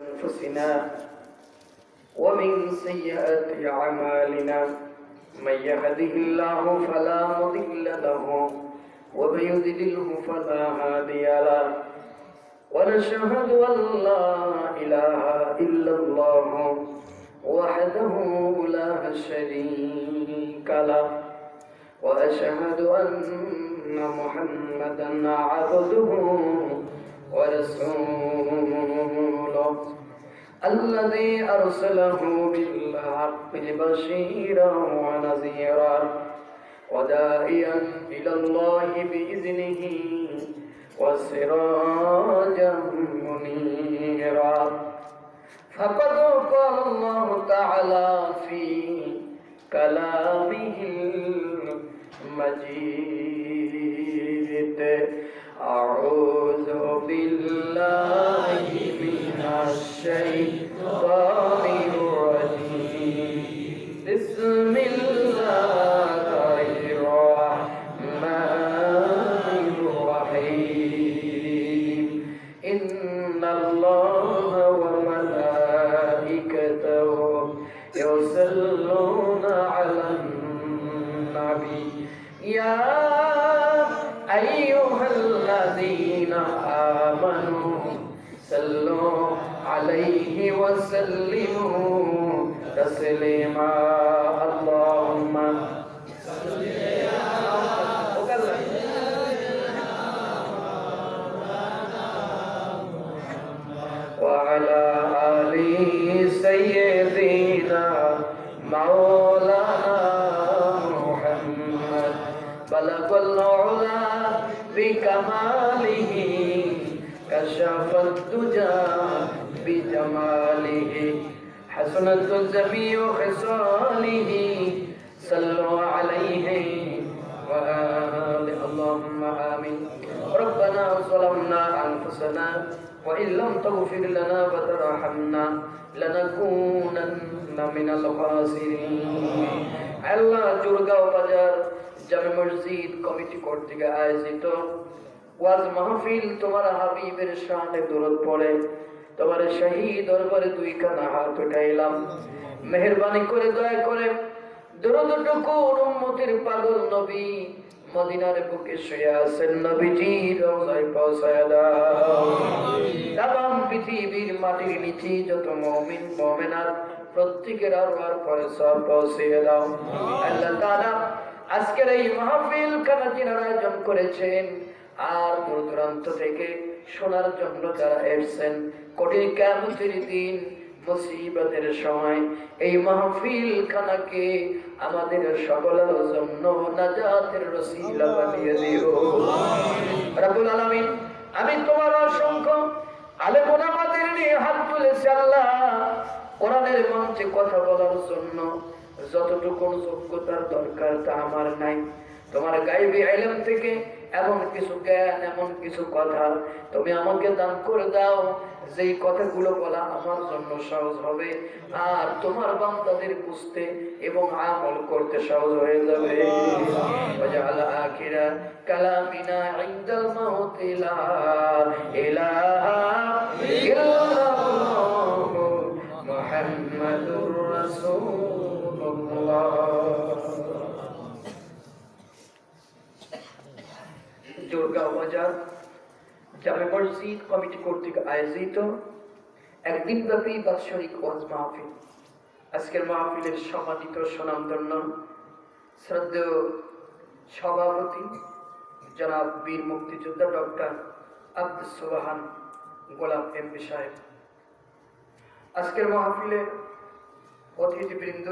أنفسنا ومن سيئات أعمالنا من يهده الله فلا مضل له ومن يضلله فلا هادي له ونشهد أن لا إله إلا الله وحده لا شريك له وأشهد أن محمدا عبده ورسوله الذي أرسله بالحق بشيرا ونذيرا وداعيا إلى الله بإذنه وسراجا منيرا فقد قال الله تعالى في كلامه المجيد أعوذ بالله من الشيطان الرجيم بسم الله الرحمن الرحيم إن الله وملائكته يصلون على النبي يا أيها الذين آمنوا صلوا عليه وسلموا تسليما اللهم صل وعلى آل سيدنا مولانا محمد بلغ العلا بكماله كشف الدجى بجماله حسنت جميع خصاله صلوا عليه وآله اللهم آمين ربنا ظلمنا أنفسنا وإن لم تغفر لنا وترحمنا لنكونن من الخاسرين আল্লাহ জুরগাঁও বাজার জামে মসজিদ কমিটি কর্তৃক আয়োজিত ওয়াজ মাহফিল তোমার হাবিবের শানে দরুদ পড়ে তোমার শাহী দরবারে দুই খানা হাত উঠাইলাম মেহেরবানি করে দয়া করে দরুদটুকু উম্মতের পাগল নবী মদিনার বুকে শুয়ে আছেন নবীজি রওজায় পৌঁছায় দাও তামাম পৃথিবীর মাটির নিচে যত মুমিন মুমিনাত প্রত্যেকের আর পরে সব পৌঁছে দাও আল্লাহ তাআলা আজকের এই মাহফিল খানা যিনারা আয়োজন করেছেন আর দূর দূরান্ত থেকে শোনার জন্য যারা এসেছেন কঠিন কিয়ামতের দিন মুসিবতের সময় এই মাহফিল খানাকে আমাদের সকলের জন্য নাজাতের রসিলা বানিয়ে দিও রব্বুল আলামিন আমি তোমার অসংখ্য আলেম ওলামাদের নিয়ে হাত তুলেছি আল্লাহ কোরআনের মঞ্চে কথা বলার জন্য যতটুকু যোগ্যতার দরকার তা আমার নাই তোমার গায়বী ইলম থেকে এমন কিছু জ্ঞান এমন কিছু কথা তুমি আমাকে দান করে দাও যেই কথাগুলো বলা আমার জন্য সহজ হবে আর তোমার বান্দাদের বুঝতে এবং আমল করতে সহজ হয়ে যাবে ওয়াজআল আখিরা কালামিনা ইনদাল মাউত লা ইলাহা ইল্লাল্লাহ মুহাম্মাদুর রাসূলুল্লাহ জোরগাঁও বাজার জামে মসজিদ কমিটি কর্তৃক আয়োজিত একদিন ব্যাপী বাৎসরিক ওয়াজ মাহফিল আজকের মাহফিলের সম্মানিত সুনামধন্য শ্রদ্ধেয় সভাপতি জনাব বীর মুক্তিযোদ্ধা ডক্টর আব্দুস সুবহান গোলাম এমপি সাহেব আজকের মাহফিলের অতিথিবৃন্দ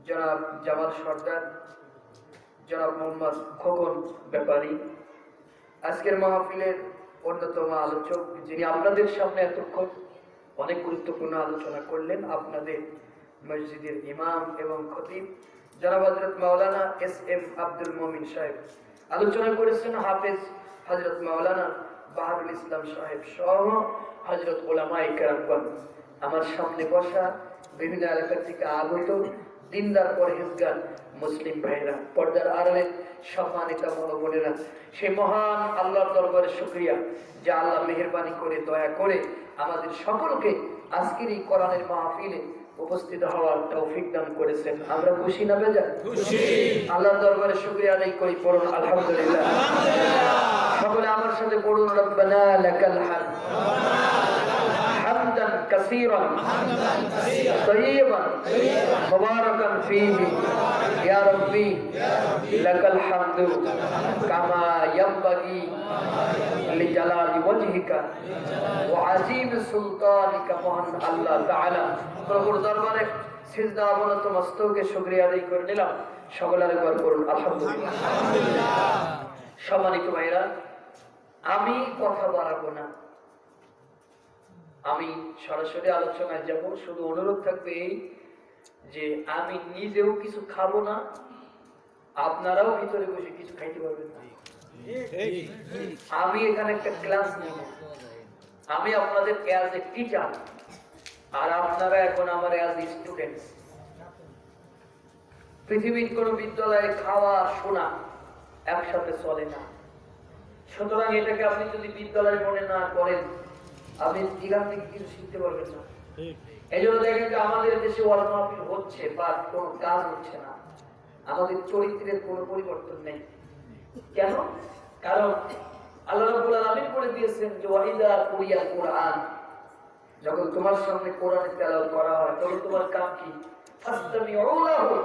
জনাব জামাল সর্দার জনাব মোহাম্মদ খোকন ব্যাপারী আজকের মাহফিলের অন্যতম আলোচক যিনি আপনাদের সামনে এতক্ষণ অনেক গুরুত্বপূর্ণ আলোচনা করলেন আপনাদের মসজিদের ইমাম এবং খতিব জনাব হযরত মাওলানা এস এম আব্দুল মুমিন সাহেব আলোচনা করেছেন হাফেজ হযরত মাওলানা বাহারুল ইসলাম সাহেব সহ হযরত উলামায়ে কেরামগণ আমার সামনে বসা বিভিন্ন এলাকা থেকে আগত দিনদার পরহেজগার মুসলিম ভাইরা, পর্দার আড়ালে সম্মানিত বোনেরা, সেই মহান আল্লাহর দরবারে শুকরিয়া যে আল্লাহ মেহেরবানি করে দয়া করে আমাদের সকলকে আজকের এই কোরআনের মাহফিলে উপস্থিত হওয়ার তৌফিক দান করেছেন। আমরা খুশি না বেজার? খুশি। আল্লাহর দরবারে শুকরিয়া আদায় করি, পড়ুন আলহামদুলিল্লাহ। সকলে আমার সাথে পড়ুন রব্বানা লাকাল হামদ হামদান কাসীরান তাইয়িবান মুবারাকান ফীহি ইয়া রাব্বি লাকাল হামদু কামা ইয়ানবাগি লিজালালি ওয়াজহিকা ওয়া আযীম সুলতানিকা। মহান আল্লাহ তাআলা প্রভুর দরবারে সিজদা অবনত মস্তকে শুকরিয়া আদায় করে নিলাম। সকলে একবার পড়ুন আলহামদুলিল্লাহ। সম্মানিত ভাইরা, আমি কথা বাড়াবো না, আমি সরাসরি আলোচনায় যাব। শুধু অনুরোধ থাকবে এই যে আমি নিজেও কিছু খাবো না, আপনারাও ভিতরে বসে কিছু খাইতে পারবেন না। আমি এখানে একটা ক্লাস নেব, আমি আপনাদের অ্যাজ এ টিচার, আর আপনারা এখন আমার অ্যাজ এ স্টুডেন্ট। পৃথিবীর কোন বিদ্যালয়ে খাওয়া শোনা একসাথে চলে না। সুতরাং এটাকে আপনি যদি বিদ্যালয় মনে না করেন, আপনি এখান থেকে কিছু শিখতে পারবেন না। এই জন্য দেখেন যে আমাদের দেশে ওয়াজ মাহফিল হচ্ছে, বাট কোনো কাজ হচ্ছে না, আমাদের চরিত্রের কোনো পরিবর্তন নেই। কেন? কারণ আল্লাহ রাব্বুল আলামিন বলে দিয়েছেন যে ওয়াইদা কুরিয়াল কুরআন, যখন তোমার সামনে কোরআনের তেলাওয়াত করা হয় তখন তোমার কাম কি? ফাসতামিউ লাহু,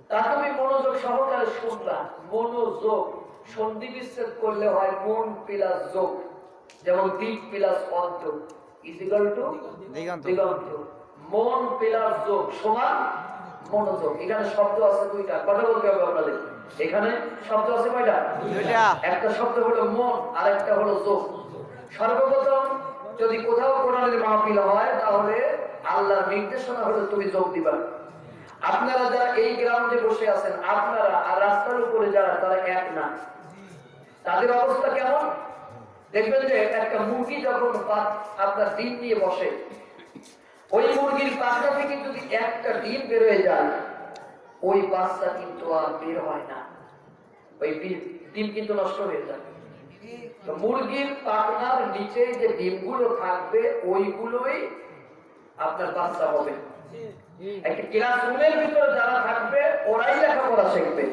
তা তুমি মনোযোগ সহকারে শুনবা। মনোযোগ সন্ধি বিচ্ছেদ করলে হয় মন প্লাস যোগ, যেমন দ্বীপ প্লাস অন্ত ইজিক্যাল টু দিগন্ত। মন প্লাস যোগ সমান মনোযোগ। এখানে শব্দ আছে দুইটা, কথা বলতে হবে আপনাদের। এখানে শব্দ আছে কয়টা? দুইটা। একটা শব্দ হলো মন, আর একটা হলো যোগ। সর্বপ্রথম যদি কোথাও কোরআনের মাহফিল হয় তাহলে আল্লাহর নির্দেশনা হলো তুমি যোগ দিবা। আপনারা যারা এই গ্রাউন্ডে বসে আছেন, আপনারা আর রাস্তার উপরে যারা, তারা এক না। তাদের অবস্থা কেমন? দেখবেন যে একটা মুরগি যখন আপনার ডিম নিয়ে বসে, ওই মুরগির পাখনা থেকে যদি একটা ডিম বের হয়ে যায়, ওই বাচ্চা কিন্তু আর বের হয় না, ওই ডিম কিন্তু নষ্ট হয়ে যায়। তো মুরগির পাখনার নিচে যে ডিমগুলো থাকবে ওইগুলোই আপনার বাচ্চা হবে। একটা ক্লাসরুমের ভিতরে যারা থাকবে ওরাই লেখাপড়া শিখবে।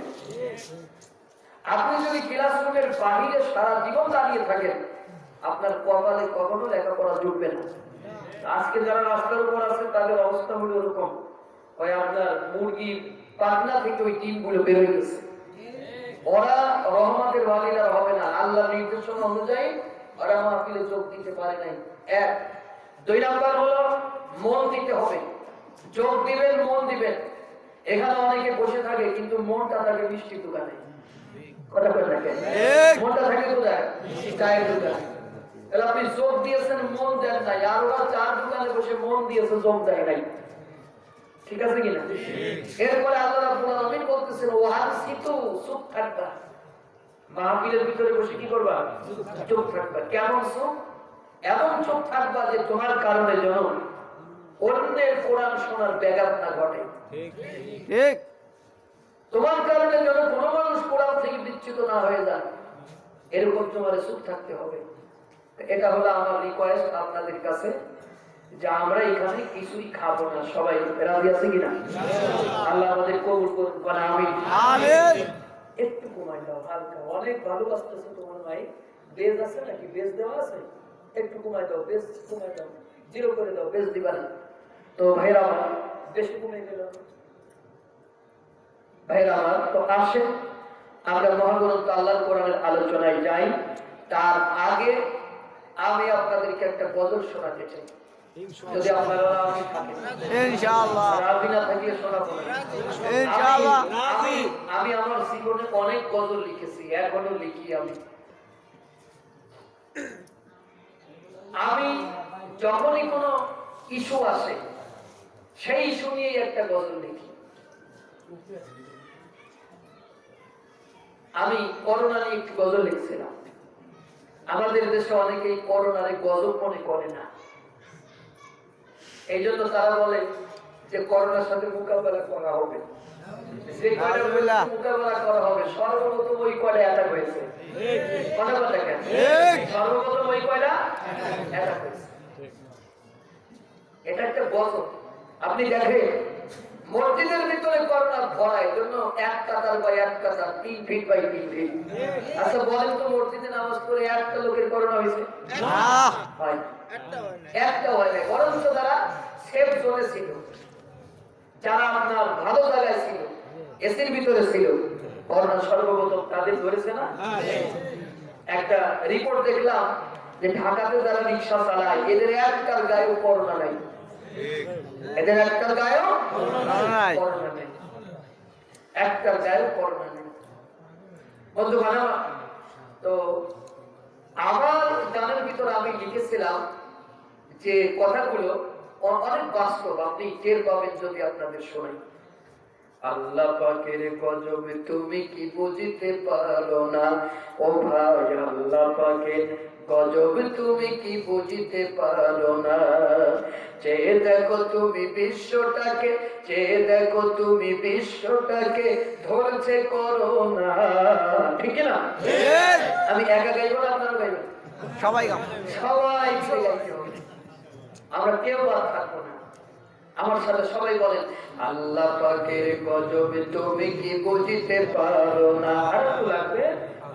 আপনি যদি ক্লাসরুমের বাহিরে সারা জীবন দাঁড়িয়ে থাকেন, আপনার কপালে কখনো লেখাপড়া জুটবে না। আজকে যারা রাস্তার উপর আছে তাদের অবস্থা হলো এরকম, ওই আপনার মুরগির পাখনা থেকে ওই ডিমগুলো বের হয়ে গেছে। ওরা রহমতের ভাগিদার হবে না, আল্লাহর নির্দেশনা অনুযায়ী ওরা মাহফিলে যোগ দিতে পারে নাই। এক। দুই নাম্বার হলো মন দিতে হবে। যোগ দিবেন, মন দিবেন। এখানে অনেকে বসে থাকে কিন্তু মনটা থাকে মিষ্টির দোকানে। কথা বলেন না কেন? মনটা থাকে কোথায়? চায়ের দোকানে। তাহলে আপনি যোগ দিয়েছেন, মন দেন নাই, আর ওরা চার দোকানে বসে মন দিয়েছে, যোগ দেয় নাই। ঠিক আছে কিনা? এরপরে আল্লাহ রাব্বুল আলামিন বলতেছেন ওয়াহসিতু, চুপ থাকবা। মাহফিলের ভিতরে বসে কি করবা? চুপ থাকবা। কেমন চুপ? এমন চুপ থাকবা যে তোমার কারণে যেন অন্যের কোরআন শোনার ব্যাঘাত না ঘটে। ঠিক। তোমার কারণে যেন কোনো মানুষ কোরআন থেকে বিচ্যুত না হয়ে যায়, এরকম তোমার চুপ থাকতে হবে। এটা হলো আমার রিকোয়েস্ট আপনাদের কাছে, যে আমরা এখানে কিছুই খাবো না। সবাই রাজি আছে কিনা? আল্লাহ আমাদের কবুল করুন, বলেন আমিন। আমিন। একটু কমাই দাও হালকা, অনেক ভালো আসতেছে তোমার ভাই। বেজ আছে নাকি? বেজ দেওয়া আছে? একটু কমাই দাও, বেজ কমাই দাও, জিরো করে দাও, বেজ দিবা না। তো ভাইরা আমার বেশি কমে গেল। ভাইরা আমার, তো আসেন আমরা মহাগ্রন্থ আল্লাহর কোরআনের আলোচনায় যাই। তার আগে আমি আপনাদেরকে একটা গজল শোনাতে চাই, যদি আপনারা রাজি থাকেন। ইনশাআল্লাহ। রাজি না থাকলে শোনাবো না ইনশাআল্লাহ। আমি আমার জীবনে অনেক গজল লিখেছি, এখনো লিখি। আমি যখনই কোনো ইস্যু আসে সেই ইস্যু নিয়ে একটা গজল লিখি। আমি করোনা নিয়ে একটি গজল লিখছিলাম। আমাদের দেশে অনেকেই করোনারে গজল মনে করে না, এই জন্য তারা বলে যে করোনার সাথে মোকাবেলা করা হবে, যে কয়টা মোকাবেলা করা হবে সর্বপ্রথম ওই কয়টা অ্যাটাক হয়েছে। কথা কথা কেন? সর্বপ্রথম ওই কয়টা অ্যাটাক হয়েছে। এটা একটা গজব। আপনি দেখেন মসজিদের ভিতরে করোনা ভরায় জন্য 1 কাতার বাই 1 কাতার 3 ফিট বাই 3 ফিট। আচ্ছা বলেন তো মসজিদে নামাজ পড়ে একটা লোকের করোনা হয়েছে? হয় একটা হয় না। বরঞ্চ যারা সেফ জোনে ছিল, যারা আপনার ভালো জায়গায় ছিল, এসির ভিতরে ছিল, করোনা সর্বপ্রথম তাদের ধরেছে না? একটা রিপোর্ট দেখলাম যে ঢাকাতে যারা রিক্সা চালায় এদের একটার গায়েও করোনা নাই। এদের একটার গায়েও করোনা নেই। একটার গায়েও করোনা নেই। বন্ধুগণ আমার, তো আমার গানের ভিতরে আমি লিখেছিলাম যে কথাগুলো অনেক বাস্তব, আপনি টের পাবেন যদি আপনাদের শোনাই। আল্লাহ পাকের গজব তুমি কি বুঝতে পারো না ও ভাই, আল্লাহ পাকের গজব তুমি কি বুঝতে পারো না। চেয়ে দেখো তুমি বিশ্বটাকে, চেয়ে দেখো তুমি বিশ্বটাকে, ধরছে করোনা। ঠিক না? আমি একা গাইবো না, আপনারা গাইবেন? সবাই গাইবো, সবাই গাইতে হবে, আমরা কেউ বাদ থাকবো না। আমার সাথে সবাই বলেন, আল্লাহ পাকের গজব তুমি কি বুঝতে পারো না। আর লাগবে,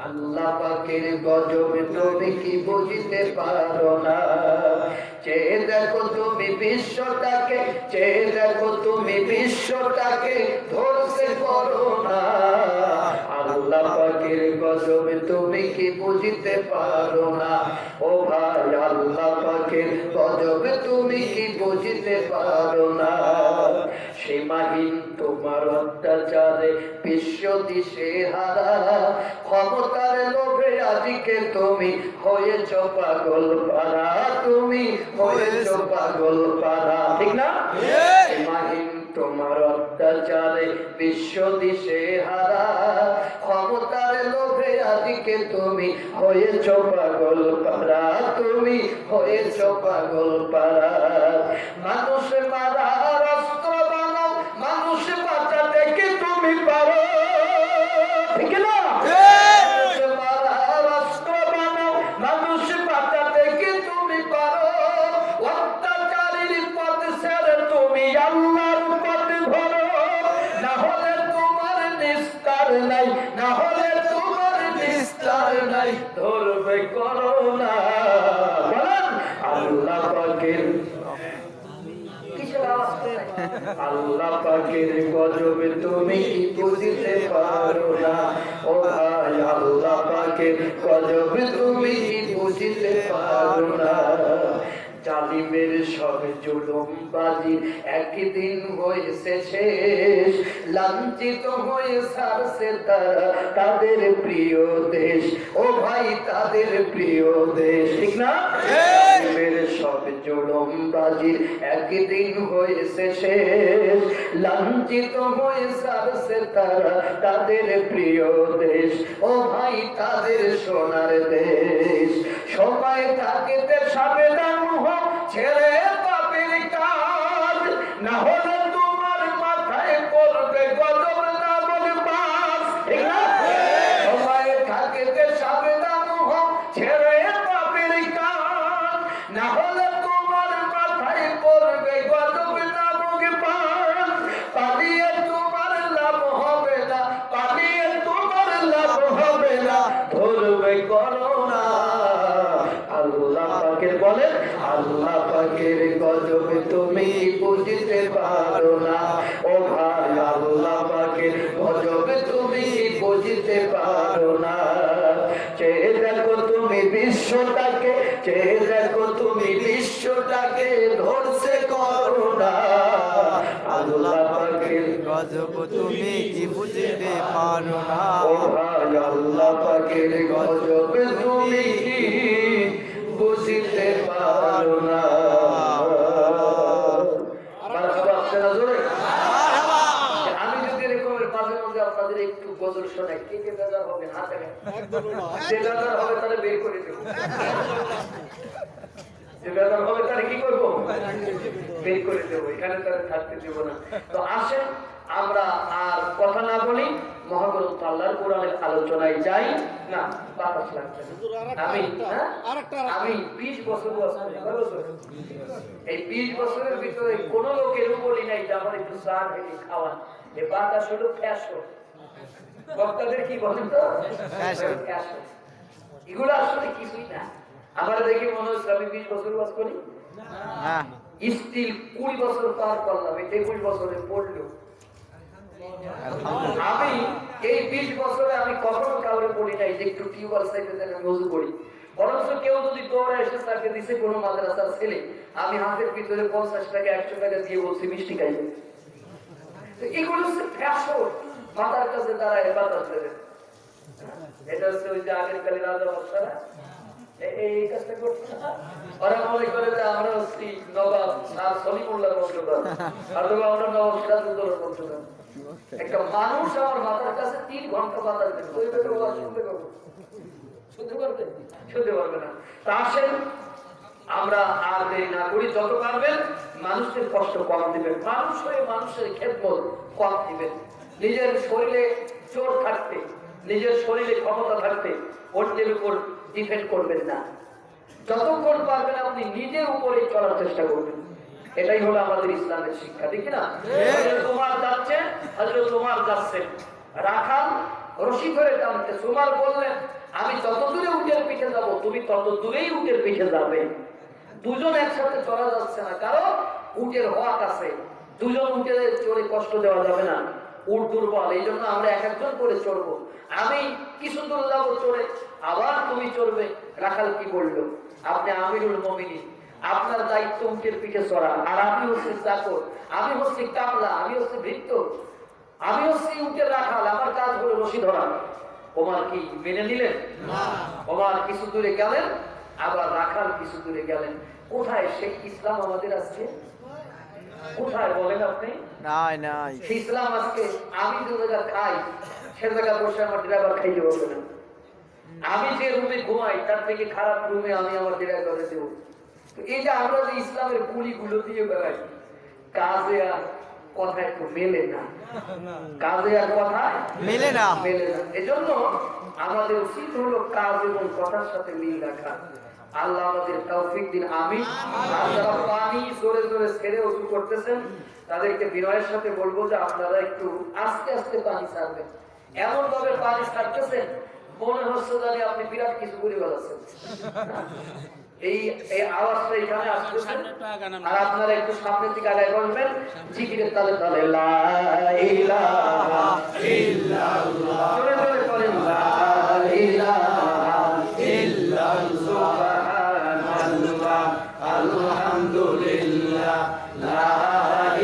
আল্লাহ পাকের গজব তুমি কি বুঝতে পারো না। চেয়ে দেখো তুমি বিশ্বটাকে, চেয়ে দেখো তুমি বিশ্বটাকে, ধরছে করোনা। আল্লাহ পাকের গজব তুমি কি বুঝতে পারো না ও ভাই, আল্লাহ পাকের গজব তুমি কি বুঝতে পারো না। সীমাহীন তোমার অত্যাচারে বিশ্ব দিশে হারা, ক্ষমতার লোভে আজকে তুমি হয়েছ পাগল পারা, তুমি হয়েছ পাগল পারা। ঠিক না? সীমাহীন তোমার অত্যাচারে বিশ্ব দিশে হারা, ক্ষমতার লোভে আজকে তুমি হয়েছ পাগল পারা, তুমি হয়েছ পাগল পারা। মানুষ মারার অস্ত্র বানাও, মানুষ বাঁচাতে কি তুমি পারো? ঠিক না? মারার অস্ত্র বানাও, মানুষ বাঁচাতে কি তুমি পারো? অত্যাচারীর পথ ছেড়ে তুমি আল্লাহর পথ ধরো, না হলে তোমার নিস্তার নাই, না হলে তোমার নিস্তার নাই, ধরবে করোনা। বলেন আল্লাহ পাকের, আল্লাহ পাকের গজব তুমি কি বুঝতে পারো না ও ভাই, আল্লাহ পাকের গজব তুমি কি বুঝতে পারো না। জালিমের সব জুলুমবাজি একদিন হয়েছে শেষ, লাঞ্ছিত হয়ে ছাড়ছে তারা তাদের প্রিয় দেশ ও ভাই, তাদের প্রিয় দেশ। ঠিক না? জালিমের সব জুলুমবাজি একদিন হয়েছে শেষ, লাঞ্ছিত হয়ে ছাড়ছে তারা তাদের প্রিয় দেশ ও ভাই, তাদের সোনার দেশ। সবাই থাকিতে সাবধান হও, ছেড়ে পাপের কাজ, না হলে তোমার মাথায় পড়বে গজব নামক বাস। ঠিক না? সবাই থাকিতে সাবধান হও, ছেড়ে পাপের কাজ, না হলে তোমার মাথায় পড়বে গজব নামক বাস। পালিয়ে তোমার লাভ হবে না, পালিয়ে তোমার লাভ হবে না, ধরবে করোনা। আল্লাহ পাকের বলেন, আল্লাহ পাকের গজব তুমি বুঝতে পারো না ও ভাই, আল্লাহ পাকের গজব তুমি বুঝতে পারো না। চেয়ে দেখো তুমি বিশ্বটাকে, চেয়ে দেখো তুমি বিশ্বটাকে, ধরছে করোনা। আল্লাহ পাকের গজব তুমি কি বুঝতে পারো না ও ভাই, আল্লাহ পাকের গজব তুমি কি বুঝতে পারো না। আমি যদি এরকমের মাঝে মাঝে আপনাদের একটু গজল শোনাই, কে কে বেজার হবে? হাতে যে বেজার হবে তাহলে বের করে দেবো, যে বেজার হবে তাহলে কি করবো? বের করে দেবো, এখানে তারা থাকতে দেবো না। তো আসেন আমরা আর কথা না বলি, মহাগ্রন্থ আল্লাহর কোরআনের আলোচনায় যাই। না বাতাস লাগছে না। আমি 20 বছর এই 20 বছরের ভিতরে কোন লোকের বলি নাই যে আমার একটু চা খেয়ে খাওয়া। এই বাতাস হলো ফ্যাশন। বক্তাদের কি বলেন তো ফ্যাশন। এগুলো আসলে কিছুই না। আমার দেখে মনে হচ্ছে আমি 20 বছর বাস করি না, স্টিল 20 বছর পার করলাম, এই 21 বছরে পড়লো। আমি এই 20 বছরে আমি কখনো কাউরে পড়ি নাই যে একটু টিউবওয়েল সাইডে যেন মজু করি। বরঞ্চ কেউ যদি দৌড়ে এসে তাকে দিছে কোনো মাদ্রাসার ছেলে, আমি হাতের ভিতরে 50 টাকা 100 টাকা দিয়ে বলছি মিষ্টি খাইবে। এগুলো হচ্ছে ফ্যাশন। মাথার কাছে দাঁড়ায় বাতাস দেবে। এটা হচ্ছে ওই যে আগের কালে রাজা বাদশারা এই কাজটা করতো না। ওরা মনে করে যে আমরা হচ্ছি নবাব আর সলিমুল্লাহর বংশধর, অথবা আমরা নবাব সিরাজউদ্দৌলার বংশধর। একটা মানুষ আমার মাথার কাছে 3 ঘন্টা বাতাস দেবে, ওই ব্যাপারে ওরা শুনতে পারবে? শুনতে পারবে? শুনতে পারবে না। তা আসেন আমরা আর দেরি না করি, যত পারবেন মানুষের কষ্ট কম দিবেন, মানুষ হয়ে মানুষের খেদমত কম দিবেন। নিজের শরীরে জোর থাকতে, নিজের শরীরে ক্ষমতা থাকতে অন্যের উপর ডিপেন্ড করবেন না। যতক্ষণ পারবেন আপনি নিজের উপরে চলার চেষ্টা করবেন। এটাই হলো আমাদের ইসলামের শিক্ষা, ঠিক না? তোমার যাচ্ছে হযরত ওমর যাচ্ছেন, রাখাল রশি ধরে টানতে, ওমর বললেন আমি যত দূরে উটের পিঠে যাব তুমি তত দূরেই উটের পিঠে যাবে। দুজন একসাথে চলা যাচ্ছে না, কারণ উটের হক আছে। দুজন উটে চড়ে কষ্ট দেওয়া যাবে না, উট দুর্বল, এই জন্য আমরা এক একজন করে চড়বো। আমি কিছু দূর যাবো চড়ে, আবার তুমি চড়বে। রাখাল কি বললো, আপনি আমিরুল মুমিনিন, আপনার দায়িত্ব উটের পিঠে চড়া, আর আমি হচ্ছে চাকর, আমি হচ্ছে কামলা, আমি হচ্ছে ভৃত্য, আমি হচ্ছে উটের রাখাল, আমার কাজ হলো রশি ধরা। ওমর কি মেনে নিলেন? ওমর কিছু দূরে গেলেন, আবার রাখাল কিছু দূরে গেলেন। কোথায় সেই ইসলাম আমাদের আজকে? কোথায় বলেন আপনি? নাই নাই, সেই ইসলাম আজকে আমি যে জায়গা খাই সে জায়গা বসে আমার ড্রাইভার খাইতে বলবে না। আমি যে রুমে ঘুমাই তার থেকে খারাপ রুমে আমি আমার ড্রাইভারে দেবো। তো এই যে আমরা যে ইসলামের পুলিগুলো দিয়ে বেড়াই, কাজে আর কথায় তো মেলে না, কাজে আর কথায় মেলে না। এজন্য আমাদের উচিত হলো কাজ এবং কথার সাথে মিল রাখা। আল্লাহ আমাদের তৌফিক দিন, আমিন। আর যারা পানি জোরে জোরে ছেড়ে ওযু করতেছেন তাদেরকে বিনয়ের সাথে বলবো যে আপনারা একটু আস্তে আস্তে পানি ছাড়বেন। এমন ভাবে পানি ছাড়তেছেন মনে হচ্ছে জানি আপনি বিরাট কিছু করে বেড়াচ্ছেন। এই আওয়াজটা এখানে আসতেছে, আর আপনারা একটু সামনের দিকে আগায় বলবেন জিকিরের তালে তালে লা ইলাহা ইল্লাল্লাহ, জোরে জোরে বলেন লা ইলাহা ইল্লাল্লাহ, সুবহানাল্লাহ, আলহামদুলিল্লাহ, লা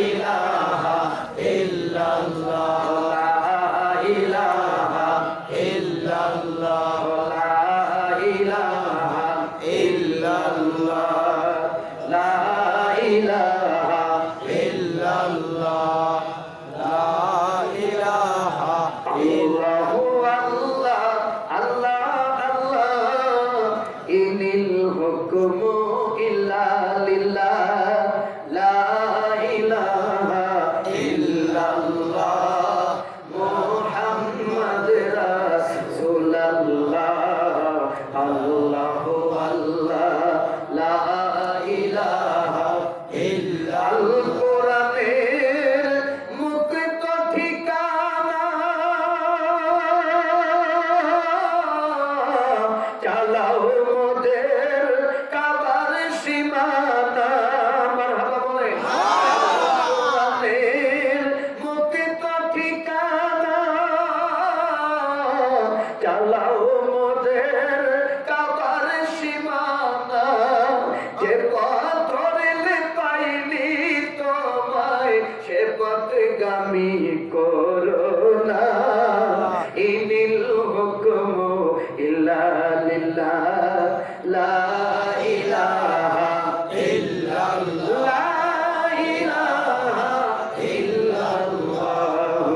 ইলাহা ইল্লাল্লাহ, লা ইলাহা ইল্লাল্লাহ, লা ইলাহা ইল্লাল্লাহ, লা ইলাহা ইল্লাল্লাহ, লা ইলাহা আল্লাহু আল্লাহ, আল্লাহ আল্লাহ, ইনিল হুকমু ইল্লা লিল্লাহ, লা ইলাহা ইল্লাল্লাহ, মুহাম্মাদ রাসূলুল্লাহ, আল্লাহু আল্লাহ, লা ইলাহা ইল্লাল্লাহ। কোরআনের মুক্ত ঠিকানা, চালাও মোদের কাবার সীমানা, মারহাবা বলে। কোরআনের মুক্ত ঠিকানা, চালাও মোদের কাবার সীমানা, যে পথ ধরলে পাইনি তোমায় সে পথগামী করো না, ইনিল হুকমু ইল্লা লিল্লাহ, লা ইলাহা ইল্লাল্লাহ, লা ইলাহা ইল্লাল্লাহ,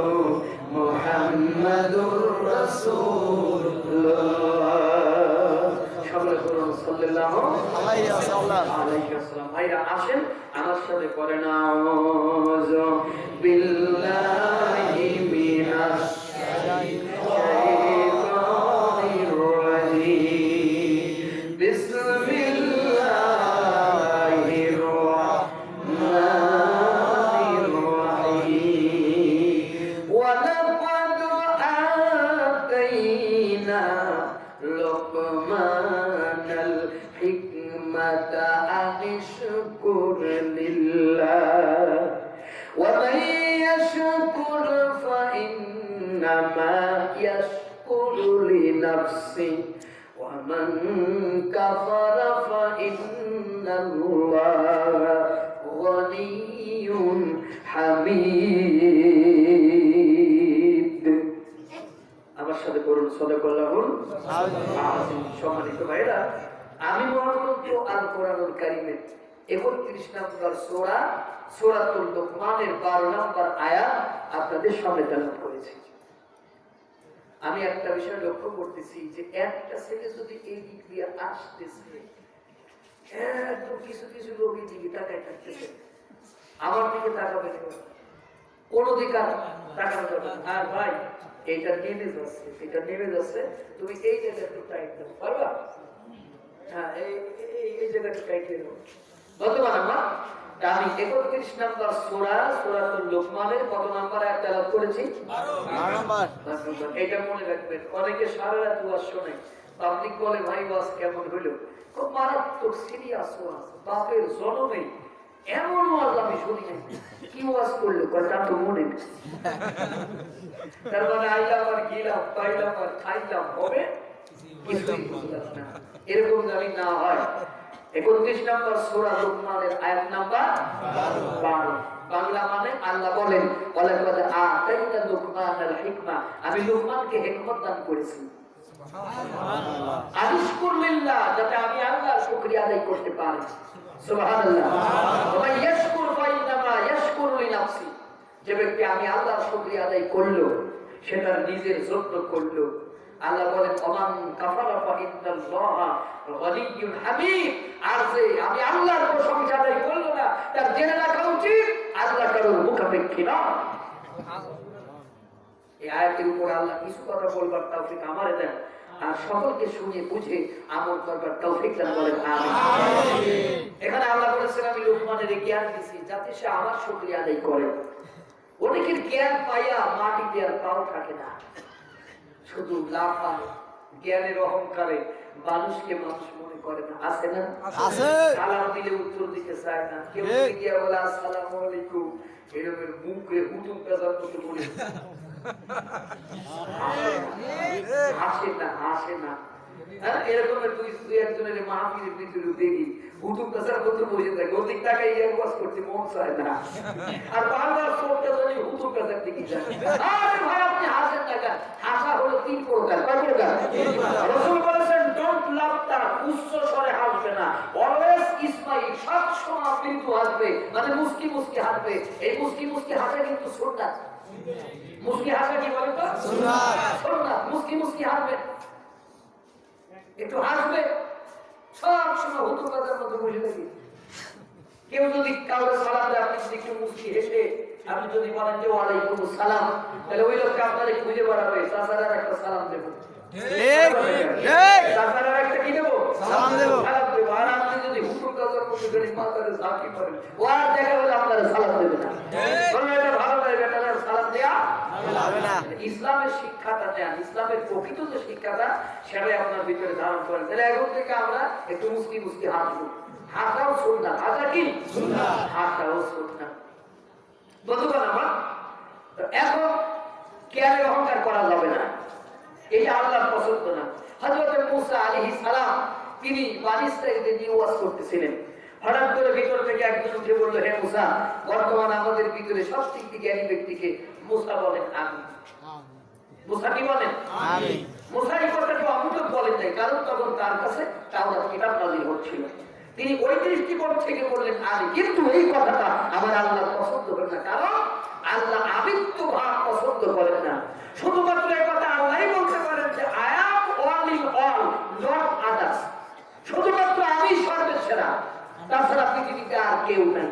মুহাম্মাদুর রাসূলুল্লাহ। সকলে বলুন সাল্লাল্লাহু আলাইহি ওয়াসাল্লাম। আলাইহি ওয়াসাল্লাম। ভাইরা আসেন আমার সাথে করে নাউযু বিল্লাহি মিনাশ শাইতানির রাজিম বিসমিল্লাহির রাহমানির রাহিম ওয়া লাকাদ আতাইনা লুকমানাল হিকমাতা আনিশকুর লিল্লাহ ওয়া মান ইয়াশকুর ফাইন্নামা ইয়াশকুরু লিনাফসিহি ওয়া মান কাফারা ফাইন্নাল্লাহা গনিয়্যুন হামিদ। আমার সাথে করুন সাদাকাল্লাহুল আযীম। সম্মানিত ভাইরা, আমি মহাগ্রন্থ আল কোরআনুল কারীমের 31 নম্বর সূরা সূরাতুল লুকমানের 12 নম্বর আয়াত আপনাদের সামনে তেলাওয়াত করেছি। আমি একটা বিষয় লক্ষ্য করতেছি যে একটা ছেলে যদি এই দিক দিয়ে আসতেছে, একদম কিছু কিছু লোক এই দিকে তাকায় থাকতেছে, আমার দিকে তাকাবে না, কোন দিকে তাকানো যাবে না। আর ভাই এইটা নেমে যাচ্ছে, এটা নেমে যাচ্ছে, তুমি এই জায়গাটা একটু টাইট দাও, পারবা? হ্যাঁ, এই জায়গাটা টাইট দিয়ে দাও। বর্তমান আমার আমি 31 নম্বর সূরা সূরাতুল লুকমানের কত নম্বর আয়াত তেলাওয়াত করেছি? 12 নম্বর। এটা মনে রাখবেন। অনেকে সারা রাত ওয়াজ শোনে, পাবলিক বলে ভাই ওয়াজ কেমন হলো? খুব মারাত্মক সিরিয়াস ওয়াজ, বাপের জন্মে এমন ওয়াজ আমি শুনি নাই। কি ওয়াজ করলো? কথা তো মনে নেই। তার মানে আইলাম আর গিলাম, পাইলাম আর খাইলাম, হবে কিছুই বুঝলাম না। এরকম জানি না হয়। 31 নম্বর সূরা লুকমানের আয়াত নাম্বার 12। বাংলা মানে আল্লাহ বলেন ওয়ালাকাদ আতাইনা লুকমানাল হিকমা, আমি লুকমানকে হিকমত দান করেছি। সুবহানাল্লাহ। আশকুর লিল্লাহ, যাতে আমি আল্লাহর শুকরিয়া আদায় করতে পারি। সুবহানাল্লাহ। ওয়া ইয়াশকুর ফাইন্নামা ইয়াশকুরু লিনাফসি, যে ব্যক্তি আমি আল্লাহর শুকরিয়া আদায় করলো সে তার নিজের যত্ন করলো। আল্লাহ বলেন ওমান কাফারা ফাইন্নাল্লাহা গনিয়্যুন হামিদ, আর যে আমি আল্লাহর প্রশংসা আদায় করলো না তার জেনে রাখা উচিত আল্লাহ কারোর মুখাপেক্ষী না। এই আয়াতের উপর আল্লাহ কিছু কথা বলবার তৌফিক আমারে দেন, আর সকলকে শুনে বুঝে আমল করবার তৌফিক দান করেন, আমিন। এখানে আল্লাহ বলেছেন আমি লুকমানের জ্ঞান দিয়েছি যাতে সে আমার শুকরিয়া আদায় করে। অনেকের জ্ঞান পাইয়া মাটিতে আর পাও থাকে না, শুধু লাফায়, জ্ঞানের অহংকারে মানুষকে মানুষ মনে করে না। আছে না? আছে। সালাম দিলে উত্তর দিতে চায় না, কেউ গিয়ে বলে আসসালামু আলাইকুম, এরকমের মুখে হুতুম পেঁচার মতো বলে হাসে না, হাসে না। এরকমের দুই একজনের মাহফিলের ভিতরে দেখি হুতুম পেঁচার মতো বসে থাকে, ওদিক টাকায় ইয়ারবাস করতে মন চায় না, আর বারবার চোখটা ধরে হুতুম পেঁচার দিকে যায়। আরে ভাই আপনি হাসেন না কেন? হাসা হলো 3 প্রকার। কয় প্রকার? রাসূল বলেছেন ডোন্ট লাফটার, উচ্চ স্বরে হাসবে না, অলওয়েজ স্মাইল, সব সময় মৃদু হাসবে, মানে মুস্কি মুস্কি হাসবে। এই মুস্কি মুস্কি হাসা কিন্তু সুন্নাত। মুস্কি হাসা কি বলেন তো? সুন্নাত। সুন্নাত। মুস্কি মুস্কি হাসবে, একটু হাসবে, সব সময় হুতুম পেঁচার মতো বসে থাকি। কেউ যদি কাউকে সালাম দেয়, আপনি যদি একটু মুস্কি হেসে আপনি যদি বলেন যে ওয়ালাইকুম আসসালাম, তাহলে ওই লোককে আপনারে খুঁজে বেড়াবে, তাছাড়া একটা সালাম দেবো। তাছাড়া একটা কি দেবো? সালাম দেবো। সালাম দেবো। আর আপনি যদি হুতুম পেঁচার মতো করে মাথারে ঝাঁকি মারেন, ও আর দেখা হলে আপনারা সালাম দেবে না। বলবে এটা ভালো নয়, বেটা সালাম দেয়া হবে না। ইসলামের শিক্ষাটা দেন, ইসলামের প্রকৃত যে শিক্ষাটা সেটাই আপনার ভিতরে ধারণ করেন। তাহলে এখন থেকে আমরা একটু মুস্কি মুস্কি হাসবো। হাসাও সুন্নাত। হাসা কি? সুন্নাত। হাসাও সুন্নাত। বন্ধুগণ আমার, এখন জ্ঞানের অহংকার করা যাবে না, এটা আল্লাহর পছন্দ না। হযরত মুসা আলাইহিস সালাম তিনি বনী ইসরাঈলদের নিয়ে ওয়াজ করতেছিলেন। হঠাৎ করে ভিতর থেকে একজন উঠে বলল, হে মুসা, বর্তমানে আমাদের ভিতরে সবথেকে জ্ঞানী ব্যক্তিকে? মুসা বলেন আমি। মুসা কি বলেন? আমি। মুসা এই কথাটা অমূলক বলেন নাই, কারণ তখন তার কাছে তাওরাত কিতাব নাযিল হচ্ছিল। তিনি ওই দৃষ্টিকোণ থেকে বললেন আমি, কিন্তু এই কথাটা আমার আল্লাহ পছন্দ করেন না, কারণ আল্লাহ আবিত্ব ভাব পছন্দ করেন না। শুধুমাত্র এই কথা আল্লাহই বলতে পারেন যে I am only all, not others. শুধুমাত্র আমি সর্বসেরা, তাছাড়া পৃথিবীতে আর কেউ নাই। নাই?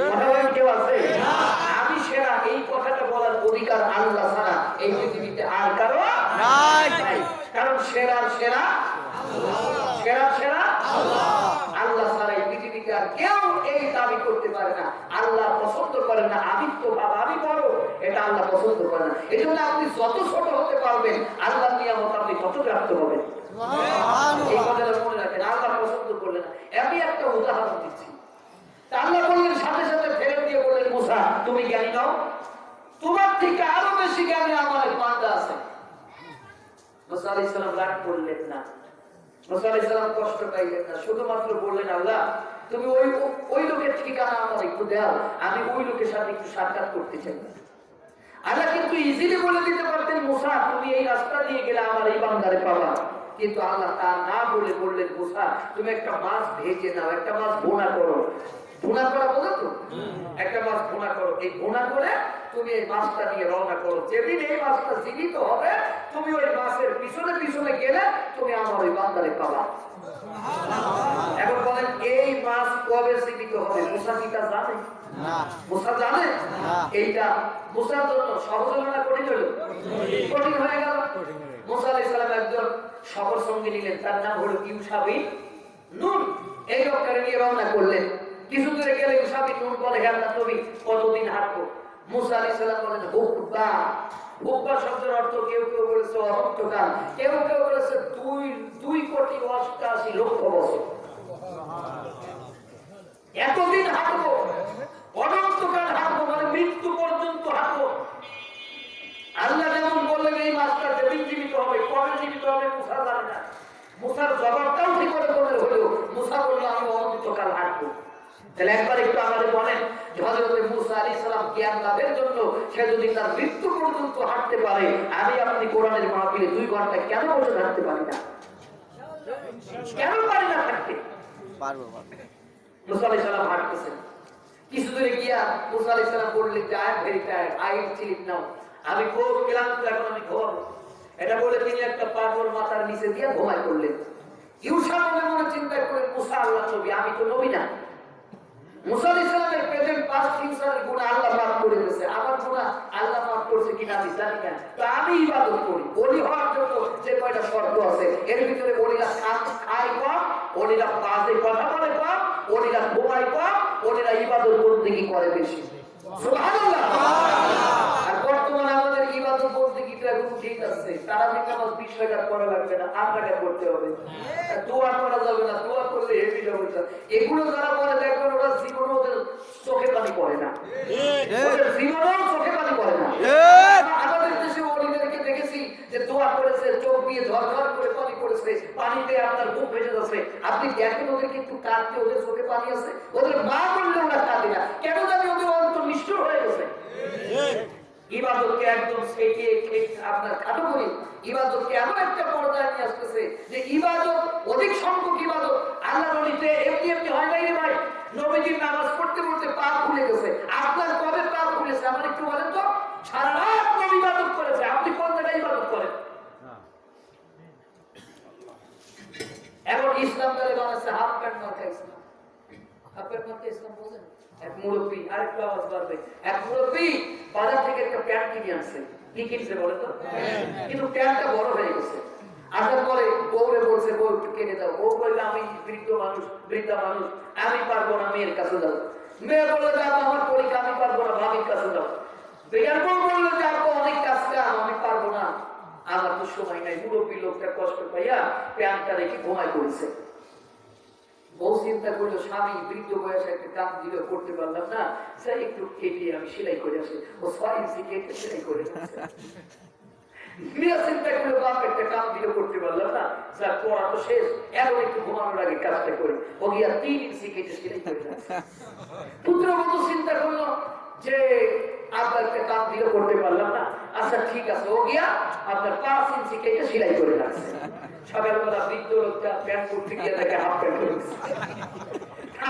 কথা বলেন কেউ আছে? আমি সেরা, এই কথাটা বলার অধিকার আল্লাহ ছাড়া এই পৃথিবীতে আর কারো নাই। কারণ সেরার সেরা আল্লাহ ছাড়া এই পৃথিবীতে আর কেউ এই দাবি করতে পারে না। আল্লাহ পছন্দ করেন না আমিত্ব ভাব, আমি বড়, এটা আল্লাহ পছন্দ করে না। এই জন্য আপনি যত ছোট হতে পারবেন আল্লাহ নিয়ামত আপনি তত প্রাপ্ত হবেন। এই কথাটা মনে রাখেন, আল্লাহ পছন্দ করলেন না। আমি একটা উদাহরণ দিচ্ছি। আল্লাহ বললেন, সাথে সাথে ফেরত দিয়ে বললেন, মুসা তুমি জ্ঞানী নাও, তোমার থেকে আরো বেশি জ্ঞানী আমার এক বান্দা আছে। মুসা আলাইহিস সালাম রাগ করলেন না, মুসা আলাইহিস সালাম কষ্ট পাইলেন না, শুধুমাত্র বললেন, আল্লাহ তুমি ওই লোকের ঠিকানা আমার একটু দাও, আমি ওই লোকের সাথে একটু সাক্ষাৎ করতে চাই। আল্লাহ কিন্তু ইজিলি বলে দিতে পারতেন, মুসা তুমি এই রাস্তা দিয়ে গেলে আমার এই বান্দারে পাবা, কিন্তু আল্লাহ তা না বলে বললেন, মুসা তুমি একটা মাছ ভেজে নাও, একটা মাছ ভুনা করো। ভুনা করা বোঝো তো? একটা মাছ ভুনা করো, এই ভুনা করে তুমি এই মাছটা নিয়ে রওনা করো। যেদিন এই মাছটা জীবিত হবে তুমি ওই মাছের পিছনে পিছনে গেলে তুমি আমার ওই বান্দারে পাবা। এখন বলেন এই মাছ কবে জীবিত হবে? মুসা কি তা জানে? মুসা জানে? এইটা মুসার জন্য সহজ হলো না কঠিন হলো? কঠিন হয়ে গেল। মুসা আলাইহিস সালাম একজন সফর সঙ্গী নিলেন, তার নাম হলো ইউশা বিন নুন। এই লোকটাকে নিয়ে রওনা করলেন। কিছু দূরে গেলে ইউশা বিন নুন বলে, হে আল্লাহর নবী কতদিন হাঁটবো? মুসা আলাইহিস সালাম বলেন, হুকবা। হুকবা শব্দের অর্থ কেউ কেউ বলেছে অনন্তকাল, কেউ কেউ বলেছে 2,88,00,000 বছর। এতদিন হাঁটবো, অনন্তকাল হাঁটবো, মানে মৃত্যু পর্যন্ত হাঁটবো। আল্লাহ যেমন বললেন এই মাছটা যেদিন জীবিত হবে, কবে জীবিত হবে মুসা জানে না। মুসার জবাবটাও ঠিক করে বলে হলো, মুসা বললো আমি অনন্তকাল হাঁটবো। তাহলে একবার একটু আমাদের বলেন, হযরত মুসা আলাইহিস সালাম জ্ঞান লাভের জন্য সে যদি তার মৃত্যু পর্যন্ত হাঁটতে পারে, আমি আপনি কোরআনের মাহফিলে 2 ঘন্টা কেন বসে থাকতে পারি না? কেন পারি না থাকতে? পারবো। মুসা আলাইহিস সালাম হাঁটতেছেন। কিছু দূরে গিয়া মুসা আলাইহিস সালাম বললেন যে I am very tired, I will sleep now, আমি খুব ক্লান্ত, এখন আমি ঘুমাবো। এটা বলে তিনি একটা পাথর মাথার নিচে দিয়ে ঘুমায় পড়লেন। ইউশা মনে মনে চিন্তা করেন, মুসা আল্লাহর নবী, আমি তো নবী না। মুসা আলাইহিস সালামের প্রেজেন্ট পাস্ট ফিউচারের গুনাহ আল্লাহ মাফ করে দিয়েছে, আমার গুনাহ আল্লাহ মাফ করেছে কিনা আমি জানি না। তো আমি ইবাদত করি। ওলি হওয়ার জন্য যে কয়টা শর্ত আছে, এর ভিতরে ওলিরা খায় কম, ওলিরা বাজে কথা বলে কম, ওলিরা ঘুমায় কম, ওলিরা ইবাদত বন্দেগী করে বেশি। সুবহানাল্লাহ। আর বর্তমানে আমাদের ইবাদত বন্দেগীটা এখন ঠিক আছে, তারাবির নামাজ 20 টাকা পড়া লাগবে না, 8 টাকা পড়তে হবে। দোয়া করা যাবে না, দোয়া করলে হেভি হবে। এগুলো যারা বলে দেখবেন ওরা জীবনে ওদের চোখে পানি পড়ে না, ওদের জীবনেও চোখে পানি পড়ে না। আমাদের দেশে ওলিদেরকে দেখেছি যে দোয়া করেছে, চোখ দিয়ে ঝরঝর করে পানি পড়েছে, পানিতে আপনার বুক ভেসে যাচ্ছে। আপনি দেখেন ওদের কিন্তু কাঁদতে, ওদের চোখে পানি আছে, ওদের মা বললে ওরা কাঁদে না, কেন জানি ওদের অন্তর নিষ্ঠুর হয়ে গেছে। ইবাদতকে একদম সেটে আপনার খাটো করে ইবাদতকে এমন একটা পর্যায়ে নিয়ে আসতেছে যে ইবাদত, অধিক সংখ্যক ইবাদত আল্লাহর নবীতে এমনি এমনি হয় নাই রে ভাই। নবীজির নামাজ পড়তে পড়তে পা খুলে গেছে। আপনার কবে পা খুলেছে আমার একটু বলেন তো? সারা রাত নবী ইবাদত করেছে, আপনি কোন জায়গায় ইবাদত করেন? এখন ইসলাম দলে বানাচ্ছে হাফ প্যান্ট মার্কা ইসলাম। হাফ প্যান্ট মার্কা ইসলাম বলেন। এক মুরব্বী, আরেকটু আওয়াজ বাড়বে, এক মুরব্বী বাজার থেকে একটা প্যান্ট কিনে আনছে। কি কিনছে বলে তো? কিন্তু প্যান্টটা বড় হয়ে গেছে। আসার পরে বউরে বলছে, বউ একটু কেটে দাও। বউ বললে আমি বৃদ্ধা মানুষ, আমি পারবো না, মেয়ের কাছে দাও। মেয়ে বললে যে আমার পরীক্ষা, আমি পারবো না, ভাবির কাছে দাও। বেয়ার বউ বললো যে অনেক কাজ কাম, আমি পারবো না, আমার তো সময় নাই। মুরব্বী লোকটা কষ্ট পাইয়া প্যান্টটা রেখে ঘুমায় পড়েছে। বউ চিন্তা করলো, স্বামী বৃদ্ধ বয়সে একটা কাম দিলে করতে পারলাম না, সে একটু কেটে আমি সেলাই করে আসি। ও 6 ইঞ্চি কেটে সেলাই করে মেয়ে চিন্তা করলো, বাপ একটা কাম দিলে করতে পারলাম না, যা পড়া তো শেষ, এখন একটু ঘুমানোর আগে কাজটা করে। ও গিয়া 3 ইঞ্চি কেটে সেলাই করে আসছে। পুত্রবধূ চিন্তা করলো যে আপনার একটা কাম দিলে করতে পারলাম না, আচ্ছা ঠিক আছে। ও গিয়া আপনার 5 ইঞ্চি কেটে সেলাই করে রাখছে। সকালবেলা বৃদ্ধ লোকটা প্যান্ট করতে গিয়ে দেখে হাফ প্যান্ট করেছে।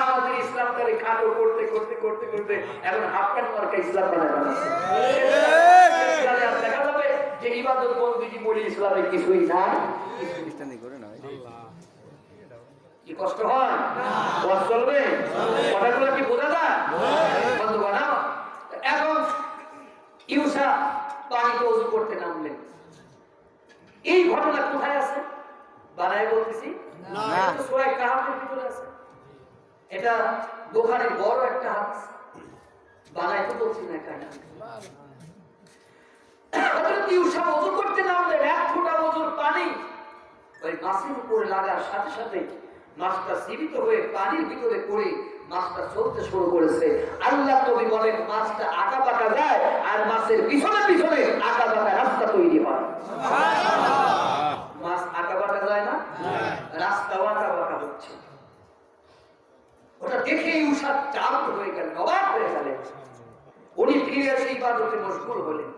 আমাদের ইসলামটারে খাটো করতে করতে করতে করতে এখন হাফ প্যান্ট মার্কা ইসলাম বানায় বানাচ্ছে। দেখা যাবে যে ইবাদত বন্দেগী বলে ইসলামে কিছুই না। কি কষ্ট হয়? কষ্ট চলবে? কথাগুলো কি বোঝা যায়? বন্ধুগণ, এখন ইউসা পানিতে ওযু করতে নামলেন। এই ঘটনা কোথায় আছে? বানায় বলতেছি না, এটা সূরা কাহফের ভিতরে আছে। এটা বুখারীর বড় একটা হাদিস। বানায় তো বলছি না কেন। হযরত ইউসা ওযু করতে নামলেন, এক ফোঁটা ওযুর পানি ওই মাছের উপরে লাগার সাথে সাথে মাছটা জীবিত হয়ে পানির ভিতরে পড়ে মাছটা চলতে শুরু করেছে। আল্লাহ নবী বলেন মাছটা আঁকা বাঁকা যায় আর মাছের পিছনে পিছনে আঁকা বাঁকা রাস্তা তৈরি হয়। মাছ আঁকা বাঁকা যায় না, রাস্তাও আঁকা বাঁকা হচ্ছে। ওটা দেখে ইউসা চাপ হয়ে গেলেন, অবাক হয়ে গেলেন। উনি ফিরে এসে ইবাদতে মশগুল হলেন।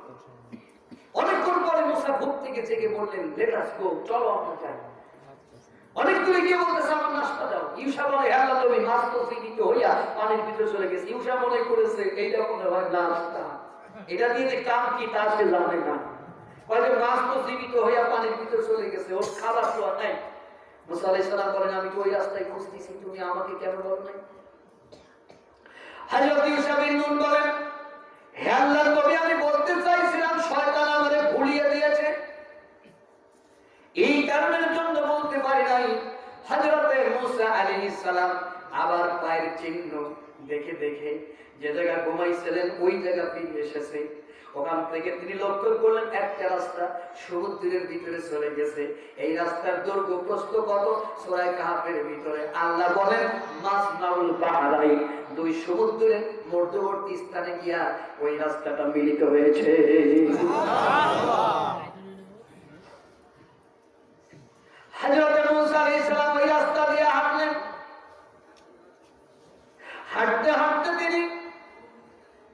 অনেকক্ষণ পরে মুসা ঘুম থেকে জেগে বললেন, লেট আস গো, চলো আমরা যাই। অনেক দূরে গিয়ে বলতেছে আমার নাস্তা দাও। ইউসা বলে, হে আল্লাহ নবী, মাছ তো জীবিত হইয়া পানির ভিতরে চলে গেছে। ইউসা মনে করেছে এইটা মনে হয় নাস্তা, এটা দিয়ে যে কাম কি তা সে জানে না। কয় মাছ তো জীবিত হইয়া পানির ভিতরে চলে গেছে, ওর খাবার তো আর নাই। মুসা আলাইহিস সালাম বলেন, আমি তো ওই রাস্তায় খুঁজতেছি, তুমি আমাকে কেন বলো নাই? হযরত ইউসা বিন নুন বলেন, হে আল্লাহর নবী, আমি বলতে চাইছিলাম শয়তান আমারে ভুলিয়ে দিয়েছে, এই কারণের জন্য বলতে পারি নাই। হযরত মুসা আলাইহিস সালাম আবার পায়ের চিহ্ন দেখে দেখে যে জায়গা ঘুমাইছিলেন ওই জায়গা ফিরে এসেছে। ওখান থেকে তিনি লক্ষ্য করলেন একটা রাস্তা সমুদ্রের ভিতরে চলে গেছে। এই রাস্তার দৈর্ঘ্য প্রস্থ কত? সূরা কাহফের ভিতরে আল্লাহ বলেন মাজমাউল বাহরাইন, দুই সমুদ্রের মধ্যবর্তী স্থানে গিয়া ওই রাস্তাটা মিলিত হয়েছে। সুবহানাল্লাহ। হযরত মুসা আলাইহিস সালাম ওই রাস্তা দিয়ে হাঁটলেন। হাঁটতে হাঁটতে তিনি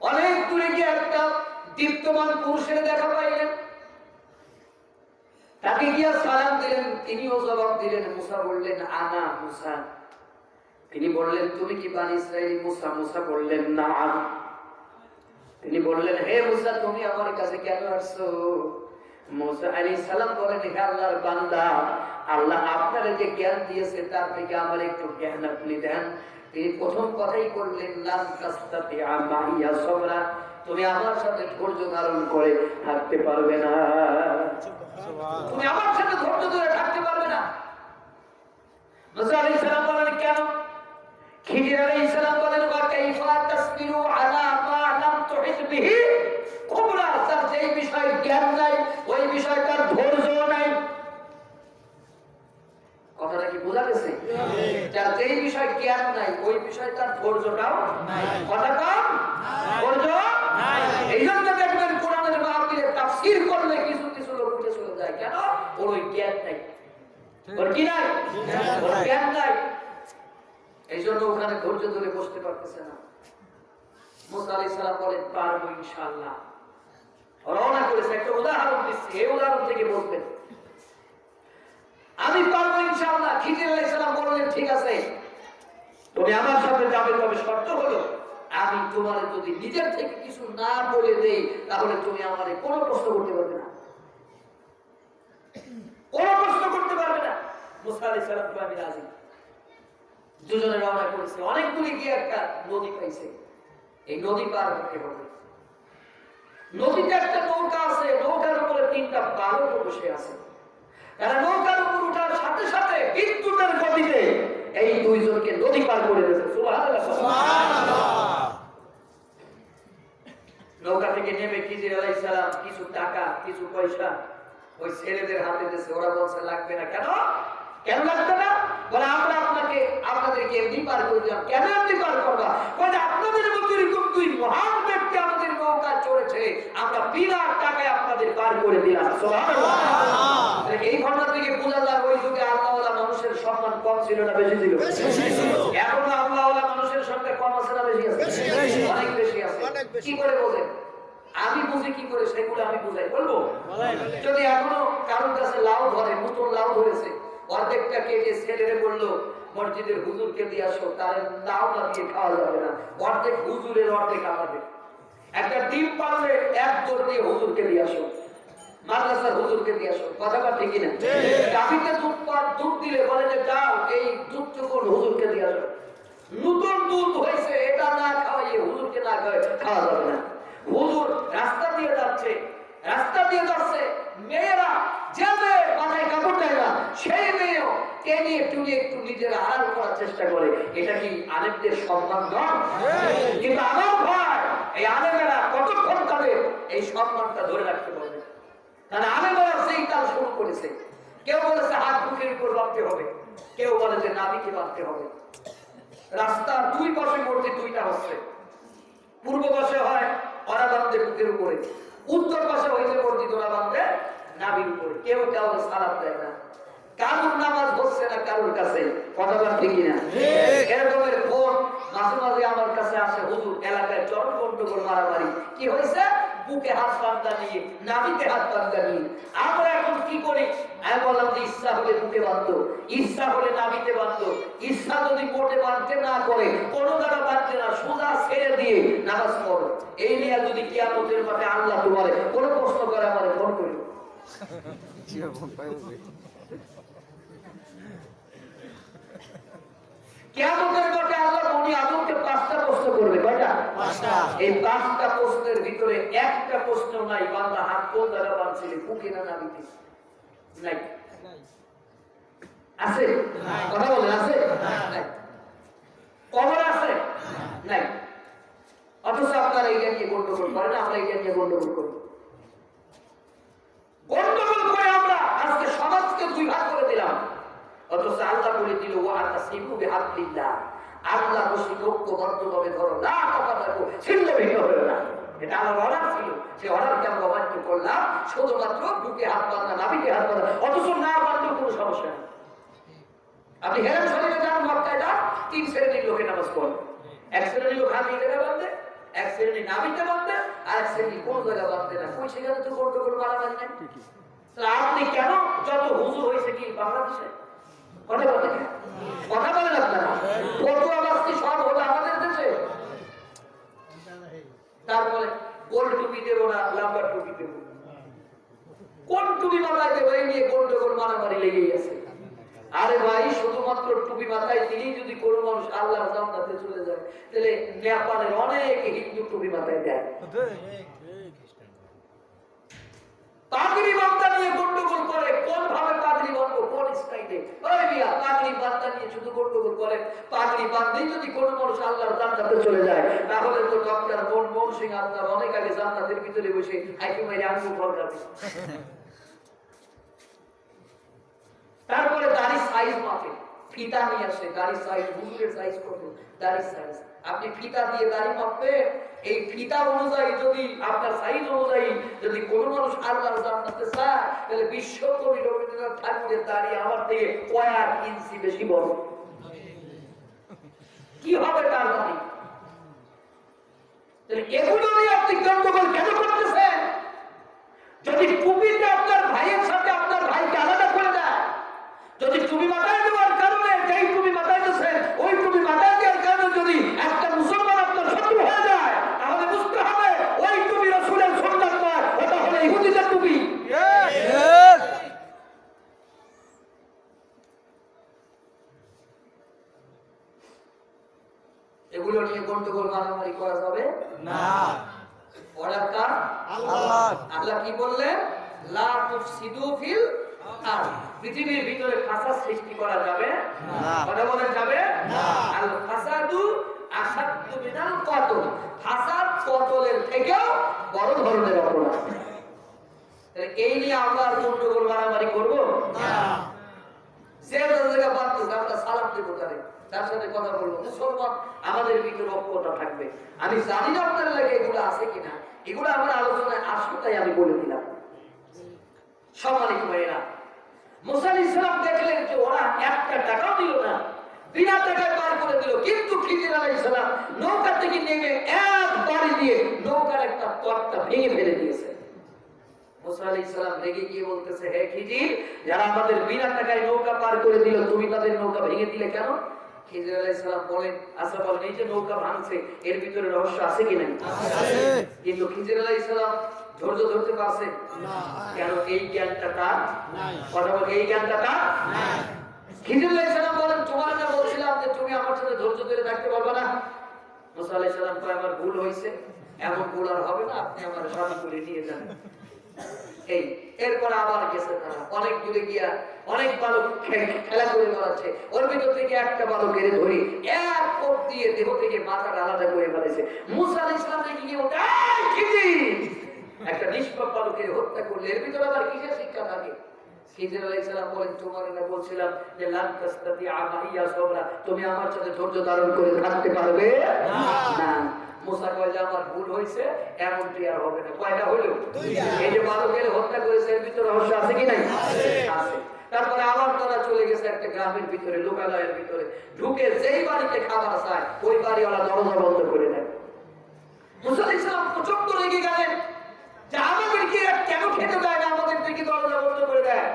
অনেক দূরে গিয়ে একটা দীপ্তমান পুরুষের দেখা পাইলেন। তাকে গিয়া সালাম দিলেন, তিনিও জবাব দিলেন। মুসা বললেন, আনা মুসা। তিনি বললেন, তুমি কি বনি ইসরাইল? মুসা বললেন, না। তিনি বললেন, হে মুসা, তুমি আমার কাছে কেন আসছো? মুসা আলাইহিস সালাম বলেন, হে আল্লাহর বান্দা, আল্লাহ আপনারে যে জ্ঞান দিয়েছে তার থেকে আমার একটু জ্ঞান আপনি দেন। তিনি প্রথম কথাই বললেন, লান তাস্তাতিআ মাইয়া সাবরা, তুমি আমার সাথে ধৈর্য ধারণ করে থাকতে পারবে না। তুমি আমার সাথে ধৈর্য ধরে থাকতে পারবে না। মুসা আলাইহিস সালাম বলেন, কেন? খিজির আলাইহিস সালাম বলেন, ওয়া কাইফা তাসবিরু আলা মা লাম তুহিত বিহি কুবরা, তার যেই বিষয়ে জ্ঞান নাই ওই বিষয়ে তার ধৈর্য নাই। কথাটা কি বোঝা গেছে? যার যেই বিষয়ে জ্ঞান নাই ওই বিষয়ে তার ধৈর্যটাও নাই। কথা কম, ধৈর্য নাই। এই জন্য দেখবেন কোরআনের মাহফিলে তাফসীর করলে কিছু কিছু লোক উঠে চলে যায়। কেন? ওর ওই জ্ঞান নাই। ওর কি নাই? ওর জ্ঞান নাই। এই জন্য ওখানে ধৈর্য ধরে বসতে পারতেছে না। মুসা আলাইহিস সালাম বলেন, পারবো ইনশাআল্লাহ। রওনা করেছে। একটা উদাহরণ দিচ্ছি, এই উদাহরণ থেকে বলবেন আমি পারবো ইনশাআল্লাহ। খিজির আলাইহিস সালাম বললেন, ঠিক আছে, তুমি আমার সাথে যাবে, তবে শর্ত হলো আমি তোমার যদি নিজের থেকে কিছু না বলে দেই তাহলে তুমি আমারে কোনো প্রশ্ন করতে পারবে না, কোনো প্রশ্ন করতে পারবে না। মুসা আলাইহিস সালাম আমি রাজি। দুজনে রওনা করেছে। অনেক দূরে গিয়ে একটা নদী পাইছে। এই নদী পার হতে হবে। নদীতে একটা নৌকা আছে, নৌকার উপরে তিনটা বালক বসে আছে। তারা নৌকার উপর ওঠার সাথে সাথে বিদ্যুতের গতিতে এই দুইজনকে নদী পার করে দিয়েছে। সুবহানাল্লাহ, সুবহানাল্লাহ। নৌকা থেকে নেমে খিজির আলাইহিস সালাম কিছু টাকা কিছু পয়সা ওই ছেলেদের হাতে দিয়েছে। ওরা বলছে লাগবে না। কেন? কেন লাগবে না? বলে আমরা আপনাদেরকে এমনি পার করে দিলাম। কেন এমনি পার করবা? বলে আপনাদের মতো এরকম দুই মহান ব্যক্তি আমাদের নৌকা চড়েছে, আমরা বিনা টাকায় আপনাদের পার করে দিলাম। সুবহানাল্লাহ। এই ঘটনা থেকে বোঝা যায় ওই যুগে আল্লাহওয়ালা মানুষের সম্মান কম ছিল না বেশি ছিল? এখন আল্লাহওয়ালা মানুষের সংখ্যা কম আছে না বেশি আছে? অনেক বেশি আছে। কি করে বোঝেন? আমি বুঝি কি করে সেগুলো আমি বুঝাই। বলবো? যদি এখনো কারোর কাছে লাউ ধরে, নতুন লাউ ধরেছে, অর্ধেকটা কেটে ছেলেরে বললো মসজিদের হুজুরকে দিয়ে আসো, তার লাউ না দিয়ে খাওয়া যাবে না, অর্ধেক হুজুরের অর্ধেক আমাদের। একটা ডিম পারলে এক জোর দিয়ে হুজুরকে দিয়ে আসো। মাদ্রাসার হুজুরকে দিয়ে আসো, কথাটা ঠিক কিনা? গাভীতে দুধ দিলে বলে যে যাও এই দুধটুকু হুজুরকে দিয়ে আসো। নতুন দুধ হয়েছে, এটা না খাওয়াইয়ে হুজুরকে না খাওয়া যাবে না। হুজুর রাস্তা দিয়ে যাচ্ছে, মেয়েরা যে মেয়ে মাথায় কাপড় দেয় না সেই মেয়েও টেনে টুনে একটু নিজের আড়াল করার চেষ্টা করে। এটা কি আলেমদের সম্মান নয়? কিন্তু আমার ভাই, এই আলেমেরা কতক্ষণ তাদের এই সম্মানটা ধরে রাখতে পারবে? কারণ আলেমেরা সেই কাজ শুরু করেছে। কেউ বলেছে হাত বুকের উপর বাঁধতে হবে, কেউ বলে যে নাবিকে বাঁধতে হবে। রাস্তার দুই পাশে মসজিদ দুইটা হচ্ছে, পূর্ব পাশে হয় ওরা বাঁধতে বুকের উপরে, উত্তর পাশে হইতে মসজিদ ওরা বাঁধতে নাবির উপরে। কেউ কাউকে সালাম দেয় না, কারোর নামাজ হচ্ছে না কারোর কাছে, কথাটা ঠিক না? এরকমের ফোন মাঝে মাঝে আমার কাছে আসে, হুজুর এলাকায় চরম গন্ডগোল মারামারি, কি হয়েছে? বুকে হাত বাঁধা নিয়ে, নাবিতে হাত বাঁধা নিয়ে। আমরা এখন কি করি? আমি বললাম যে ইচ্ছা হলে বুকে বাঁধতো, ইচ্ছা হলে নাবিতে বাঁধতো, ইচ্ছা যদি কোটে বাঁধতে না করে, কোনো দ্বারা বাঁধতে না, সোজা ছেড়ে দিয়ে নামাজ পড়ো। এই নিয়ে যদি কিয়ামতের মাঠে আল্লাহ তোমারে কোনো প্রশ্ন করে আমারে ফোন করি। কিয়ামতের মাঠে আল্লাহ বনি আদমকে 5টা প্রশ্ন করবে। কয়টা? 5টা। এই 5টা প্রশ্নের ভিতরে একটা প্রশ্ন নাই বান্দা হাত কোন জায়গা বাঁধছিলে, বুকে না নাবিতে? নাই। আছে? কথা বলেন, আছে? নাই। কবর আছে? নাই। অথচ আপনারা এইটা নিয়ে গন্ডগোল করেন, আমরা এইটা নিয়ে গন্ডগোল করি। গন্ডগোল করে আমরা আজকে সমাজকে দুই ভাগ করে দিলাম। অথচ আল্লাহ বলে দিল ওয়াতাসিমু বিহাবলিল্লাহ, আল্লাহ রশিদ ঐক্যবদ্ধভাবে ধরো, না কথা থাকো, ছিন্ন ভিন্ন হলো না। এটা আমার অর্ডার ছিল, সে অর্ডারকে আমরা অমান্য করলাম। শুধুমাত্র বুকে হাত বাঁধা, নাবিকে হাত বাঁধা, অথচ না বাঁধলেও কোনো সমস্যা নেই। আপনি হেরাম শরীফে যান, মক্কায় যান, 3 শ্রেণীর লোকে নামাজ পড়ে। এক শ্রেণীর লোক হাত দিতে বাঁধবে, এক শ্রেণী নাবিতে বাঁধবে, আর এক শ্রেণী কোন জায়গা বাঁধবে না। কই সেখানে তো গন্ডগোল মারামারি নাই। আপনি কেন যত হুজুর হয়েছে কি বাংলাদেশে? কথা বলেন আপনারা, কত আওয়াজ কি সব হলো আমাদের দেশে? তারপরে গোল টুপি দেবো না, লাম্বা টুপি দেবো, কোন টুপি মাথায় দেবো, এই নিয়ে গন্ডগোল মারামারি লেগেই আছে। আরে ভাই, শুধুমাত্র টুপি মাথায় দিলেই যদি কোনো মানুষ আল্লাহর জান্নাতে চলে যায়, তাহলে নেপালের অনেক হিন্দু টুপি মাথায় দেয়। পাগড়ি বান্দা নিয়ে গন্ডগোল করে, কোন ভাবে পাগড়ি বাঁধবো, কোন স্টাইলে? ওই মিয়া, পাগড়ি বান্দা নিয়ে শুধু গন্ডগোল করে। পাগড়ি বাঁধলেই যদি কোনো মানুষ আল্লাহর জান্নাতে চলে যায়, তাহলে তো ডক্টর মনমোহন সিং আপনার অনেক আগে জান্নাতের ভিতরে বসে আইকি মাইরে আঙ্গুল ফল খাবে। তারপরে দাড়ি সাইজ মাপে, ফিতা নিয়ে আসে, দাড়ি সাইজ, হুজুরের সাইজ কত, দাড়ি সাইজ। আপনি ফিতা দিয়ে দাড়ি মাপবে, এই ফিতা অনুযায়ী যদি আপনার সাইজ অনুযায়ী যদি কোনো মানুষ আল্লাহর জান্নাতে চায়, তাহলে বিশ্বকবি রবীন্দ্রনাথ ঠাকুরের দাড়ি আমার থেকে কয়েক ইঞ্চি বেশি বড়। কি হবে তার দাড়ি? এগুলো নিয়ে আপনি গন্ডগোল কেন করতেছেন? যদি টুপিতে আপনার ভাইয়ের সাথে আপনার ভাইকে আলাদা করে দেয়, যদি টুপি মাথায় দেওয়ার কারণে যেই টুপি মাথায় দিয়েছেন ওই টুপি মাথায় দেওয়ার কারণে যদি একটা মুসলমান আপনার শত্রু হয়ে যায়, তাহলে বুঝতে হবে ওই টুপি রাসূলের সুন্নাত নয়, ওটা হলো ইহুদিদের টুপি। এগুলো নিয়ে গন্ডগোল মারামারি করা যাবে না। অর্ডার কার? আল্লাহ। আল্লাহ কি বললেন? লা তুফসিদু ফিল আরদ, পৃথিবীর ভিতরে ফাসাদ সৃষ্টি করা যাবে না। কথা বলা যাবে না। আল ফাসাদু আসাদু মিনাল কতল, ফাসাদ কতলের থেকেও বড় ধরনের অপরাধ। তাহলে এই নিয়ে আমরা আর গন্ডগোল মারামারি করব না। যে জায়গা বাঁধতে আমরা সালাম দেবো, তার সাথে কথা বলবো, মুসলমান আমাদের ভিতরে ঐক্যতা থাকবে। আমি জানি না আপনার লাগে এগুলো আছে কিনা, এগুলো আমার আলোচনায় আসবে তাই আমি বলে দিলাম। সম্মানিত ভাইয়েরা, মুসা আলাইহিস সালাম দেখলেন যে ওরা একটা টাকাও দিল না, বিনা টাকায় পার করে দিল। কিন্তু খিজির আলাইহিস সালাম নৌকা থেকে নেমে এক বাড়ি দিয়ে নৌকার একটা তক্তা ভেঙে ফেলে দিয়েছে। মুসা আলাইহিস সালাম রেগে গিয়ে বলতেছে, হে খিজির, যারা আমাদের বিনা টাকায় নৌকা পার করে দিল, তুমি তাদের নৌকা ভেঙে দিলে কেন? খিজির আলাইহিস সালাম বলেন, আচ্ছা বলেন এই যে নৌকা ভাঙছে এর ভিতরে রহস্য আছে কি নাই? আছে। কিন্তু খিজির আলাইহিস সালাম ধৈর্য ধরতে পারছে না। কেন? এই জ্ঞানটা তার নাই। কথা বলে, এই জ্ঞানটা তার নাই। খিজির আলাইহিস সালাম বলেন, তোমার না বলছিলাম যে তুমি আমার সাথে ধৈর্য ধরে থাকতে পারবে না? মুসা আলাইহিস সালাম কয়, আমার ভুল হয়েছে, এমন ভুল আর হবে না, আপনি আমার সাথে করে নিয়ে যান। এই এরপর আবার গেছে তারা অনেক দূরে গিয়া অনেক বালক খেলা করে বেড়াচ্ছে, ওর ভিতর থেকে একটা বালকের ধরি এক কোপ দিয়ে দেহ থেকে মাথাটা আলাদা করে ফেলেছে। মুসা আলাইহিস সালাম দেখি গিয়ে বলতে, এই খিজির, একটা নিষ্পাপ বালকের হত্যা করলে এর ভিতরে আবার কিসের শিক্ষা থাকে? খিজির আলাইহিস সালাম বলেন, তোমার না বলছিলাম যে লান তাসতাতিআ মাইয়া সাবরা, তুমি আমার সাথে ধৈর্য ধারণ করে থাকতে পারবে না। মুসা কয় যে আমার ভুল হয়েছে, এমনটি আর হবে না। কয়টা হলো? এই যে বালকের হত্যা করেছে এর ভিতরে রহস্য আছে কি নাই? আছে। তারপরে আবার তারা চলে গেছে একটা গ্রামের ভিতরে, লোকালয়ের ভিতরে ঢুকে যেই বাড়িতে খাবার চায় ওই বাড়িওয়ালা দরজা বন্ধ করে দেয়। মুসা আলাইহিস সালাম প্রচন্ড রেগে গেলেন যে আমাদেরকে এরা কেন খেতে দেয় না, আমাদের থেকে দরজা বন্ধ করে দেয়।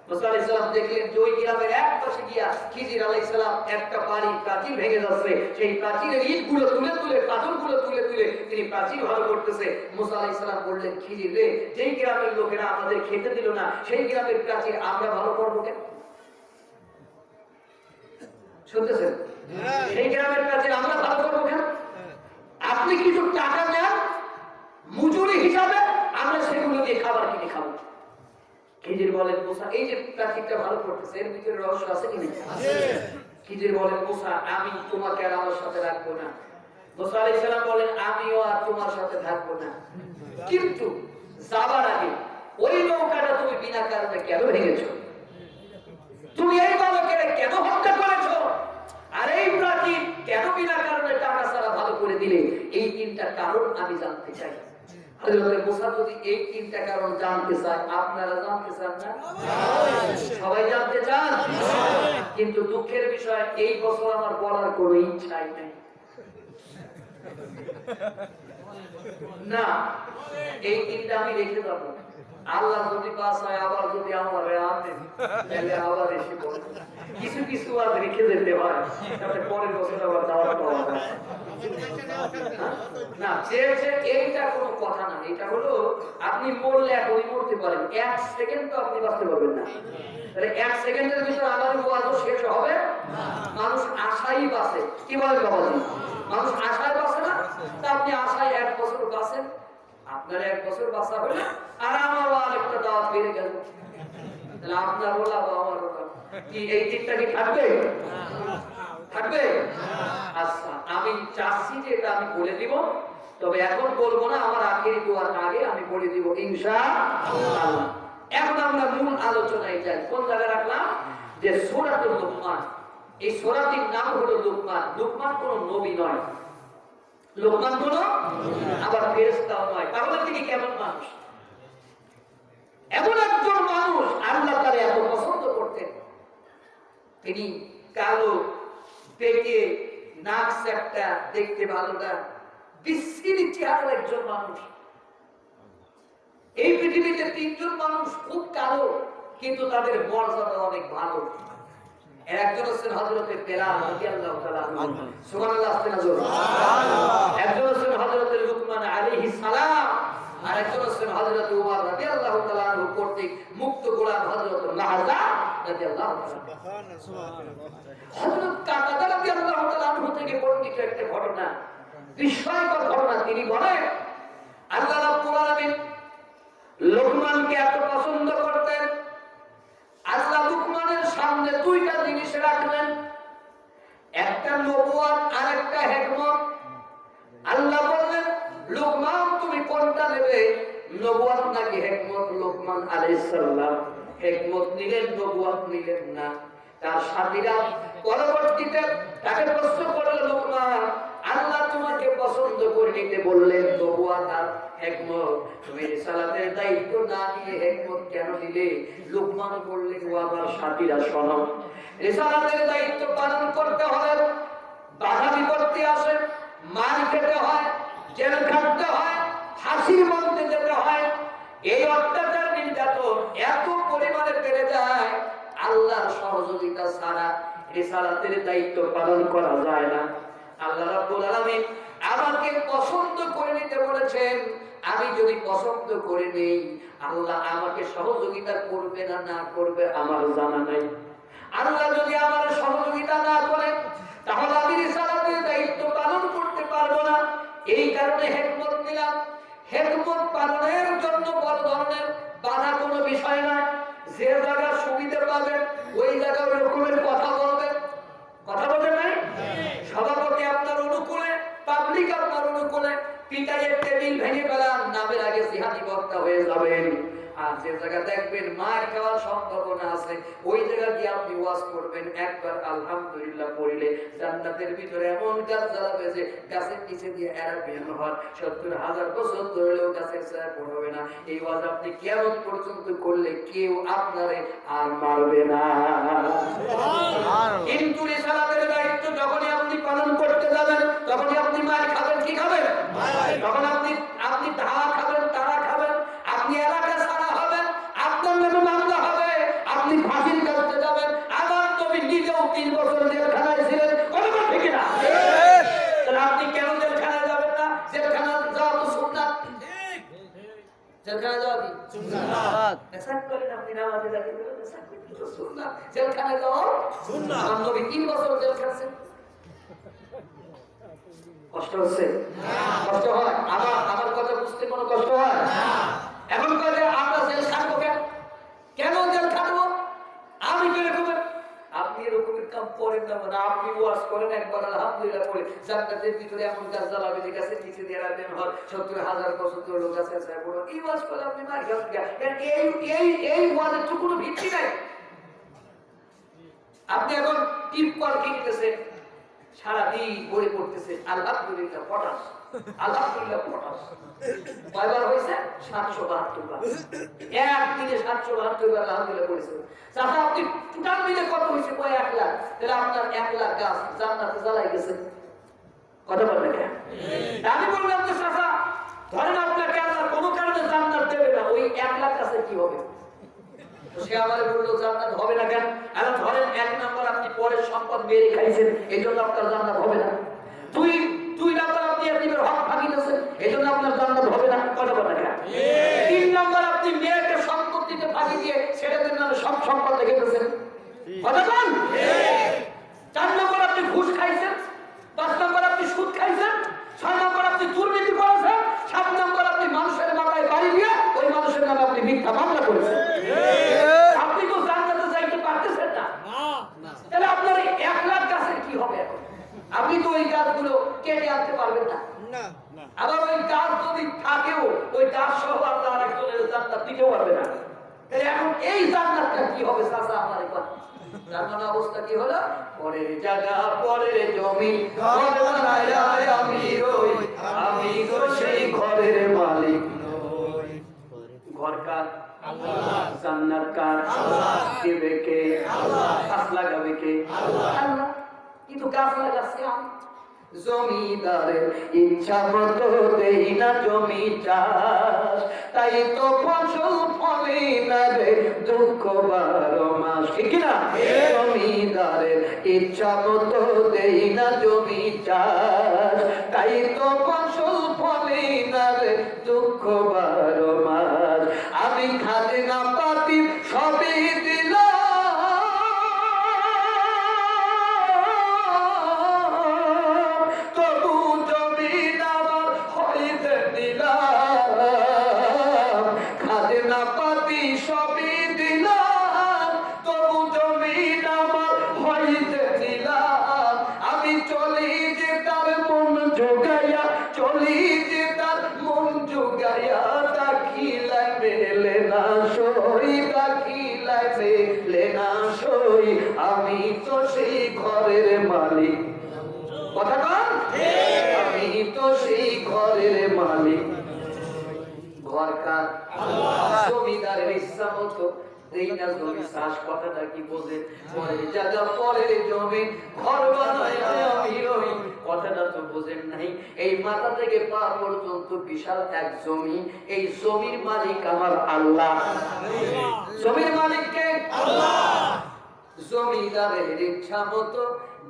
মুসা আলাইহিস সালাম দেখলেন যে ওই গ্রামের এক পাশে গিয়া খিজির আলাইহিস সালাম একটা বাড়ি প্রাচীর ভেঙে যাচ্ছে, সেই প্রাচীরের ইটগুলো তুলে তুলে পাথরগুলো তুলে তুলে তিনি প্রাচীর ভালো করতেছে। মুসা আলাইহিস সালাম বললেন, খিজির রে, যেই গ্রামের লোকেরা আমাদের খেতে দিল না সেই গ্রামের প্রাচীর আমরা ভালো করবো কেন? শুনতেছেন? সেই গ্রামের প্রাচীর আমরা ভালো করবো কেন? আপনি কিছু টাকা দেন মজুরি হিসাবে, আমরা সেগুলো দিয়ে খাবার কিনে খাবো। খিজির বলেন, মুসা এই যে প্রাচীরটা ভালো করতেছে এর ভিতরে রহস্য আছে কি না? খিজির বলেন, মুসা আমি তোমাকে আর আমার সাথে রাখবো না। মুসা আলাইহিস সালাম বলেন, আমিও আর তোমার সাথে থাকবো না, কিন্তু যাবার আগে ওই নৌকাটা তুমি বিনা কারণে কেন ভেঙেছো? তুমি এই বালকের কেন হত্যা করেছো? আর এই প্রাচীর কেন বিনা কারণে টাকা ছাড়া ভালো করে দিলে? এই তিনটা কারণ আমি জানতে চাই। হযরত মুসা যদি এই তিনটা কারণ জানতে চায়, আপনারা জানতে চান না? সবাই জানতে চান, কিন্তু দুঃখের বিষয় এই বছর আমার বলার কোনো ইচ্ছাই নেই। না, এই তিনটা আমি রেখে যাবো। আল্লাহ যদি বাঁচায়, আবার যদি আমার আনেন তাহলে আবার এসে বলবো। কিছু কিছু আর রেখে যেতে হয়, তাতে পরের বছর আবার দাওয়াত পাওয়া যায় না। এইটা কোনো কথা না। এটা হলো আপনি মরলে এখনই মরতে পারেন, এক সেকেন্ড তো আপনি বাঁচতে পারবেন না। তাহলে এক সেকেন্ডের ভিতরে আমাদের ওয়াজও শেষ হবে। মানুষ আশাই বাঁচে, কি বলে বাবাজি? মানুষ আশায় বাঁচে না। তা আপনি আশায় 1 বছর বাঁচেন, আপনার 1 বছর বাঁচা হলে আর আমারও আরেকটা দাওয়াত বেড়ে গেল, তাহলে আপনার ওলা বা আমার ওলা কি এই দিনটা কি থাকবে? থাকবে? আচ্ছা, আমি চাচ্ছি যে এটা আমি বলে দিব, তবে এখন বলবো না, আমার আখেরি দোয়ার আগে আমি বলে দিব ইনশাআল্লাহ। এখন আমরা মূল আলোচনায় যাই। কোন জায়গায় রাখলাম? যে সূরাতুল লুকমান। এই সূরাটির নাম হলো লুকমান। লুকমান কোন নবী নয়, লোকমান কোন আবার ফেরেশতাও নয়। তাহলে তিনি কেমন মানুষ? এমন একজন মানুষ আল্লাহ তাআলা এত পছন্দ করতেন। তিনি কালো, পেটে নাক চ্যাপ্টা, দেখতে ভালো না, বিশ্রী চেহারার একজন মানুষ। এই পৃথিবীতে 3 জন মানুষ খুব কালো, কিন্তু তাদের মর্যাদা অনেক ভালো। একজন হচ্ছেন হযরতে বেলাল রাদিয়াল্লাহু তাআলা আনহু, সুবহানাল্লাহ, সুবহানাল্লাহ। একজন হচ্ছেন হযরতে লুকমান আলাইহিস সালাম, আর একজন হচ্ছেন হযরতে উমর রাদিয়াল্লাহু তাআলা আনহু কর্তৃক মুক্ত গোলাম হযরত মাহজা রাদিয়াল্লাহু তাআলা। সুবহানাল্লাহ। হযরত কাতাদা রাদিয়াল্লাহু তাআলা আনহু থেকে বর্ণিত একটা ঘটনা, বিস্ময়কর ঘটনা। তিনি বলেন, আল্লাহ রাব্বুল আলামিন লুকমানকে এত পছন্দ করতেন, আল্লাহ লুকমানের সামনে 2টা জিনিস রাখলেন, একটা নবুয়ত আর একটা হিকমত। আল্লাহ বললেন, লুকমান তুমি কোনটা নেবে, নবুয়ত নাকি হিকমত? লুকমান আলাইহিস সালাম হিকমত নিলেন, নবুয়ত নিলেন না। তার সাথীরা পরবর্তীতে তাকে প্রশ্ন করল, লুকমান আল্লাহ তোমাকে পছন্দ করে নিতে বললেন নবুয়ত আর হিকমত, তুমি রিসালাতের দায়িত্ব না নিয়ে হিকমত কেন নিলে? লুকমান বললেন, ও আমার সাথীরা শোনো, রিসালাতের দায়িত্ব পালন করতে হলে বাধা বিপত্তি আসে, মার খেতে হয়, জেল খাটতে হয়, ফাঁসির মঞ্চে যেতে হয়। এই অত্যাচার নির্যাতন এত পরিমাণে বেড়ে যায়, আল্লাহর সহযোগিতা ছাড়া রিসালাতের দায়িত্ব পালন করা যায় না। আল্লাহ রাব্বুল আলামিন আমাকে পছন্দ করে নিতে বলেছেন। আমি যদি পছন্দ করে নেই, আল্লাহ আমাকে সহযোগিতা করবে না না করবে আমার জানা নাই। আল্লাহ যদি আমার সহযোগিতা না করেন, তাহলে আমি রিসালাতের দায়িত্ব পালন করতে পারবো না। এই কারণে হিকমত নিলাম। হিকমত পালনের জন্য বড় ধরনের বাধা কোনো বিষয় নয়। যে জায়গা সুবিধা পাবেন ওই জায়গা ওই রকমের কথা বলবেন। কথা বলবেন নাই? সভাপতি আপনার অনুকূলে, পাবলিক আপনার অনুকূলে, পিটাইয়ের টেবিল ভেঙে ফেলান, নামের আগে জিহাদি বক্তা হয়ে যাবেন। আর যে জায়গা দেখবেন মার খাওয়ার সম্ভাবনা আছে, ওই জায়গা গিয়ে আপনি ওয়াজ করবেন। একবার আলহামদুলিল্লাহ পড়িলে জান্নাতের ভিতরে এমন গাছ জ্বালাবে যে গাছের নিচে দিয়ে এরা বের হওয়ার 70,000 বছর ধরেও গাছের ছায়া পড়বে না। এই ওয়াজ আপনি কিয়ামত পর্যন্ত করলে কেউ আপনারে আর মারবে না। কিন্তু রিসালাতের দায়িত্ব যখনই আপনি পালন করতে যাবেন, তখনই আপনি মার খাবেন। কি খাবেন? তখন আপনি ধাওয়া খাবেন, তারা খাবেন, আপনি এলাকা ছাড়া হবেন, আপনার নামে মামলা হবে, আপনি ফাঁসির কাছে যাবেন। আমার নবী নিজেও 3 বছর জেলখানায় ছিলেন। কথা ঠিক না? তাহলে আপনি কেন জেলখানায় যাবেন না? জেলখানা যাওয়া তো সুন্নাত। জেলখানায় যাওয়া কি সুন্নাত? এসাক করেন আপনি নামাজে যাবেন, এসাক তো সুন্নাত। জেলখানায় যাওয়া সুন্নাত। আমার নবী 3 বছর জেল খাটছেন। কষ্ট হচ্ছে? কষ্ট হয়? আমার কথা বুঝতে কোনো কষ্ট হয়? এখন কাজে আমরা জেল খাটবো কেন? কেন জেল খাটবো? আমি তো এরকমের, আপনি এরকমের কাম করেন না। মানে আপনি ওয়াজ করেন একবার আলহামদুলিল্লাহ পড়ে, জান্নাতের ভিতরে এমন গাছ জ্বালাবে যে গাছের নিচে দিয়ে রাখবেন হয় 70,000 বছর ধরে লোক আছে ছায়া পড়ো। এই ওয়াজ করে আপনি মার খাবেন। এই ওয়াজের তো কোনো ভিত্তি নাই। আপনি এখন টিপ কল কিনতেছেন, সারাদিন বই পড়তেছে, আলহামদুলিল্লাহ পটাশ, আলহামদুলিল্লাহ পটাশ। কয়বার হয়েছে? 772 বার। একদিনে 772 বার আলহামদুলিল্লাহ পড়েছে। চাচা আপনি টোটাল মিলে কত হয়েছে? 1 লাখ। তাহলে আপনার 1 লাখ গাছ জান্নাতে জ্বালাই গেছে। কথা বলবেন কেন? আমি বললাম যে চাচা ধরেন আপনাকে আল্লাহ কোনো কারণে জান্নাত দেবে না, ওই 1 লাখ গাছের কি হবে? সে আমারে বললো জান্নাত হবে না কেন? এখন ধরেন 1 নাম্বার আপনি পরের সম্পদ মেরে খাইছেন, এই জন্য আপনার জান্নাত হবে না। দুই নাম্বার আপনি এতিমের হক ভাঙিয়েছেন, এই জন্য আপনার জান্নাত হবে না। কথা বলেন না? 3 নাম্বার আপনি মেয়েকে সম্পত্তিতে ফাঁকি দিয়ে ছেলেদের নামে সব সম্পদ রেখে দিয়েছেন। কথা বল। 4 নাম্বার আপনি ঘুষ খাইছেন, 5 নাম্বার আপনি সুদ খাইছেন, 6 নাম্বার আপনি দুর্নীতি করেছেন, 7 নাম্বার আপনি মানুষের মাথায় বাড়ি দিয়ে ওই মানুষের নামে আপনি মিথ্যা মামলা করেছেন। আপনি তো জান্নাতে যাইতে পারতেছেন না। তাহলে আপনার 1 লাখ গাছের কি হবে এখন? আপনি তো ওই গাছগুলো কেটে আনতে পারবেন না। আবার ওই গাছ যদি থাকেও ওই গাছ সহ আল্লাহ আরেকজনের জান্নাত দিতে পারবে না। তাহলে এখন এই জান্নাতটা কি হবে? চাচা আমার এখন তার মানে অবস্থা কি হলো? পরের জায়গা পরের জমি ঘর বানায় আমি রই, আমি তো সেই ঘরের মালিক নই। ঘর কার? আল্লাহ। জান্নাত কার? আল্লাহ। দেবে কে? আল্লাহ। গাছ লাগাবে কে? আল্লাহ। কিন্তু গাছ লাগাচ্ছে আমি। জমিদারের ইচ্ছা মতো দেই না জমি চাষ, তাই তো ফসল ফলে না রে দুঃখ 12 মাস। ঠিক না? জমিদারের ইচ্ছা মতো দেই না জমি চাষ, তাই তো ফসল ফলে না রে দুঃখ 12 মাস। আমি খাজনা পাতি সবই দিলাম, আমি তো সেই ঘরের মালিক। কথা কন? আমি তো সেই ঘরের মালিক। ঘর কার? আল্লাহ। জমিদারের ইচ্ছা মতো দেই না জমি চাষ। কথাটা কি বোঝে? পরের জায়গা পরের জমি ঘর বানায় আমি রই। কথাটা তো বোঝেন নাই। এই মাথা থেকে পা পর্যন্ত বিশাল এক জমি, এই জমির মালিক আমার আল্লাহ। জমির মালিক কে? আল্লাহ। জমিদারের ইচ্ছা মতো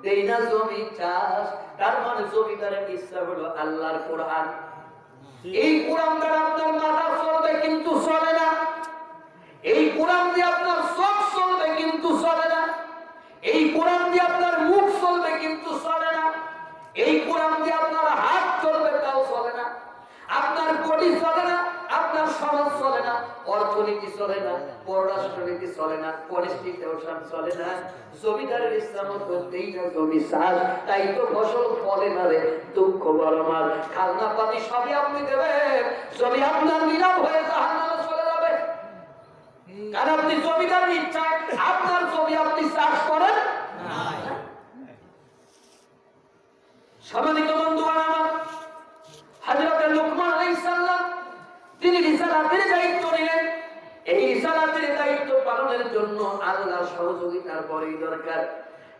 দেই না জমি চাষ। তার মানে জমিদারের ইচ্ছা হলো আল্লাহর কোরআন। এই কোরআন দ্বারা আপনার মাথা চলবে কিন্তু চলে না, এই কোরআন দিয়ে আপনার চোখ চলবে কিন্তু চলে না, এই কোরআন দিয়ে আপনার মুখ চলবে কিন্তু চলে না, এই কোরআন দিয়ে আপনার হাত চলবে তাও চলে না, আপনার বডি চলে না, আপনার সমাজ চলে না, অর্থনীতি চলে না, পররাষ্ট্রনীতি চলে না, কনস্টিটিউশন চলে না। জমিদারের ইসলাম করতেই না জমি চাষ, তাই তো ফসল ফলে না রে, দুঃখ বড় মার, খালনা পানি সবই আপনি দেবেন, জমি আপনার নিলাম হয়ে জাহান্নামে চলে যাবে। কারণ আপনি জমিদারের ইচ্ছায় আপনার জমি আপনি চাষ করেন না। সম্মানিত বন্ধুগণ আমার, হযরত লুকমান আলাইহিস সালাম তিনি রিসালাতের দায়িত্ব নিলেন। এই রিসালাতের দায়িত্ব পালনের জন্য আল্লাহর সহযোগিতার বড়ই দরকার।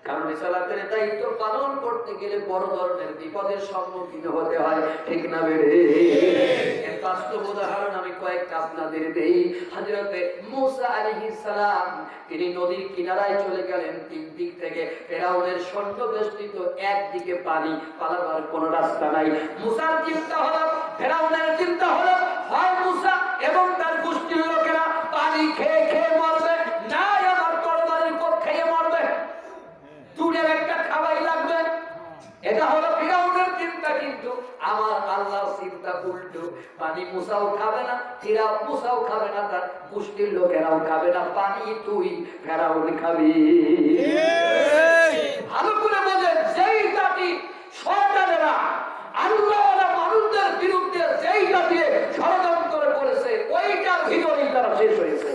কারণ রিসালাতের দায়িত্ব পালন করতে গেলে বড় ধরনের বিপদের সম্মুখীন হতে হয়, ঠিক না বেরে? এর বাস্তব উদাহরণ আমি কয়েকটা আপনাদের দেই। হযরত মুসা আলাইহিস সালাম তিনি নদীর কিনারায় চলে গেলেন। তিন দিক থেকে ফেরাউনের সৈন্য বেষ্টিত, একদিকে পানি, পালাবার কোনো রাস্তা নাই। মুসার চিন্তা হলো, ফেরাউনের চিন্তা হলো, হয় মুসা এবং তার গোষ্ঠীর লোকেরা পানি খেয়ে খেয়ে মরবে, না আমার তরবারির পথ খেয়ে মরবে, দুটোর একটা খাওয়াই লাগবে। এটা হলো ফিরাউনের চিন্তা। কিন্তু আমার আল্লাহর চিন্তা উল্টো, পানি মুসাও খাবে না, ফিরাও মুসাও খাবে না, তার গোষ্ঠীর লোকেরাও খাবে না, পানি তুই ফেরাউন খাবি। ভালো করে বোঝেন, যেই জাতি শয়তানেরা আল্লাহওয়ালা মানুষদের বিরুদ্ধে যেইটা দিয়ে ষড়যন্ত্র করেছে, ওইটার ভিতরেই তারা শেষ হয়েছে,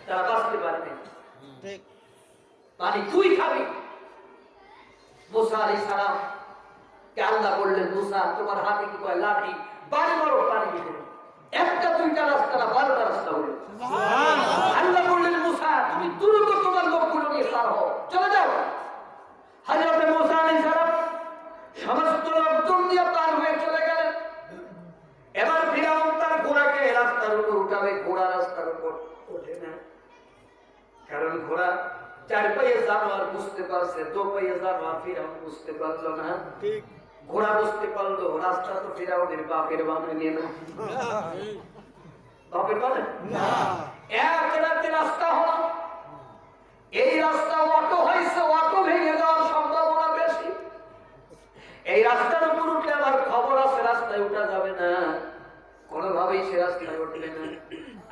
তারা বাঁচতে পারেনি। পানি তুই খাবি। মুসা আলাইহিস সালাম কে আল্লাহ বললেন, মুসা তোমার হাতে কি কয় লাঠি, বাড়ি মারো পানি দিতে। একটা দুইটা রাস্তা না, 12টা রাস্তা হলো। আল্লাহ বললেন, মুসা তুমি দ্রুত তোমার লোকগুলো নিয়ে পার হও, চলে যাও। হযরত মুসা আলাইহিস সালাম সমস্ত লোকজন নিয়ে পার হয়ে চলে গেলেন। এবার ফিরাউন তার ঘোড়াকে রাস্তার উপর উঠাবে, ঘোড়া রাস্তার উপর ওঠে না, কারণ ঘোড়া চার পায়ে জানোয়ার বুঝতে পারছে, দো পায়ে জানোয়ার ফিরাউন বুঝতে পারলো না। ঘোড়া বুঝতে পারলো রাস্তা তো ফিরাউনের বাপের বানানো না, বাপের বানায় না, এক রাতে রাস্তা হলো। এই রাস্তা অটো হয়েছে, অটো ভেঙে যাওয়ার সম্ভাবনা বেশি। এই রাস্তার উপর উঠলে আমার খবর আছে রাস্তায় উঠা যাবে না, কোনোভাবেই সে রাস্তায় উঠবে না।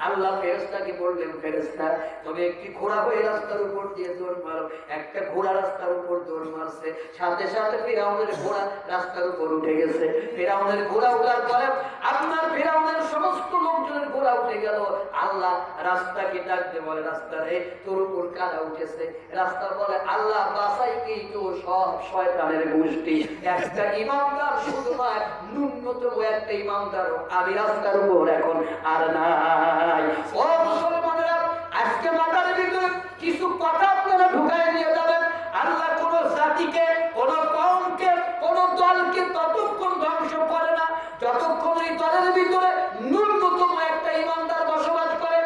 আল্লাহ ফেরেশতাকে বললেন, ফেরেশতা তুমি একটি ঘোড়া হয়ে রাস্তার উপর দিয়ে দৌড় মারো। একটা ঘোড়া রাস্তার উপর দৌড় মারছে, সাথে সাথে ফিরাউনের ঘোড়া রাস্তার উপর উঠে গেছে। ফিরাউনের ঘোড়া ওঠার পরে আপনার ফিরাউনের সমস্ত লোকজনের ঘোড়া উঠে গেল। আল্লাহ রাস্তাকে ডাকতে বলে, রাস্তা রে তোর উপর কারা উঠেছে? রাস্তা বলে, আল্লাহ বাসাইকেই তো সব শয়তানের গোষ্ঠী, একটা ইমানদার শুধু নয়, ন্যূনতম একটা ইমানদারও আমি রাস্তার উপর এখন আর নাই। ও মুসলমানেরা, আজকে মাথার ভিতরে কিছু কথা আপনারা ঢুকায় নিয়ে যাবেন। আল্লাহ কোন জাতিকে, কোন কওমকে, কোন দলকে ততক্ষণ ধ্বংস করে না যতক্ষণ এই দলের ভিতরে ন্যূনতম একটা ইমানদার বসবাস করে।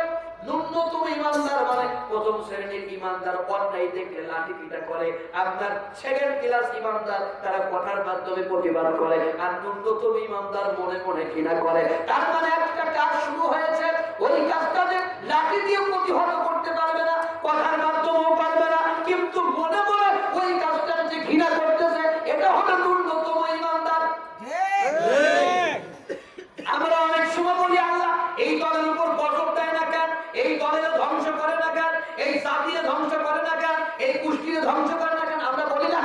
ন্যূনতম ইমানদার মানে প্রথম শ্রেণীর ইমানদার অন্যায় দেখলে লাঠি পিটা করে, আপনার সেকেন্ড ক্লাস ইমানদার তারা কথার মাধ্যমে প্রতিবাদ করে, আর ন্যূনতম ইমানদার মনে মনে ঘৃণা করে। তার মানে একটা কাজ শুরু হয়েছে, ওই কাজটা যে লাঠি দিয়ে প্রতিহত করতে পারবে না, কথার মাধ্যমেও পারবে না, কিন্তু মনে মনে ওই কাজটার যে ঘৃণা করতেছে, এটা হলো ন্যূনতম ইমানদার। আমরা অনেক সময় বলি, আল্লাহ এই দলের উপর গজব দেয় না কেন, এই দলের ধ্বংস করে না কেন, এই জাতিকে ধ্বংস করে না কেন, এই গোষ্ঠীকে ধ্বংস করে না কেন, আমরা বলি না?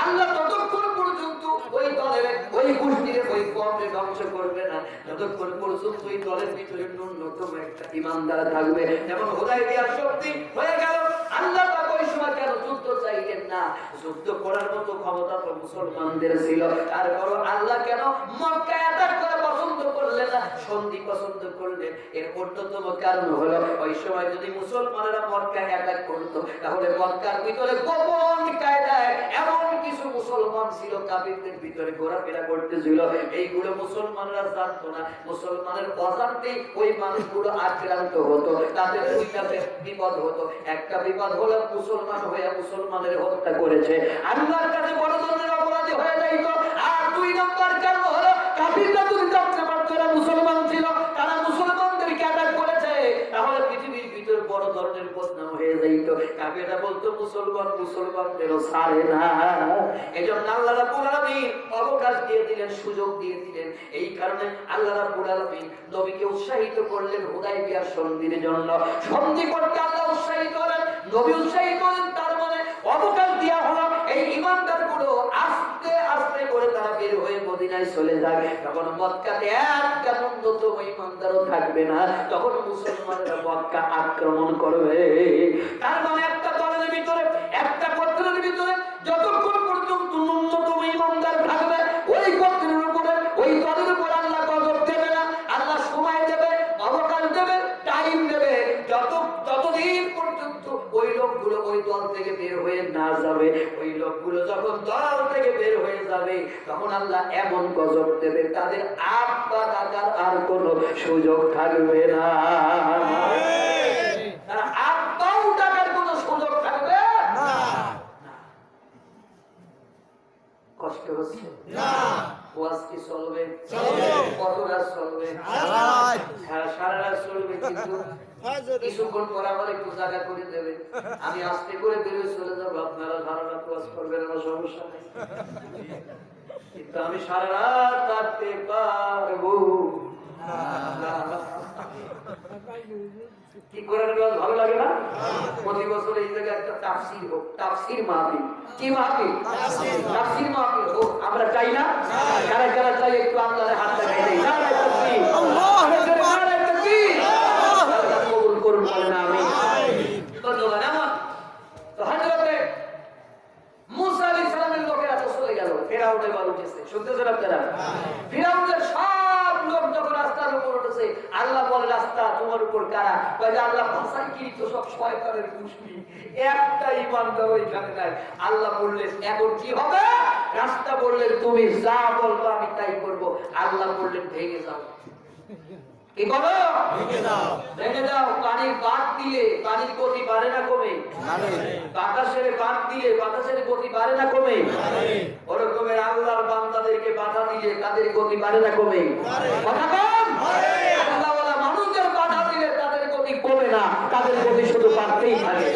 আল্লাহ ততক্ষণ পর্যন্ত ওই দলের, ওই গোষ্ঠীর, ওই কওমকে ধ্বংস করবে না যতক্ষণ পর্যন্ত ওই দলের ভিতরে ন্যূনতম একটা ইমানদার থাকবে। যেমন হুদায়বিয়ার শক্তি হয়ে গেল, আল্লাহ পাক ওই সময় কেন যুদ্ধ চাইলেন না? যুদ্ধ করার মতো ক্ষমতা তো মুসলমানদের ছিল, তারপর আল্লাহ কেন মক্কা অ্যাটাক করে পছন্দ করলেন না? সন্ধি পছন্দ করলেন। এর অন্যতম কারণ হলো ওই সময় যদি মুসলমানেরা মক্কা অ্যাটাক করত, তাহলে মক্কার ভিতরে গোপন কায়দায় এমন কিছু মুসলমান ছিল কাফিরদের ভিতরে ঘোরাফেরা করতেছিল, এইগুলো মুসলমানরা জানতো না। মুসলমানের অজান্তেই ওই মানুষগুলো আক্রান্ত হতো, তাদের দুইটা বিপদ হতো। একটা বিপদ হলো মুসলমান হয়ে মুসলমানের হত্যা করেছে, আল্লাহর কাছে বড় ধরনের অপরাধী হয়ে যাইত। আর দুই নম্বর কারণ হলো কাফিররা যদি জানতে পারতো এরা মুসলমান ছিল, তারা মুসলমানদেরকে অ্যাটাক করেছে, তাহলে পৃথিবীর ভিতরে বড় ধরনের বদনাম হয়ে যাইত। কাফিররা বলতো মুসলমান মুসলমানদেরও ছাড়ে না। এজন্য আল্লাহ রাব্বুল আলামিন অবকাশ দিয়ে দিলেন, সুযোগ দিয়ে দিলেন। এই কারণে আল্লাহ রাব্বুল আলামিন নবীকে উৎসাহিত করলেন হুদায়বিয়ার সন্ধির জন্য। সন্ধি করতে আল্লাহ উৎসাহিত করেন, নবী উৎসাহিত করেন, তার মানে অবকাশ দেওয়া হলো এই ইমানদারগুলো আস্তে আস্তে করে তারা বের হয়ে মদিনায় চলে যায়। তখন মক্কাতে একটা ন্যূনতম ইমানদারও থাকবে না, তখন মুসলমানরা মক্কা আক্রমণ করবে। তার মানে একটা দলের ভিতরে, একটা গোত্রের ভিতরে যতক্ষণ পর্যন্ত ন্যূনতম ইমানদার থাকবে, ওই গোত্রের উপরে, ওই দলের উপর আল্লাহ গজব দেবে না। আল্লাহ সময় দেবে, অবকাশ দেবে, টাইম দেবে, যতদিন পর্যন্ত ওই লোকগুলো ওই দল থেকে বের হয়ে না যাবে। ওই লোকগুলো যখন দল থেকে বের হয়ে যাবে, তখন আল্লাহ এমন গজব দেবে তাদের আব্বা দাদার আর কোনো সুযোগ থাকবে না। তারা আব্বাও টাকার কোনো সুযোগ থাকবে না। কষ্ট হচ্ছে না? ওয়াজ কি চলবে? কত রাত চলবে? সারা রাত চলবে। কিন্তু কিছুক্ষণ পর আমার একটু জায়গা করে দেবে, আমি আস্তে করে বেরিয়ে চলে যাবো। আপনারা সারা রাত ওয়াজ করবেন, আমার সমস্যা নেই, কিন্তু আমি সারা রাত থাকতে পারবো কি করে? ভালো লাগে না? প্রতি বছর এই জায়গায় একটা তাফসীর হোক, তাফসীর মাহফিল। কি মাহফিল? তাফসীর মাহফিল হোক। আমরা চাই না? যারা যারা চাই একটু আল্লাহর হাত লাগাই দেই। নারে তাকবীর, আল্লাহু আকবার, নারে তাকবীর। আল্লাহ কবুল করুন, বলেন আমিন। ধন্যবাদ। আমার তো হযরতে মুসা আলাইহিস সালামের লোকেরা তো চলে গেল, ফিরাউনের বাড়ি উঠেছে। শুনতেছেন আপনারা? ফিরাউনের সব লোক যখন রাস্তার উপর উঠেছে, আল্লাহ বলে রাস্তা তোমার উপর কারা? কয় যে আল্লাহ ভাষাই কি তো সব শয়তানের গোষ্ঠী, একটা ইমানদার ওইখানে নাই। আল্লাহ বললেন এখন কি হবে? রাস্তা বললেন তুমি যা বলবো আমি তাই করব। আল্লাহ বললেন ভেঙে যাও। কি করো? ভেঙে দাও। ভেঙে দাও। পানির বাঁধ দিলে পানির গতি বাড়ে না কমে? বাতাসের বাঁধ দিলে বাতাসের গতি বাড়ে না কমে? ওরকমের আল্লাহর বান্দাদেরকে বাধা দিলে তাদের গতি বাড়ে না কমে? কথা কম। আল্লাহওয়ালা মানুষদের বাধা দিলে তাদের গতি কমে না, তাদের গতি শুধু বাড়তেই থাকে।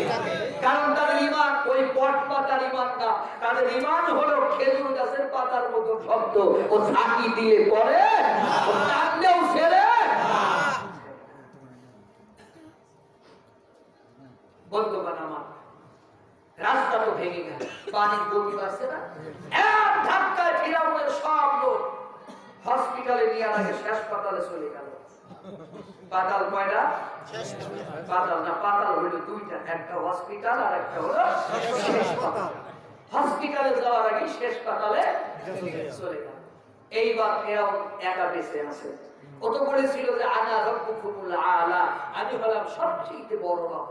কারণ তাদের ঈমান ওই পট পাতার ঈমান না, তাদের ঈমান হলো খেজুর গাছের পাতার মতো শক্ত। ও ঝাঁকি দিলে পড়ে, ও টানলেও ফেলে। বন্ধুগণ আমার, রাস্তা তো ভেঙে গেল, পানির গতি বাড়ছে না। এক ধাক্কায় ফিরাউনের সব লোক হসপিটালে নিয়ে আগে শেষ পাতালে চলে গেল। পাতাল কয়টা? পাতাল না, পাতাল হইল দুইটা, একটা হসপিটাল আর একটা হলো শেষ পাতাল। হসপিটালে যাওয়ার আগে শেষ পাতালে চলে গেল। এইবার ফিরাউন একা বেঁচে আছে। কত বলেছিল যে আনা রব্বুকুমুল আলা, আমি হলাম সবচেয়ে বড় রব।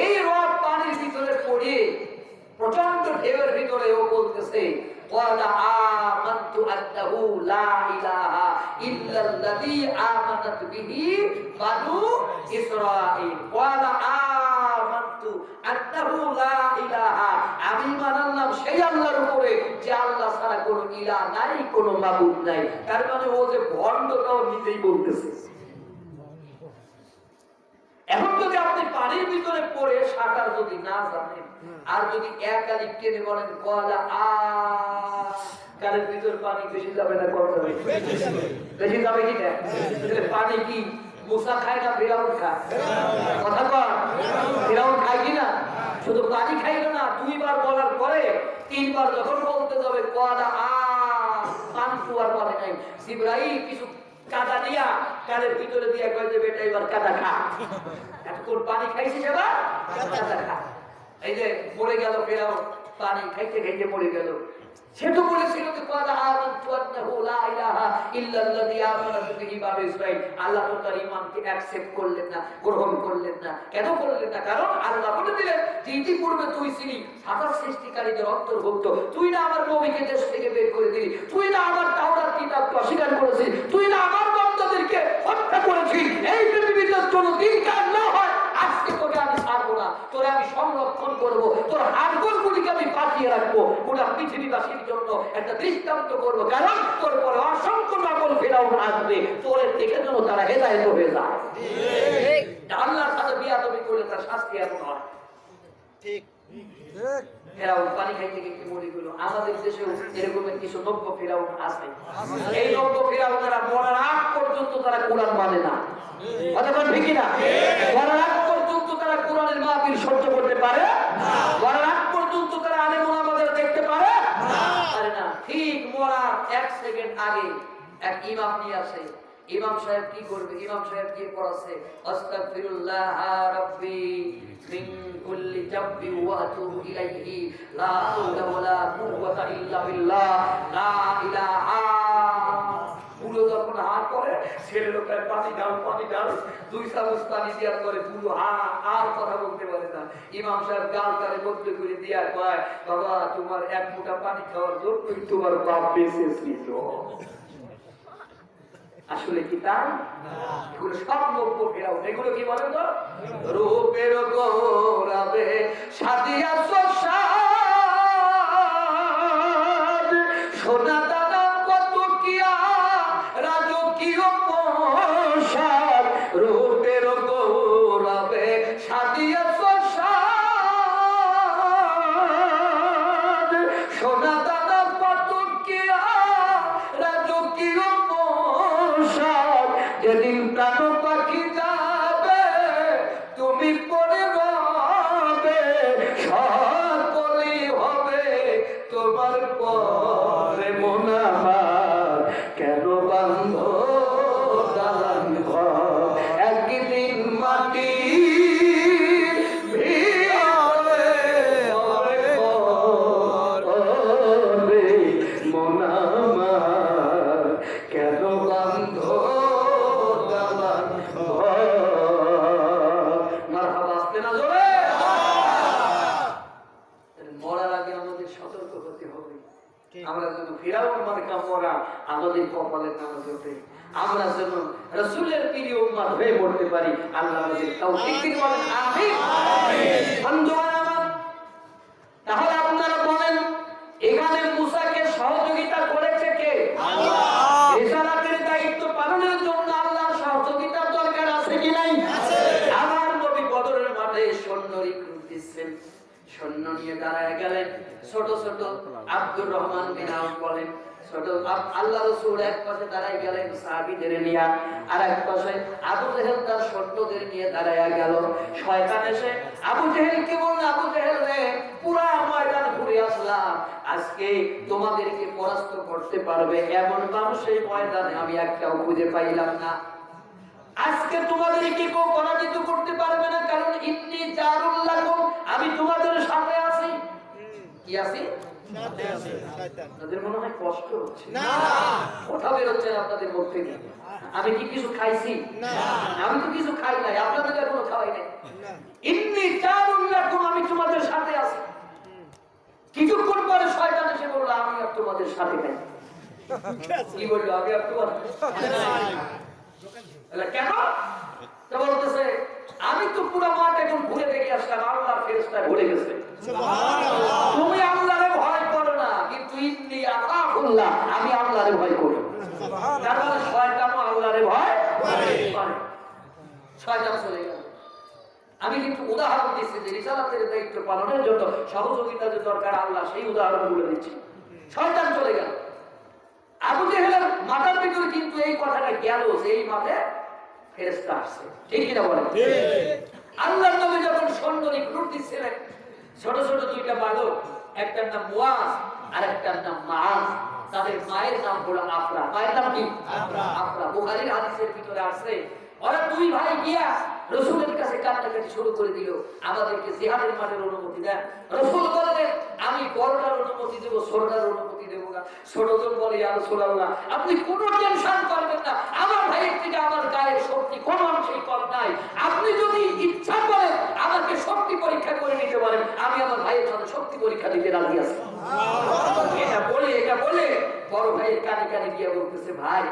এই রব পানির ভিতরে পড়ে প্রচন্ড ঢেউয়ের ভিতরে ও বলতেছে ওয়ালা আমানতু আন্নাহু লা ইলাহা ইল্লাল্লাযী আমানাত বিহি বানু ইসরাঈল। ওয়ালা আমানতু আন্নাহু লা ইলাহা, আমি মানলাম সেই আল্লাহর উপরে যে আল্লাহ ছাড়া কোনো ইলাহ নাই, কোনো মাবুদ নাই। তার মানে ও যে ভণ্ডটাও নিজেই বলতেছে। এখন যদি আপনি পানির ভিতরে পড়ে সাঁতার যদি না জানেন, আর যদি এক আলিফ টেনে বলেন কলা আ, কানের ভিতর পানি বেশি যাবে না কম যাবে? বেশি যাবে কি না? পানি কি মুসা খায় না ফিরাউন খায়? কথা কর, ফিরাউন খায় কি না? শুধু পানি খাইল না, দুইবার বলার পরে তিনবার যখন বলতে যাবে কলা আ, পান কুয়ার পানি নাই। জিবরাইল কিছু কাদা দিয়া কানের ভিতরে দিয়া কয় যে বেটা এবার কাদা খা। এতক্ষণ পানি খাইছিস, এবার কাদা খা। এই যে মরে গেল ফেরাউন, পানি খাইতে খাইতে মরে গেল। সে তো বলেছিল যে কলা আমানতু আন্নাহু লা ইলাহা ইল্লাল্লাযী আমানাত বিহি বানু ইসরাঈল। আল্লাহ তো তার ঈমানকে অ্যাকসেপ্ট করলেন না, গ্রহণ করলেন না। কেন করলেন না? কারণ আল্লাহ বলে দিলেন যে ইতিপূর্বে তুই ছিলি সাতার সৃষ্টিকারীদের অন্তর্ভুক্ত, তুই না আমার নবীকে দেশ থেকে বের করে দিলি, তুই না আমার তাওরাত কিতাবকে অস্বীকার করেছিস, তুই না আমার বান্দাদেরকে হত্যা করেছিস। এই পৃথিবীতে কোনদিন কাজ না হয়, আজকে তোকে আমি ছাড়বো না, তোরে আমি সংরক্ষণ করবো, তোর হাড়গোড়গুলিকে আমি বাঁচিয়ে রাখবো, গোটা পৃথিবীবাসীর জন্য একটা দৃষ্টান্ত করবো। কারণ তোর পরে অসংখ্য নকল ফেরাউন আসবে, তোরে দেখে যেন তারা হেদায়েত হয়ে যায়। আল্লাহর সাথে বিয়াদবি করলে তার শাস্তি এমন হয়। ঠিক ফেরাউন পানি খাইতে গিয়ে মরে গেল। আমাদের দেশেও এরকমের কিছু নব্য ফেরাউন আছে। এই নব্য ফেরাউনেরা মরার আগ পর্যন্ত তারা কোরআন মানে না। কথা বল ঠিক না? মরার আগ পর্যন্ত তারা কোরআনের মাহফিল সহ্য করতে পারে না। মরার আগ পর্যন্ত তারা আলেম ওলামাদের দেখতে পারে না। ঠিক মরার 1 সেকেন্ড আগে এক ইমাম নিয়ে আসে। ইমাম সাহেব কি করবে? ইমাম সাহেব কি পড়াচ্ছে? আস্তাগফিরুল্লাহ রাব্বি মিন কুল্লি জাববি ওয়া আতুবু ইলাইহি লা হাওলা ওয়ালা কুওয়াতা ইল্লা বিল্লাহ লা ইলাহা। পুরো যখন হাত করে ছেলে লোকের পানি ডাল 2 চামচ পানি দেওয়ার পরে পুরো আর কথা বলতে পারে না। ইমাম সাহেব গাল তারে বদ্ধ করে দিয়া কয়, বাবা তোমার 1 মুঠা পানি খাওয়ার জন্যই তোমার বাপ বেঁচে ছিল। আসলে কি তা? এগুলো সব নব্য ফেরাউন। এগুলো কি বলেন তো? রূপের গৌরবে সাদিয়া সোসাদ, সোনা দানা কত কিয়া রাজকীয় পোশাক। রূপের গৌরবে সাদিয়া সোসাদ, সোনা দানা কত কিয়া রাজকীয় পোশাক। যেদিন প্রাণ পাখি যাবে তুমি পরে রবে, সকলেই হবে তোমার পরে। মন আমার কেন বান্ধ দালান ঘর, একদিন মাটি মন আমার কেন বান্ধ দালান ঘর। মারহাবা, আসতে না জোরে। মরার আগে আমাদের সতর্ক হতে হবে। আমরা যেন ফিরাউন মার্কা মরা আমাদের কপালের নামে জোটে, আমরা যেন রাসূলের প্রিয় উম্মত হয়ে পড়তে পারি। আল্লাহ আমাদের তৌফিক দিন, বলেন আমিন। তাহলে আপনারা বলেন, এখানে মুসাকে সহযোগিতা করেছে কে? আল্লাহ। রিসালাতের দায়িত্ব পালনের জন্য আল্লাহর সহযোগিতার দরকার আছে কি নাই? আছে। আমার নবী বদরের মাঠে সৈন্য রিক্রুট দিচ্ছেন, সৈন্য নিয়ে দাঁড়ায় গেলেন। ছোট ছোট আব্দুর রহমান বিন আউফ বলেন, ছোট আল্লাহ রাসূল এক পাশে দাঁড়ায় গেলেন সাহাবীদের নিয়ে, আর এক পাশে আবু জেহেল তার সৈন্যদের নিয়ে দাঁড়ায় গেল। শয়তান এসে আবু জেহেলকে বলল, আবু জেহেল রে, পুরা ময়দান ঘুরে আসলাম, আজকে তোমাদেরকে পরাস্ত করতে পারবে এমন মানুষ এই ময়দানে আমি একটাও খুঁজে পাইলাম না। আজকে তোমাদেরকে কেউ পরাজিত করতে পারবে না, কারণ ইন্নী জারুল লাকুম, আমি তোমাদের সাথে আছি। কি আছি? সাথে আছি। আপনাদের মনে হয় কষ্ট হচ্ছে? না, কথা বের হচ্ছে না আপনাদের মুখ থেকে। আমি কি কিছু খাইছি? না, আমি তো কিছু খাই নাই, আপনাদের এখনো খাওয়াই নাই। ইন্নী জারুল লাকুম, আমি তোমাদের সাথে আছি। কিছুক্ষণ পরে শয়তান এসে বলল, আমি আর তোমাদের সাথে নাই। কি বললো? আমি আর তোমাদের সাথে নাই। কেন? বলতেছে, আমি তো পুরো মাঠ এখন ঘুরে দেখে আসলাম, আল্লাহর ফেরেশতা ভুলে গেছে। তুমি আল্লাহরে ভয় করো না, কিন্তু ইন্নী আখাফুল্লাহ, আমি আল্লাহরে ভয় করি। তার মানে শয়তানও আল্লাহরে ভয় করে। শয়তান চলে গেল। আমি কিন্তু উদাহরণ দিচ্ছি যে রিসালাতের দায়িত্ব পালনের জন্য সহযোগিতা যে দরকার আল্লাহ, সেই উদাহরণগুলো দিচ্ছি। শয়তান চলে গেল। আবু জেহেলের মাথার ভিতরে কিন্তু এই কথাটা গেল যে এই মাঠে ফেরেশতা আসছে। ঠিক কিনা বলেন? আল্লাহর নবী যখন সৈন্য রিক্রুট দিচ্ছিলেন, ছোট ছোট 2টা বালক, একটার নাম মুয়াজ আর একটার নাম মাআজ। তাদের মায়ের নাম হলো আফরা। মায়ের নাম কি? আফরা। বুখারীর হাদিসের ভিতরে আছে, ওরা 2 ভাই গিয়া রাসূলের কাছে কান্নাকাটি শুরু করে দিল, আমাদেরকে জিহাদের মাঠের অনুমতি দেন। রাসূল বললেন, আমি বড়টার অনুমতি দেব, ছোটটার অনুমতি দেব না। ছোটজন বলে ইয়া রাসূলুল্লাহ আপনি কোনো টেনশন করবেন না, আমার ভাইয়ের থেকে আমার গায়ের শক্তি কোনো অংশেই কম নাই, আপনি যদি ইচ্ছা করেন আমাকে শক্তি পরীক্ষা করে নিতে পারেন, আমি আমার ভাইয়ের সাথে শক্তি পরীক্ষা দিতে রাজি আছি। এটা বলে বড় ভাইয়ের কানে কানে গিয়ে বলতেছে ভাই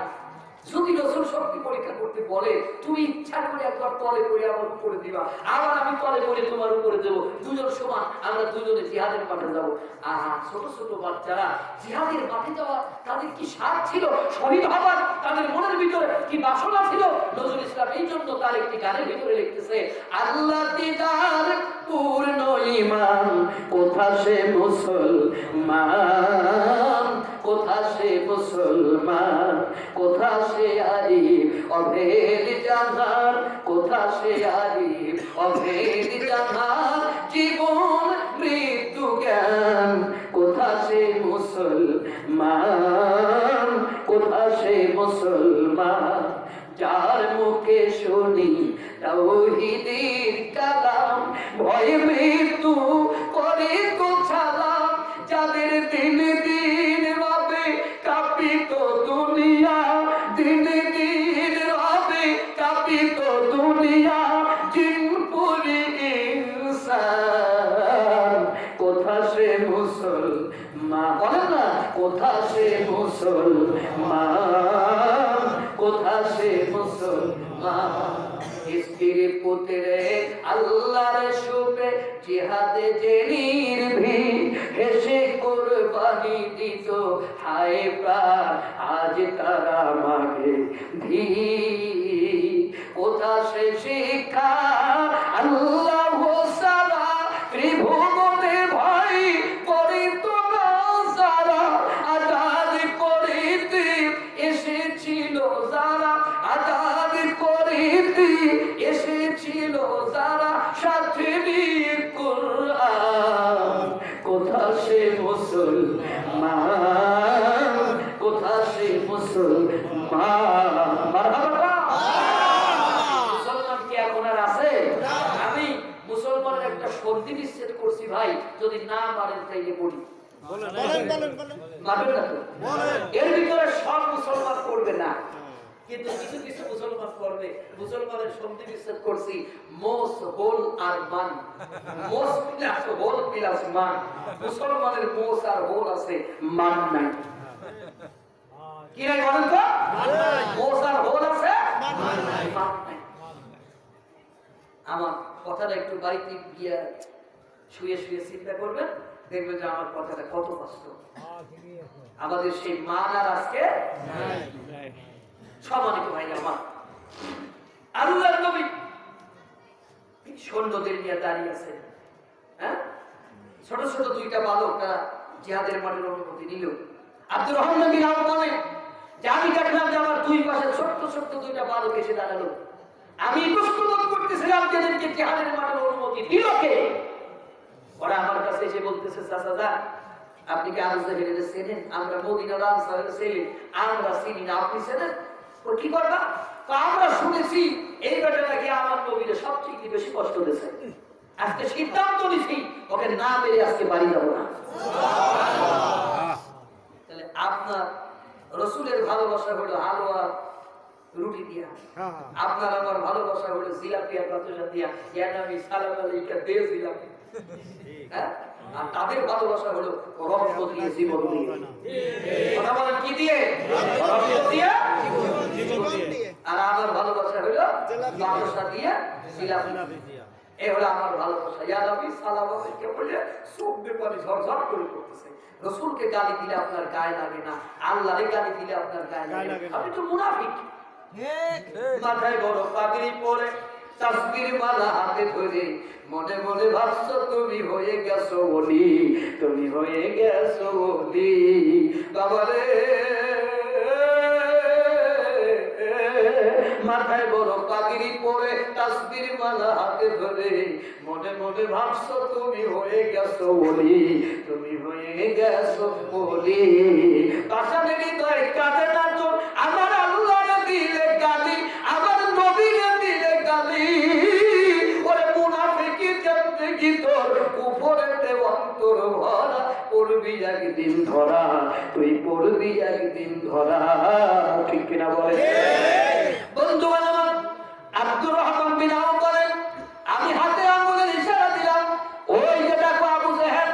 যদি রাসূল শক্তি পরীক্ষা করতে বলে তুমি ইচ্ছা করে একবার তলে পড়ে আমার উপরে দিবা, আবার আমি তলে পড়ে তোমার উপরে দেবো, দুজন সমান, আমরা দুজনে জিহাদের মাঠে যাবো। আহা, ছোট ছোট বাচ্চারা জিহাদের মাঠে যাওয়া তাদের কি স্বাদ ছিল, শহীদ হবার তাদের মনের ভিতরে কি বাসনা ছিল। নজরুল ইসলাম এই জন্য তার একটি গানের ভিতরে লিখতেছে আল্লাহ দিদার পূর্ণ ঈমান কোথা সে মুসলমান, কোথা সে মুসলমান, কোথা সে আরিফ অভেদ জানার, কোথা সে আরিফ অভেদ জানার, জীবন মৃত্যু জ্ঞান কোথা সে মুসলমান, কোথা সে মুসলমান, যার মুখে শুনি তাওহীদের কালাম ভয় মৃত্যু করে তো ছালাম, যাদের দিন দিন রবে কাঁপিত দুনিয়া, দিন দিন রবে কাঁপিত দুনিয়া, জিনপুরি ইনসান কোথা সে মুসলমান, বলেন না কোথা সে মুসলমান, কোথা সে মুসলমান, স্ত্রী পুত্রে আল্লাহর শুভে জিহাদে যে নির্ভীক হেসে কুরবানি দিত হায় প্রাণ, আজ তারা মাগে ধী, কোথা সে শিক্ষা আল্লাহ সারা ত্রিভুবনে ভয় করে তোরা সারা, আজাদ করিতে এসেছিল যারা, আজাদ করিতে এসেছিল যারা, সাথে কুরআন কোথা সে মুসলমান, কোথা সে মুসলমান। মুসলমান কি এখন আর আছে? আমি মুসলমানের একটা সন্ধি বিচ্ছেদ করছি ভাই, যদি না মারেন তাইলে বলি মারবেন না তো, এর ভিতরে সব মুসলমান করবে না, কিন্তু কিছু কিছু মুসলমান করবে। মুসলমানের সন্ধি বিচ্ছেদ করছি মোস হোল আর মান, মোস প্লাস হোল প্লাস মান, মুসলমানের মোস আর হোল আছে, মান নাই। কি নাই বলেন তো? মোস আর হোল আছে, মান নাই। আমার কথাটা একটু বাড়িতে গিয়ে শুয়ে শুয়ে চিন্তা করবেন, দেখবেন যে আমার কথাটা কত বাস্তব। আমাদের সেই মান আর আজকে সম্মানিত ভাই আমার, আল্লাহর নবী সৈন্যদের নিয়ে দাঁড়িয়ে আছে, হ্যাঁ, ছোট ছোট দুইটা বালক তারা জিহাদের মাঠের অনুমতি নিল। আব্দুর রহমান বিন আওফ বলেন যে আমি দেখলাম যে আমার দুই পাশে ছোট্ট ছোট্ট দুইটা বালক এসে দাঁড়ালো, আমি কষ্ট বোধ করতেছিলাম যে এদেরকে জিহাদের মাঠের অনুমতি দিল কে। ওরা আমার কাছে এসে বলতেছে চাচা যান আপনি কি আবু জাহেলের চেনেন? আমরা মদিনার আনসারের ছেলে, আমরা চিনি না, আপনি চেনেন? ও কি করবা? আমরা শুনেছি এই বেটা নাকি আমার নবীরে সবচেয়ে বেশি কষ্ট দিয়েছে, আজকে সিদ্ধান্ত নিছি ওকে না মেরে আজকে বাড়ি যাবো না। তাহলে আপনার রসুলের ভালোবাসা হলো হালুয়া রুটি দিয়া, আপনার আমার ভালোবাসা হলো জিলাপি আর বাতাসা দিয়া, ইয়ার নামি সালাম আলাইকা দে জিলাপি, হ্যাঁ, আর তাদের ভালোবাসা হলো রক্ত দিয়ে জীবন দিয়ে। কথা বলেন কি দিয়ে? রক্ত দিয়ে জীবন দিয়ে। আর আমার ভালোবাসা হলো বাতাসা দিয়ে জিলাপি দিয়া। এই হলো আমার ভালোবাসা। ইয়া নবী সালাম আলাইকা বলে চোখ দিয়ে পানি ঝরঝর করে পড়তেছে। রাসূলকে গালি দিলে আপনার গায়ে লাগে না, আল্লাহরে গালি দিলে আপনার গায়ে লাগে। আপনি তো মুনাফিক। মাথায় বড় পাগড়ি পরে তাসবির মালা হাতে ধরে মনে মনে ভাবছো তুমি হয়ে গেছো ওলি, তুমি হয়ে গেছো ওলি। বাবারে মাথায় বড় পাগড়ি পরে তাসবির মালা হাতে ধরে মনে মনে ভাবছো তুমি হয়ে গেছো ওলি, তুমি হয়ে গেছো ওলি। পাশানে হৃদয় কাঁদে না তোর, আমার আল্লাহর দিলে গালি, আমার নবীর দিলে গালি। ওরে মুনাফিকি জিন্দেগি তোর উপরেতে অন্তর ভরা, পড়বি একদিন ধরা, তুই পড়বি একদিন ধরা, ঠিক কিনা বলে? বন্ধু আমার আব্দুর রহমান বিন আওফ বলেন, আমি হাতে আঙ্গুলের ইশারা দিলাম, ওই যে দেখো আবু জেহেল।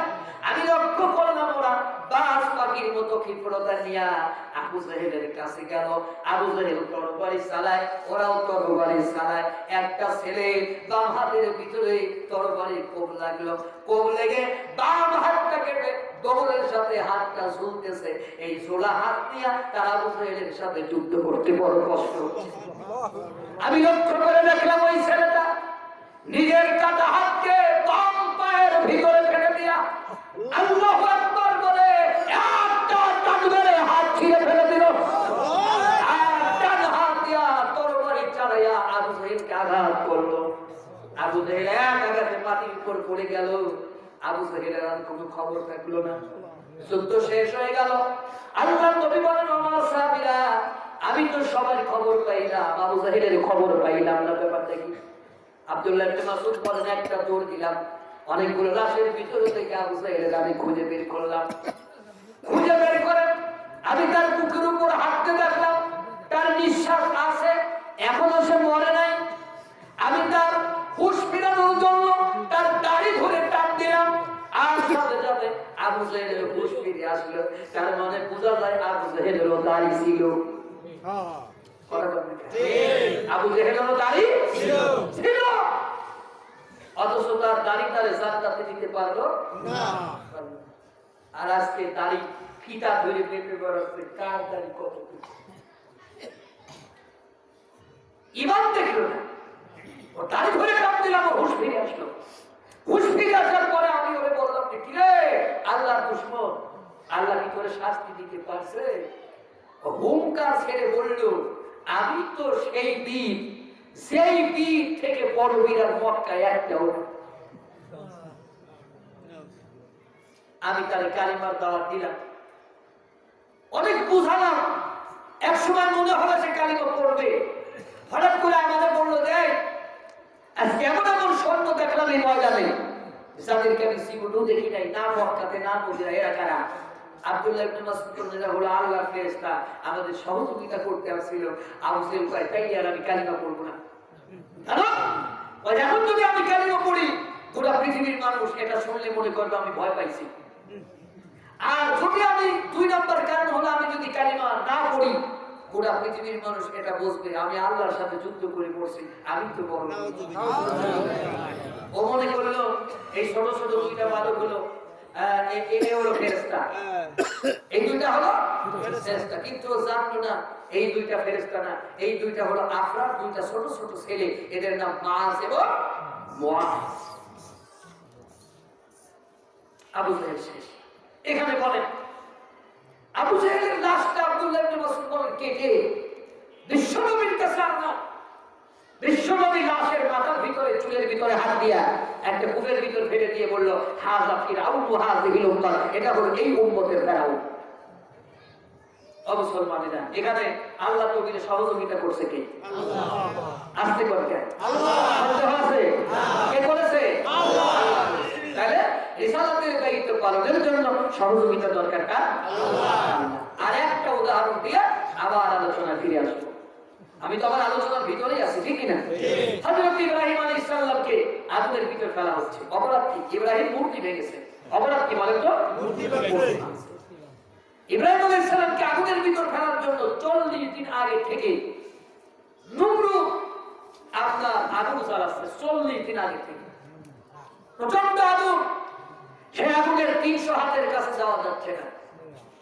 আমি লক্ষ্য করলাম ওরা বাস পাখির মতো ক্ষিপ্রতা নিয়ে আবু জেহেলের কাছে গেল। আবু জেহেল তরবারি চালায়, ওরাও তরবারি চালায়। একটা ছেলে বাম হাতের ভিতরে তরবারির কোপ লাগলো, কোপ লেগে বাম হাতটা কেটে দৌড়ের সাথে হাতটা ঝুলতেছে। এই ঝোলা হাত নিয়ে তারা আবু জেহেলের সাথে যুদ্ধ করতে বড় কষ্ট হচ্ছে। আমি লক্ষ্য করে দেখলাম ওই ছেলেটা নিজের কাটা হাতকে বাম পায়ের ভিতরে ফেলে দিয়া আল্লাহু আকবার বলে একটা টান মেরে হাত ছিঁড়ে ফেলে দিল। আর ডান হাত দিয়া তরবারি চালাইয়া আবু জেহেলকে আঘাত করলো। আবু জেহেল এক আঘাতে মাটির উপর পড়ে গেল। আবু জেহেলের আর কোনো খবর থাকলো না। যুদ্ধ শেষ হয়ে গেল। আল্লাহর নবী বলেন, আমার সাহাবীরা, আমি তো সবার খবর পাইলাম, আবু জেহেলের খবর পাইলাম না। ব্যাপারটা কি? আব্দুল্লাহ ইবনে মাসউদ বলেন, একটা দৌড় দিলাম, অনেকগুলো লাশের ভিতরে থেকে আবু জেহেলকে আমি খুঁজে বের করলাম। খুঁজে বের করে আমি তার বুকের উপর হাঁটতে দেখলাম, তার নিঃশ্বাস আছে, এখনো সে মরে নাই। আমি তার হুঁশ ফেরানোর জন্য তার দাড়ি ধরে টান দিলাম, আর সাথে সাথে আবু জেহেলের হুঁশ ফিরে আসলো। তার মানে বোঝা যায় আবু জেহেলেরও দাড়ি ছিল। আবু জেহেলেরও দাড়ি ছিল, অথচ তার দাড়ি তারে জান্নাতে দিতে পারলো না। আর আজকে দাড়ি ফিতা ধরে পেটে বেরোচ্ছে, কার দাড়ি কত ইমান দেখলো না। ও দাড়ি ধরে কাম দিলাম, হুঁশ ফিরে আসলো। হুঁশ ফিরে আসার পরে আমি ওরে বললাম, কি রে আল্লাহর দুশমন, আল্লাহ কি করে শাস্তি দিতে পারছে? হুঙ্কার ছেড়ে বলল, আমি তো সেই বীর, সেই বীর থেকে বড় বীর আর মক্কায় একটাও না। আমি তার কালিমার দাওয়াত দিলাম, অনেক বুঝালাম। এক সময় মনে হলো সে কালিমা পড়বে। হঠাৎ করে আমাদের বললো, দেখ আজকে এমন এমন স্বর্ণ দেখলাম এই ময়দানে, যাদেরকে আমি জীবনেও দেখি নাই, না মক্কাতে না মদিনা। এরা কারা? আব্দুল্লাহ ইবনে মাসউদ হলো আল্লাহর ফেরেশতা, আমাদের সহযোগিতা করতে আসছিল। আবু জেহেল কয়, তাই আর আমি কালিমা পড়বো না। জানো ওই এখন যদি আমি কালিমা পড়ি, গোটা পৃথিবীর মানুষ এটা শুনলে মনে করবে আমি ভয় পাইছি। আর যদি আমি 2 নম্বর কারণ হলো, আমি যদি কালিমা না পড়ি, গোটা পৃথিবীর মানুষ এটা বুঝবে আমি আল্লাহর সাথে যুদ্ধ করে পড়ছি, আমি তো বড়। ও মনে করলো এই ছোট ছোট 2টা বালক হলো ফেরেশতা, এই 2টা হলো ফেরেশতা। কিন্তু ও জানতো না এই 2টা ফেরেশতা না, এই 2টা হলো আফরাদ, 2টা ছোট ছোট ছেলে, এদের নাম মাস এবং মুআজ। আবু জেহেল শেষ। এখানে বলেন আবু জেহেলের লাশটা আব্দুল্লাহ ইবনে মাসউদ বলেন কেটে বিশ্বনবীর কাছে আনলাম। বিশ্বনবী লাশের মাথার ভিতরে, চুলের ভিতরে হাত দিয়া একটা কূপের ভিতর ফেলে দিয়ে বলল, হাযা ফিরআউন ওয়া হাযিহিল উম্মাহ, এটা হলো এই উম্মতের ফেরাউন। মুসলমানেরা, এখানে আল্লাহ নবীর সহযোগিতা করছে কে? আল্লাহ। আসতে করে কে? আল্লাহ। আছে কে করেছে? আল্লাহ। তাহলে রিসালাতের দায়িত্ব পালনের জন্য সহযোগিতা দরকার কার? আল্লাহ। আর একটা উদাহরণ দিয়ে আবার আলোচনা ফিরে আসবো। আমি তো আমার আলোচনার ভিতরেই আছি, ঠিক না? হযরত ইব্রাহিম আলাইহিস সালামকে আগুনের ভিতর ফেলা হচ্ছে। অপরাধ কি? ইব্রাহিম মূর্তি ভেঙেছে। অপরাধ কি বলেন তো? মূর্তি ভেঙেছে। ইব্রাহিম আলাইহিস সালামকে আগুনের ভিতর ফেলার জন্য 40 দিন আগে থেকে নমরুদ আপনার আগুন জ্বালাচ্ছে। 40 দিন আগে থেকে প্রচন্ড আগুন, সে আগুনের 300 হাতের কাছে যাওয়া যাচ্ছে না।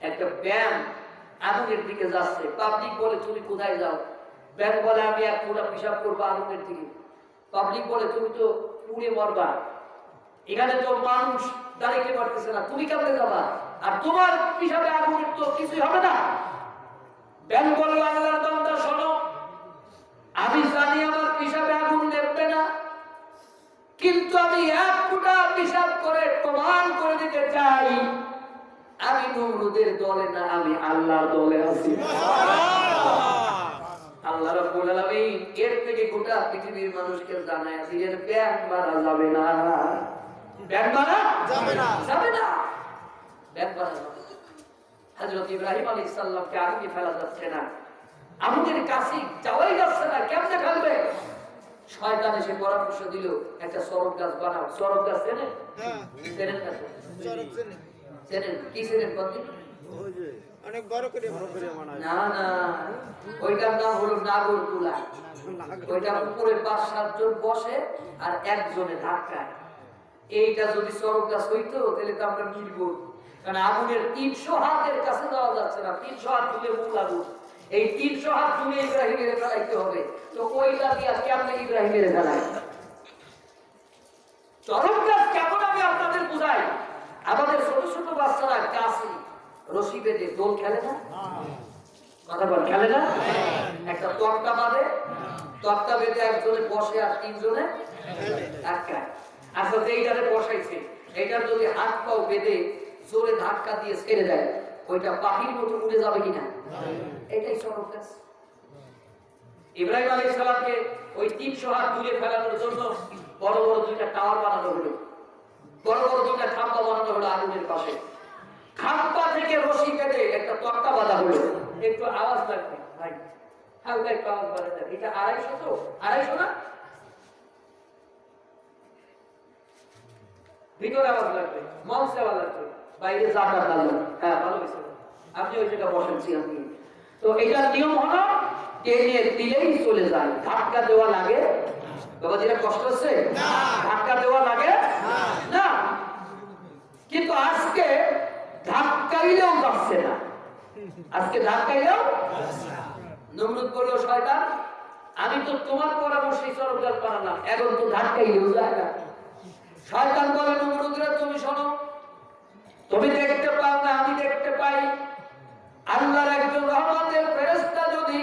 একটা ব্যাঙ আগুনের দিকে যাচ্ছে। পাবলিক বলে, তুমি কোথায় যাও? ব্যাঙ বলে, আমি এক ফোঁটা পিশাব করবো আগুনের দিকে। পাবলিক বলে, তুমি তো পুড়ে মরবা, এখানে তো মানুষ দাঁড়িয়ে পারতেছে না, তুমি কেমনে যাবা? আর তোমার পিশাবে আগুনের তো কিছুই হবে না। ব্যাঙ বলল, আল্লাহর বান্দা শোনো, আমি জানি আমার পিশাবে আগুন নেবে না, কিন্তু আমি এক ফোঁটা পিশাব করে প্রমাণ করে দিতে চাই আমি নমরুদের দলে না, আমি আল্লাহর দলে আছি। আল্লাহ রাব্বুল আলামিন এর থেকে গোটা পৃথিবীর মানুষকে জানায় দিলেন, ব্যাঙ মারা যাবে না, ব্যাঙ মারা যাবে না, যাবে না, ব্যাঙ মারা যাবে না। হযরত ইব্রাহিম আলাইহিস সালামকে আগুনে ফেলা যাচ্ছে না, আমাদের কাছে যাওয়াই যাচ্ছে না, কেমনে ফেলবে? শয়তান এসে পরামর্শ দিল, একটা সরব গাছ বানাও। সরব গাছ চেনেন? চেনেন না তো? চেনেন? কি চেনেন? অনেক বড় করে বানায়। না না, ওইটার নাম হলো নাগরকুলা। ওইটা উপরে 5-7 জন বসে আর একজনে ধাক্কায়। এইটা যদি সরব গাছ হইতো তাহলে তো আমরা মিলবো, কারণ আগুনের 300 হাতের কাছে যাওয়া যাচ্ছে না। 300 হাত তুলে মূল আগুন, এই 300 হাত তুলে ইব্রাহিমের ফেলাইতে হবে। তো ওইটা দিয়ে কেমনে ইব্রাহিমের ফেলায়? চরম গাছ কেমন আমি আপনাদের বুঝাই। আমাদের ছোট ছোট বাচ্চারা গাছে রশি বেঁধে দোল খেলে না? কথা বল, খেলে না? একটা তক্তা বাঁধে, তক্তা বেঁধে একজনে বসে আর 3 জনে ধাক্কায়। আচ্ছা, যেইটারে বসাইছে এইটার যদি হাত পাও বেঁধে জোরে ধাক্কা দিয়ে ছেড়ে দেয়, ওইটা পাখির মতো উড়ে যাবে কিনা? এটাই সরব গাছ। ইব্রাহিম আলাইহিস সালামকে ওই 300 হাত দূরে ফেলানোর জন্য বড় বড় 2টা টাওয়ার বানানো হলো, বড় বড় 2টা খাম্বা বানানো হলো আগুনের পাশে। খাম্বা থেকে রশি কেটে একটা তক্তা বাঁধা হলো। একটু আওয়াজ লাগবে ভাই, হালকা একটু আওয়াজ বাড়াতে। এটা 250 তো 250 না? ভিতরে আওয়াজ লাগবে, মঞ্চে আওয়াজ লাগবে, বাইরে জাকাত লাগবে। হ্যাঁ, ভালো হয়েছে, আপনি ওই জায়গা বসেছি আমি। তো এটার নিয়ম হলো টেনে দিলেই চলে যায়, ধাক্কা দেওয়া লাগে? বাবা যেটা কষ্ট হচ্ছে, ধাক্কা দেওয়া লাগে না। কিন্তু আজকে ধাক্কাইলেও যাচ্ছে না, আজকে ধাক্কাইলেও। নমরুদ বলল, শয়তান আমি তো তোমার পরামর্শে সরব গাছ বানালাম, এখন তো ধাক্কাইলেও যায় না। শয়তান বলে, নমরুদরা তুমি শোনো, তুমি দেখতে পাও না, আমি দেখতে পাই। আল্লাহর একজন রহমতের ফেরেশতা যদি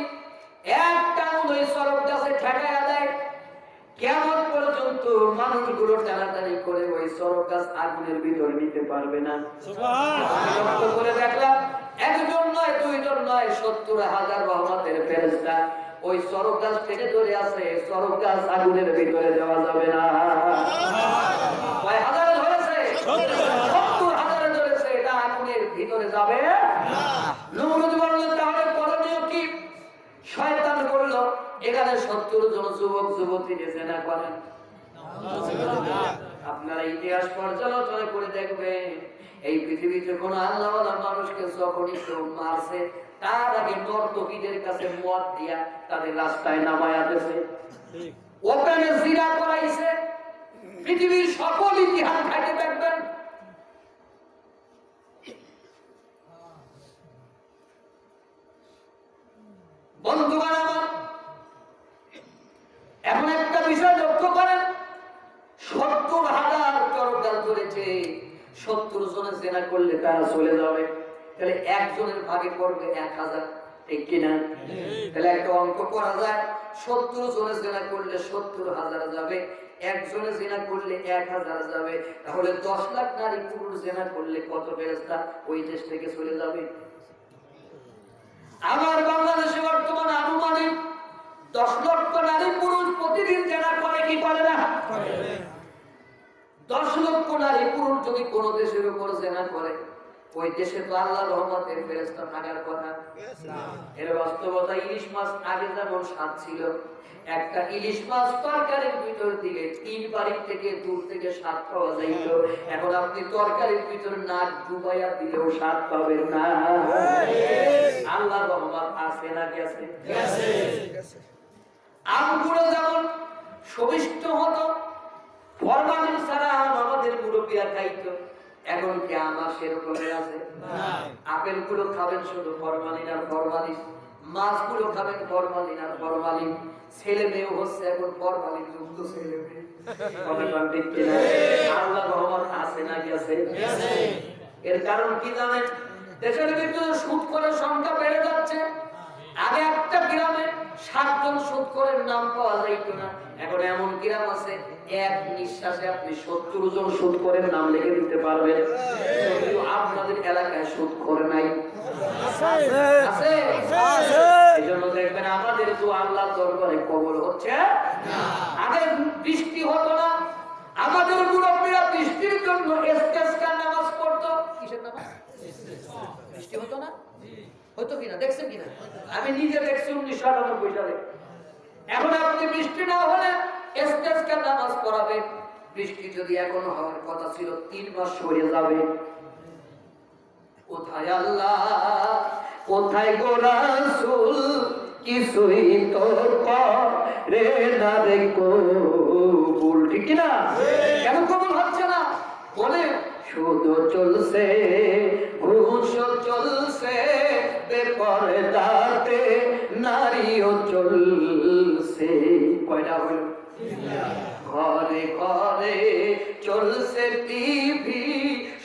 একটা ওই সরব গাছে ঠেকায়া দেয়, কিয়ামত পর্যন্ত মানুষগুলো টানাটানি করে ওই সরব গাছ আগুনের ভিতরে নিতে পারবে না। সুবহানাল্লাহ। করে দেখলাম, একজন নয়, 2 জন নয়, 70,000 রহমতের ফেরেশতা ওই সরব গাছ টেনে ধরে আছে। সরব গাছ আগুনের ভিতরে দেওয়া যাবে না। কয় হাজারে ধরেছে? 70,000 ধরেছে, এটা আগুনের ভিতরে যাবে না। নমরুদ বলল, তাহলে করণীয় কি? শয়তান বলল, এখানে 70 জন যুবক যুবতী জেনা করেন। আপনারা ইতিহাস পর্যালোচনা করে দেখবেন, এই পৃথিবীতে কোন আল্লাহওয়ালা মানুষকে যখনই কেউ মারছে, তার আগে নর্তকীদের কাছে মদ দিয়া তাদের রাস্তায় নামায়া দিয়েছে, ওখানে জিনা করাইছে। পৃথিবীর সকল ইতিহাস ঘাটে দেখবেন। বন্ধুগণ আমার, এমন একটা বিষয় লক্ষ্য করেন, 70,000 চরকাল ধরেছে, 70 জনে জেনা করলে তারা চলে যাবে, তাহলে একজনের ভাগে পড়বে 1000, ঠিক কিনা? তাহলে একটা অঙ্ক করা যায়, 70 জনে জেনা করলে 70,000 যাবে, একজনে জেনা করলে 1000 যাবে, তাহলে 10 লাখ নারী পুরুষ জেনা করলে কত ফেরেশতা ওই দেশ থেকে চলে যাবে? আমার বাংলাদেশে বর্তমান আনুমানিক 10 লক্ষ নারী পুরুষ প্রতিদিন জেনা করে কি করে না? 10 লক্ষ নারী পুরুষ যদি কোন দেশের উপর জেনা করে, ওই দেশে তো আল্লাহর রহমতের ফেরেশতা থাকার কথা। এর বাস্তবতা, ইলিশ মাছ আগে যেমন স্বাদ ছিল, একটা ইলিশ মাছ তরকারির ভিতর দিকে 3 বাড়ি থেকে দূর থেকে স্বাদ পাওয়া যাইত, এখন আপনি তরকারির ভিতর নাক ডুবাইয়া দিলেও স্বাদ পাবেন না। আল্লাহর রহমত আছে না গেছে? আমগুলো যেমন সবিষ্ট হতো, ফরমালিন ছাড়া আমাদের মুরব্বীরা খাইতো, এখন কি আমার সেরকম আছে? আপেল গুলো খাবেন শুধু ফরমালিন আর ফরমালিন, মাছগুলো খাবেন ফরমালিন আর ফরমালিন, ছেলে মেয়ে হচ্ছে এখন ফরমালিন যুক্ত ছেলে মেয়ে। আল্লাহর রহমত আছে না গেছে? এর কারণ কি জানেন? দেশের ভিতরে সুদ করার সংখ্যা বেড়ে যাচ্ছে। আগে একটা গ্রামে 7 জন সুদ করার নাম পাওয়া যাইত না, এখন এমন গ্রাম আছে এক নিঃশ্বাসে আপনি 70 জন সুদ করার নাম লিখে দিতে পারবেন। কিন্তু আপনাদের এলাকায় সুদ করে নাই, আছে? এইজন্য দেখবেন আমাদের তো আল্লাহর দরবারে কবুল হচ্ছে না। আগে বৃষ্টি হতো না, আমাদের মুরব্বীরা বৃষ্টির জন্য ইস্তেসকার নামাজ পড়তো। কিসের নামাজ? বৃষ্টি হতো না? হতো কিনা দেখছেন কিনা? আমি নিজে দেখছি 1998 সালে। এখন আপনি বৃষ্টি না হলে স্টেজকে নামাজ পড়াবেন, বৃষ্টি যদি এখন হওয়ার কথা ছিল 3 মাস সরে যাবে। কোথায় আল্লাহ, কোথায় গো রাসূল, কিছুই তো করে না রে কবুল, ঠিক কি না? কেন কবুল হচ্ছে না? বলে শুধু চলছে ঘুষ চলছে, বেপরদাতে নারীও চলছে। কয়টা হলো? ঘরে ঘরে চলছে টিভি,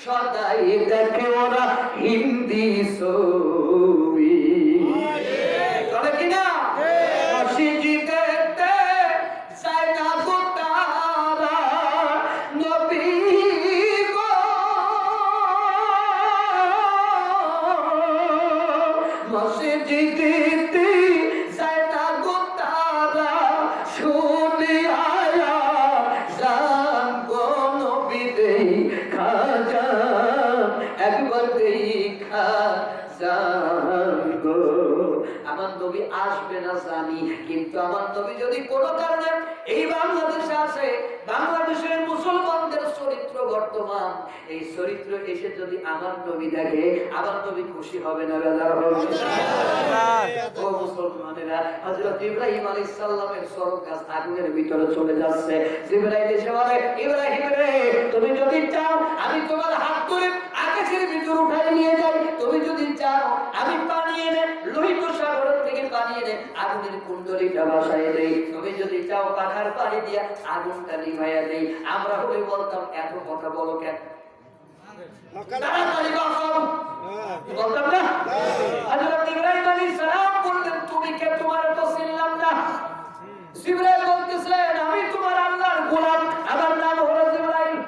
সদাই দেখে ওরা হিন্দি ছবি, চলে কিনা? মসজিদে দেখতে চায় না গো তারা, নবী গো মসজিদে চায় না গো তারা, শুনে আয়া জান গো নবী দেখা যান, একবার দেখা যান গো। আমার নবী আসবে না জানি, কিন্তু আমার নবী যদি কোনো কারণে এই বাংলাদেশে আসে, বাংলাদেশের মুসলমানদের চরিত্র বর্তমান, এই চরিত্র এসে যদি আমার নবী দেখে, আমার নবী খুশি হবে না বেজার হবে? ও মুসলমানেরা, হযরত ইব্রাহিম আলাইহিস সালামের সরক গাছ আগুনের ভিতরে চলে যাচ্ছে। জিবরাইল এসে বলে, ইব্রাহিম রে, তুমি যদি চাও আমি তোমার হাত ধরে আকাশের ভিতর উঠাই নিয়ে যাই, তুমি যদি চাও আমি পানি এনে লোহিত সাগর থেকে পানি এনে আগুনের কুণ্ডলীটা ভাসায় দেই, তুমি যদি চাও পাখার পানি দিয়া আগুনটা নিভাইয়া দেই। আমরা হলে বলতাম এত কথা বলো কেন? তাড়াতাড়ি বলতাম না? হযরত ইব্রাহিম আলাইহিস সালাম বললেন, তুমি কে? তোমার তো চিনলাম না। জিবরাইল বলতেছেন, আমি তোমার আল্লাহর গোলাম, আমার নাম হলো জিবরাইল।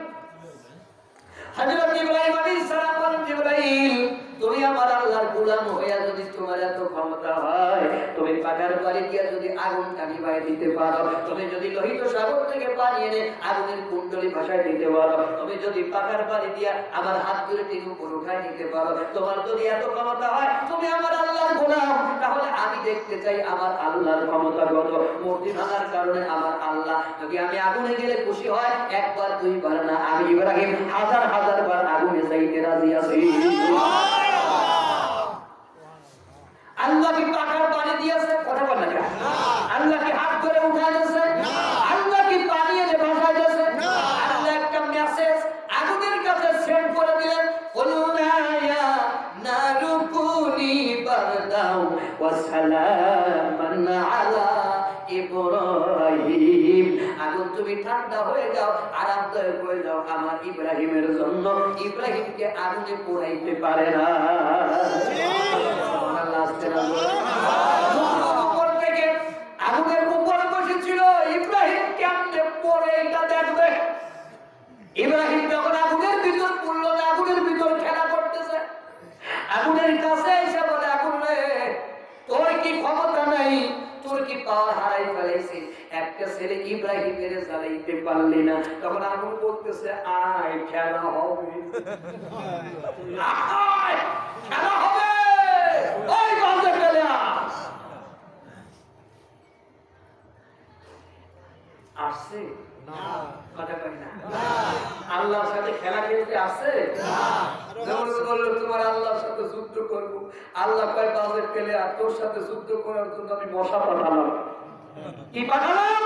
হযরত ইব্রাহিম আলাইহিস সালাম বলেন, জিবরাইল তুমি আমার আল্লাহর গোলাম হইয়া যদি তোমার এত ক্ষমতা হয়, তুমি পাকার পানি দিয়া যদি আগুনটা নিভাই দিতে পারো, তুমি যদি লোহিত সাগর থেকে পানি এনে আগুনের কুণ্ডলী ভাসায় দিতে পারো, তুমি যদি পাকার পানি দিয়া আমার হাত ধরে টেনে উপর উঠাই নিতে পারো, তোমার যদি এত ক্ষমতা হয়, তুমি আমার আল্লাহর গোলাম, তাহলে আমি দেখতে চাই আমার আল্লাহর ক্ষমতা কত। মূর্তি ভাঙার কারণে আমার আল্লাহ যদি আমি আগুনে গেলে খুশি হয়, একবার দুইবার না, আমি ইব্রাহিম হাজার হাজার বার আগুনে যাইতে রাজি আছি। আল্লাহ কি পাখার পানি দিয়েছে? কথা বলেন না। আল্লাহ কি হাত ধরে উঠায় দিয়েছে? আল্লাহ কি পানি এনে ভাসায় দিয়েছে? আল্লাহ একটা মেসেজ আগুনের কাছে সেন্ড করে দিলেন, কুলনা ইয়া নারু কুনি বারদাও ওয়া সালামান আলা ইব্রাহিম, আগুন তুমি ঠান্ডা হয়ে যাও, আরামদায়ক হয়ে যাও আমার ইব্রাহিমের জন্য। ইব্রাহিমকে আগুনে পোড়াইতে পারে না। উপর থেকে আগুনের উপরে বসেছিল ইব্রাহিম, কেমনে পড়ে এটা দেখবে। ইব্রাহিম যখন আগুনের ভিতর পড়লো না, আগুনের ভিতর খেলা করতেছে, আগুনের কাছে এসে বলে, আগুন রে, তোর কি ক্ষমতা নাই? তোর কি পাওয়ার হারাই ফেলেছি? একটা ছেলে ইব্রাহিমের জ্বালাইতে পারলি না। তখন আগুন বলতেছে, আয় খেলা হবে, আয় খেলা হবে, ওই বাজে খেলা। আসছে না? কথা কই না? আল্লাহর সাথে খেলা খেলতে আসছে না? যেমন বললো তোমার আল্লাহর সাথে যুদ্ধ করব, আল্লাহ কয় বাজে খেলে, আর তোর সাথে যুদ্ধ করার জন্য আমি মশা পাঠালাম। কি পাঠালাম?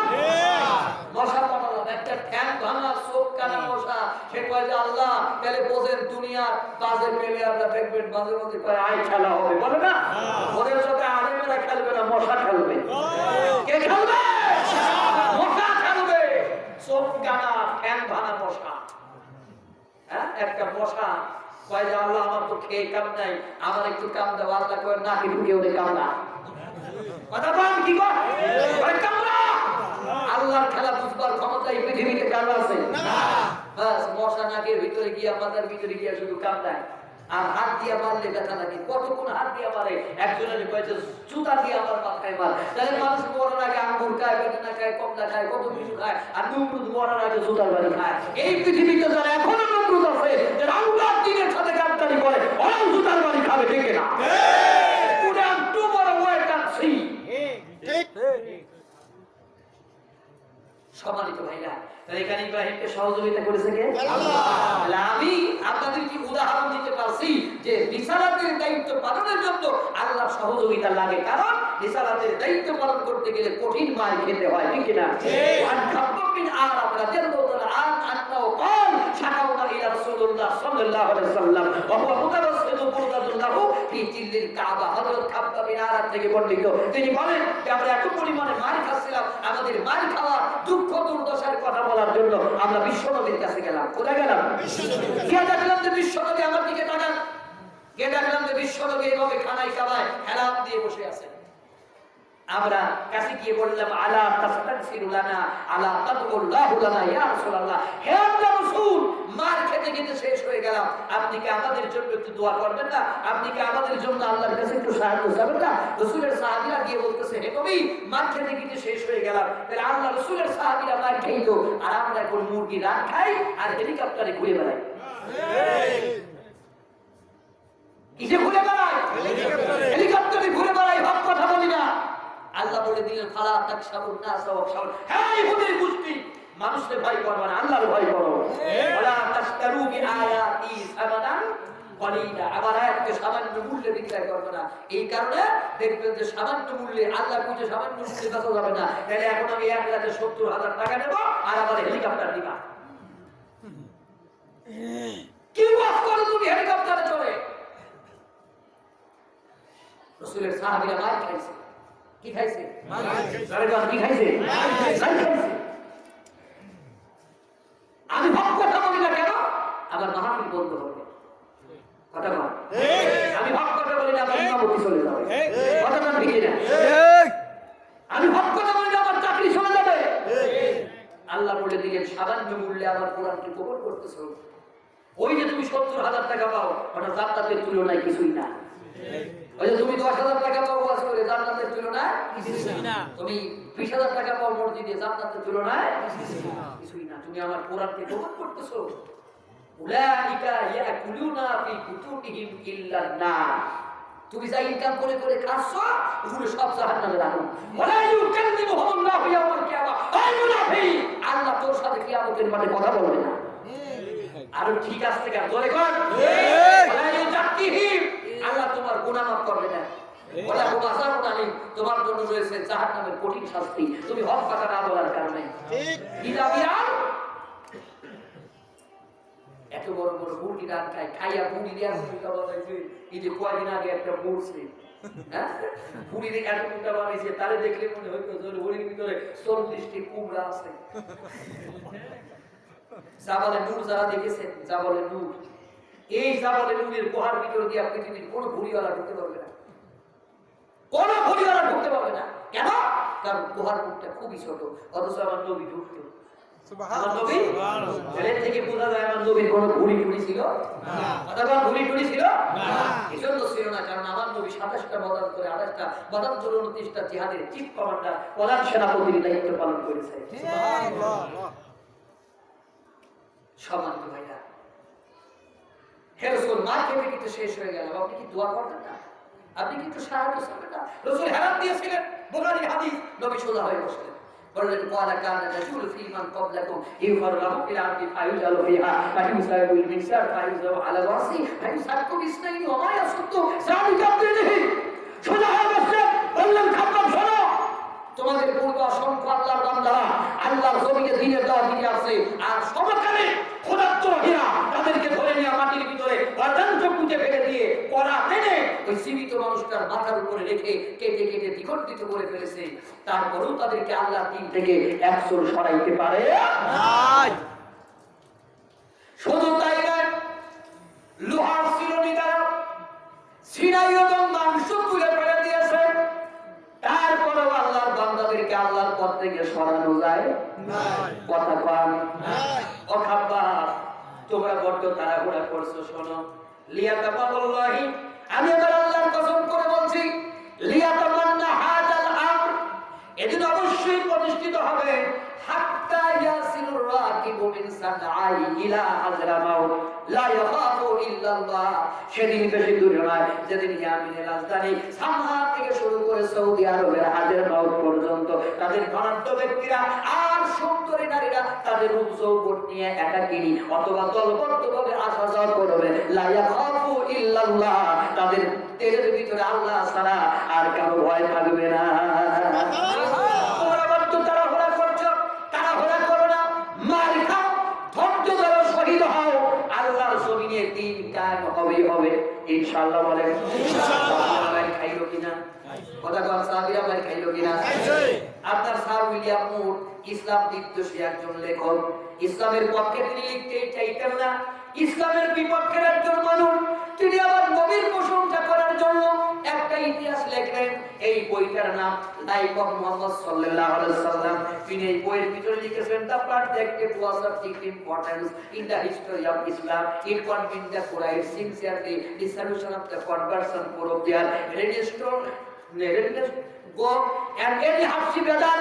মশা পাঠালাম, একটা ঠ্যাং ভাঙা চোখ কানা মশা। সে কয় যে আল্লাহ, তাহলে বোঝেন দুনিয়ার বাজে পেলে আমরা দেখবেন মাঝে মাঝে কয় আয় খেলা হবে, বলে না? ওদের সাথে আলেমেরা খেলবে না, মশা খেলবে। কে খেলবে? মশা খেলবে। চোখ কানা ঠ্যাং ভাঙা মশা। হ্যাঁ, একটা মশা কয় যে আল্লাহ, আমার তো খেয়ে কাম নাই, আমার একটু কাম দাও। আল্লাহ কয় না, কি ঢুকে ওদের কাম না। কথা বল, কি কর? আল্লাহর খেলা বুঝবার ক্ষমতা এই পৃথিবীতে কারো আছে না। বাস মশা নাকের ভিতরে গিয়া, মাথার ভিতরে গিয়া শুধু কামড়ায়, আর হাত দিয়া মারলে ব্যথা লাগে। কতক্ষণ হাত দিয়া মারে? একজনের কয়েছে জুতা দিয়ে আমার মাথায় খায় মাল। তাহলে মানুষ মরার আগে আঙ্গুর খায়, বেদানা খায়, কমলা খায়, কত কিছু খায়, আর নমরুদ মরার আগে জুতার বাড়ি খায়। এই পৃথিবীতে যারা এখনো নমরুদ আছে, যারা আল্লাহর দ্বীনের সাথে গাদ্দারি করে, ওরাও জুতার বাড়ি খাবে, ঠিক না? সম্মানিত ভাইরা, এখানে ইব্রাহিমকে সহযোগিতা করেছে কে? আল্লাহ। আমি আপনাদের কি উদাহরণ দিতে পারছি যে রিসালাতের দায়িত্ব পালনের জন্য আল্লাহর সহযোগিতা লাগে, কারণ রিসালাতের দায়িত্ব পালন করতে গেলে কঠিন মার খেতে হয়, ঠিক না? আর খাব্বাবিন আর আমরা জান্নাতুল আন আন্নাও قال শাকাউনা ইলা রাসূলুল্লাহ সাল্লাল্লাহু আলাইহি ওয়াসাল্লাম ওয়া হুয়া মুতাওয়াসসিতু বুরদাতুল্লাহু ফি জিল্লিল কাবা। হযরত খাব্বাবিন আর থেকে বর্ণিত, তিনি বলেন যে আমরা এত পরিমাণে মার খাচ্ছিলাম, আমাদের মার খাওয়া দুঃখ দুর্দশার কথা বলার জন্য আমরা বিশ্বনবীর কাছে গেলাম। কোথায় গেলাম? কে দেখলাম যে বিশ্বনবী আমার দিকে তাকান, কে দেখলাম যে বিশ্বনবী এইভাবে খানায় খাওয়ায় হেলান দিয়ে বসে আছে। আমরা কাছে গিয়ে বললাম আলা তাস্তাগফিরু লানা আলা তাদউল্লাহু লানা ইয়া রাসূলুল্লাহ, হে আল্লাহর রাসূল, মার খেতে খেতে শেষ হয়ে গেলাম, আপনি কি আমাদের জন্য একটু দোয়া করবেন না? আপনি কি আমাদের জন্য আল্লাহর কাছে একটু সাহায্য চাইবেন না? রাসূলের সাহাবীরা গিয়ে বলতেছে, হে নবী, মার খেতে খেতে শেষ হয়ে গেলাম। তাহলে আল্লাহ রাসূলের সাহাবীরা মার খাইতো, আর আমরা এখন মুরগি রাত খাই আর হেলিকপ্টারে ঘুরে বেড়াই। কিসে ঘুরে বেড়াই? হেলিকপ্টারে ঘুরে বেড়াই, হক কথা বলি না। আল্লাহ বলে দিলেন ফালা তাকশাবুন নাস ওয়া খাবুন, হে ইহুদির গোষ্ঠী, মানুষকে ভয় করবে না, আল্লাহর ভয় করো। ওয়ালা তাশতারু বিআয়াতি সামানান কলিলা, আমার আয়াতকে সামান্য মূল্যে বিক্রয় করবে না। এই কারণে দেখবেন যে সামান্য মূল্যে আল্লাহ বুঝে সামান্য মূল্যে বেচা যাবে না। তাহলে এখন আমি 1,70,000 টাকা নেব আর আমার হেলিকপ্টার দিবা। কি ওয়াজ করো তুমি হেলিকপ্টারে চড়ে? রাসূলের সাহাবীরা মার খাইছে। কি খাইছে? মার খাইছে। কি খাইছে? মার খাইছে। আমি হক কথা বলি না কেন? আমার মাহফিল বন্ধ হবে। কথা বল। আমি হক কথা বলি না, আমার ইমামতি চলে যাবে। কথা বল, ঠিক না? আমি হক কথা বলি না, আমার চাকরি চলে যাবে। আল্লাহ বলে দিলেন সামান্য মূল্যে আমার কোরআনকে কবুল করতেছো। ওই যে তুমি 70,000 টাকা পাও, ওটা জান্নাতের তুলনায় কিছুই না। ওই যে তুমি 10,000 টাকা পাও ওয়াজ করে, জান্নাতের তুলনায় কিছুই না। তুমি 20,000 টাকা পাও মসজিদে, জান্নাতের তুলনায় কিছুই না। তুমি আমার কোরআনকে কবুল করতেছো। উলাইকা ইয়াকুলুনা ফি বুতুনিহিম ইল্লান নার, তুমি যা ইনকাম করে করে খাচ্ছো ওগুলো সব জাহান্নামের আগুন। ওয়ালা ইউকাল্লিমুহুমুল্লাহু ইয়াওমাল কিয়ামা, আই মুনাফিক, আল্লাহ তোর সাথে কিয়ামতের মাঠে কথা বলবে না। আরো ঠিক আছে কেন? জোরে কর। ওয়ালা ইউজাক্কিহিম, আল্লাহ তোমার গুনাহ মাফ করবে না। ওয়ালা হুম আযাবুন আলীম, তোমার জন্য রয়েছে জাহান্নামের কঠিন শাস্তি, তুমি হক কথা না বলার কারণে। ঠিক কিতাবিয়া এত বড় বড় মুরগি রাত খায়, খাইয়া বুড়ি দেওয়া মুরগিটা বানাইছে। এই যে কয়দিন আগে একটা মরছে, হ্যাঁ, বুড়ি দিয়ে এত মুরগিটা বানাইছে, তারে দেখলে মনে হইতো যে বুড়ির ভিতরে 40টি কুমড়া আছে। জাবালে নূর যারা দেখেছেন, জাবালে নূর, এই জাবালে নূরের গুহার ভিতর দিয়ে পৃথিবীর কোনো ভুড়িওয়ালা ঢুকতে পারবে না, কোনো ভুড়িওয়ালা ঢুকতে পারবে না। কেন? কারণ গুহার মুখটা খুবই ছোট, অথচ আমার নবী ঢুকতো। আমার নবী এর থেকে বোঝা যায় আমার নবীর কোনো ভুড়ি টুড়ি ছিল না। অথবা ভুড়ি টুড়ি ছিল না, এজন্য ছিল না, কারণ আমার নবী 27টা বদল করে 28টা বদল করে 29টা জিহাদের চিফ কমান্ডার প্রধান সেনাপতির দায়িত্ব পালন করেছে। সুবহানাল্লাহ। সম্মানিত ভাইরা, হে রাসূল, মার খেতে কিন্তু শেষ হয়ে গেল, আপনি কি দোয়া করবেন না? আপনি কি একটু সাহায্য চাইবেন না? রাসূল হেলান দিয়েছিলেন, বুখারীর হাদিস, নবী সোজা হয়ে বসলেন, বললেন ক্বালা কানা রাজুল ফি মান ক্বাবলাকুম ইউফাররাহু ফিল আরদি ফায়ুজালু ফিহা ফায়ুসাবিল মিনসার ফায়ুজাউ আলা রাসি ফায়ুসাক্কু বিসনাইনি ওয়া মা ইয়াসুদ্দু যালিকা বিহি। সোজা হয়ে বসলেন, বললেন খাব্বাব শোনো, তোমাদের পূর্বে অসংখ্য আল্লাহর বান্দারা আল্লাহর জমিনে দ্বীনের দাওয়াত দিতে আসছে, আর সমকালে খোদাত্তহীরা তাদেরকে ধরে নিয়ে মাটির ভিতরে অত্যন্ত পুঁতে ফেলে দিয়ে কড়া টেনে ওই জীবিত মানুষটার মাথার উপরে রেখে কেটে কেটে দ্বিখণ্ডিত করে ফেলেছে। তারপরেও তাদেরকে আল্লাহর দ্বীন থেকে 100 সরাইতে পারে না। শুধু তাই নয়, লোহার শিরোনি দ্বারা সিনাই এবং মাংস তুলে ফেলে দিয়েছে, তারপরেও আল্লাহর বান্দাদেরকে আল্লাহর পথ থেকে সরানো যায় না। কথা কম নাই। ও খাব্বাব, তোমরা বড্ড তাড়াহুড়া করছো। শোনো, লিয়াতামাল্লাহি, আমি এবার আল্লাহর কসম করে বলছি, লিয়াতামান্না হাদাল সাদআই ইলা হাজরামাউত লা ইয়াখাফু ইল্লাল্লাহ। সেদিন বেশি দূরে নয় যেদিন ইয়ামিনের রাজধানী সামহা থেকে শুরু করে সৌদি আরবের হাজরামাউত পর্যন্ত তাদের ধনাঢ্য ব্যক্তিরা আর সুন্দরী নারীরা তাদের রূপ যৌবন নিয়ে একাকিনী অথবা দলবদ্ধভাবে আসা যাওয়া করবে, লা ইয়াখাফু ইল্লাল্লাহ। তাদের তেলের ভিতরে আল্লাহ ছাড়া আর কারো ভয় থাকবে না। ইনশাআল্লাহ বলেন ইনশাআল্লাহ। খাইলো কিনা কথা কোন সাহাবীরা ভাই খাইলো কিনা? আপনার স্যার উইলিয়াম মুর ইসলাম বিদ্বেষী একজন লেখক। ইসলামের পক্ষে তিনি লিখতেই চাইতেন না, ইসলামের বিপক্ষের একজন মানুষ। তিনি আবার নবীর প্রশংসা করার জন্য একটা ইতিহাস লেখলেন। এই বইটার নাম লাইফ অফ মুহাম্মদ সাল্লাল্লাহু আলাইহি ওয়াসাল্লাম। তিনি এই বইয়ের ভিতরে লিখেছেন the perspective was of importance in the history of Islam in কনভিন the Quran sincerely the solution of the conversion problem register go and any hardship that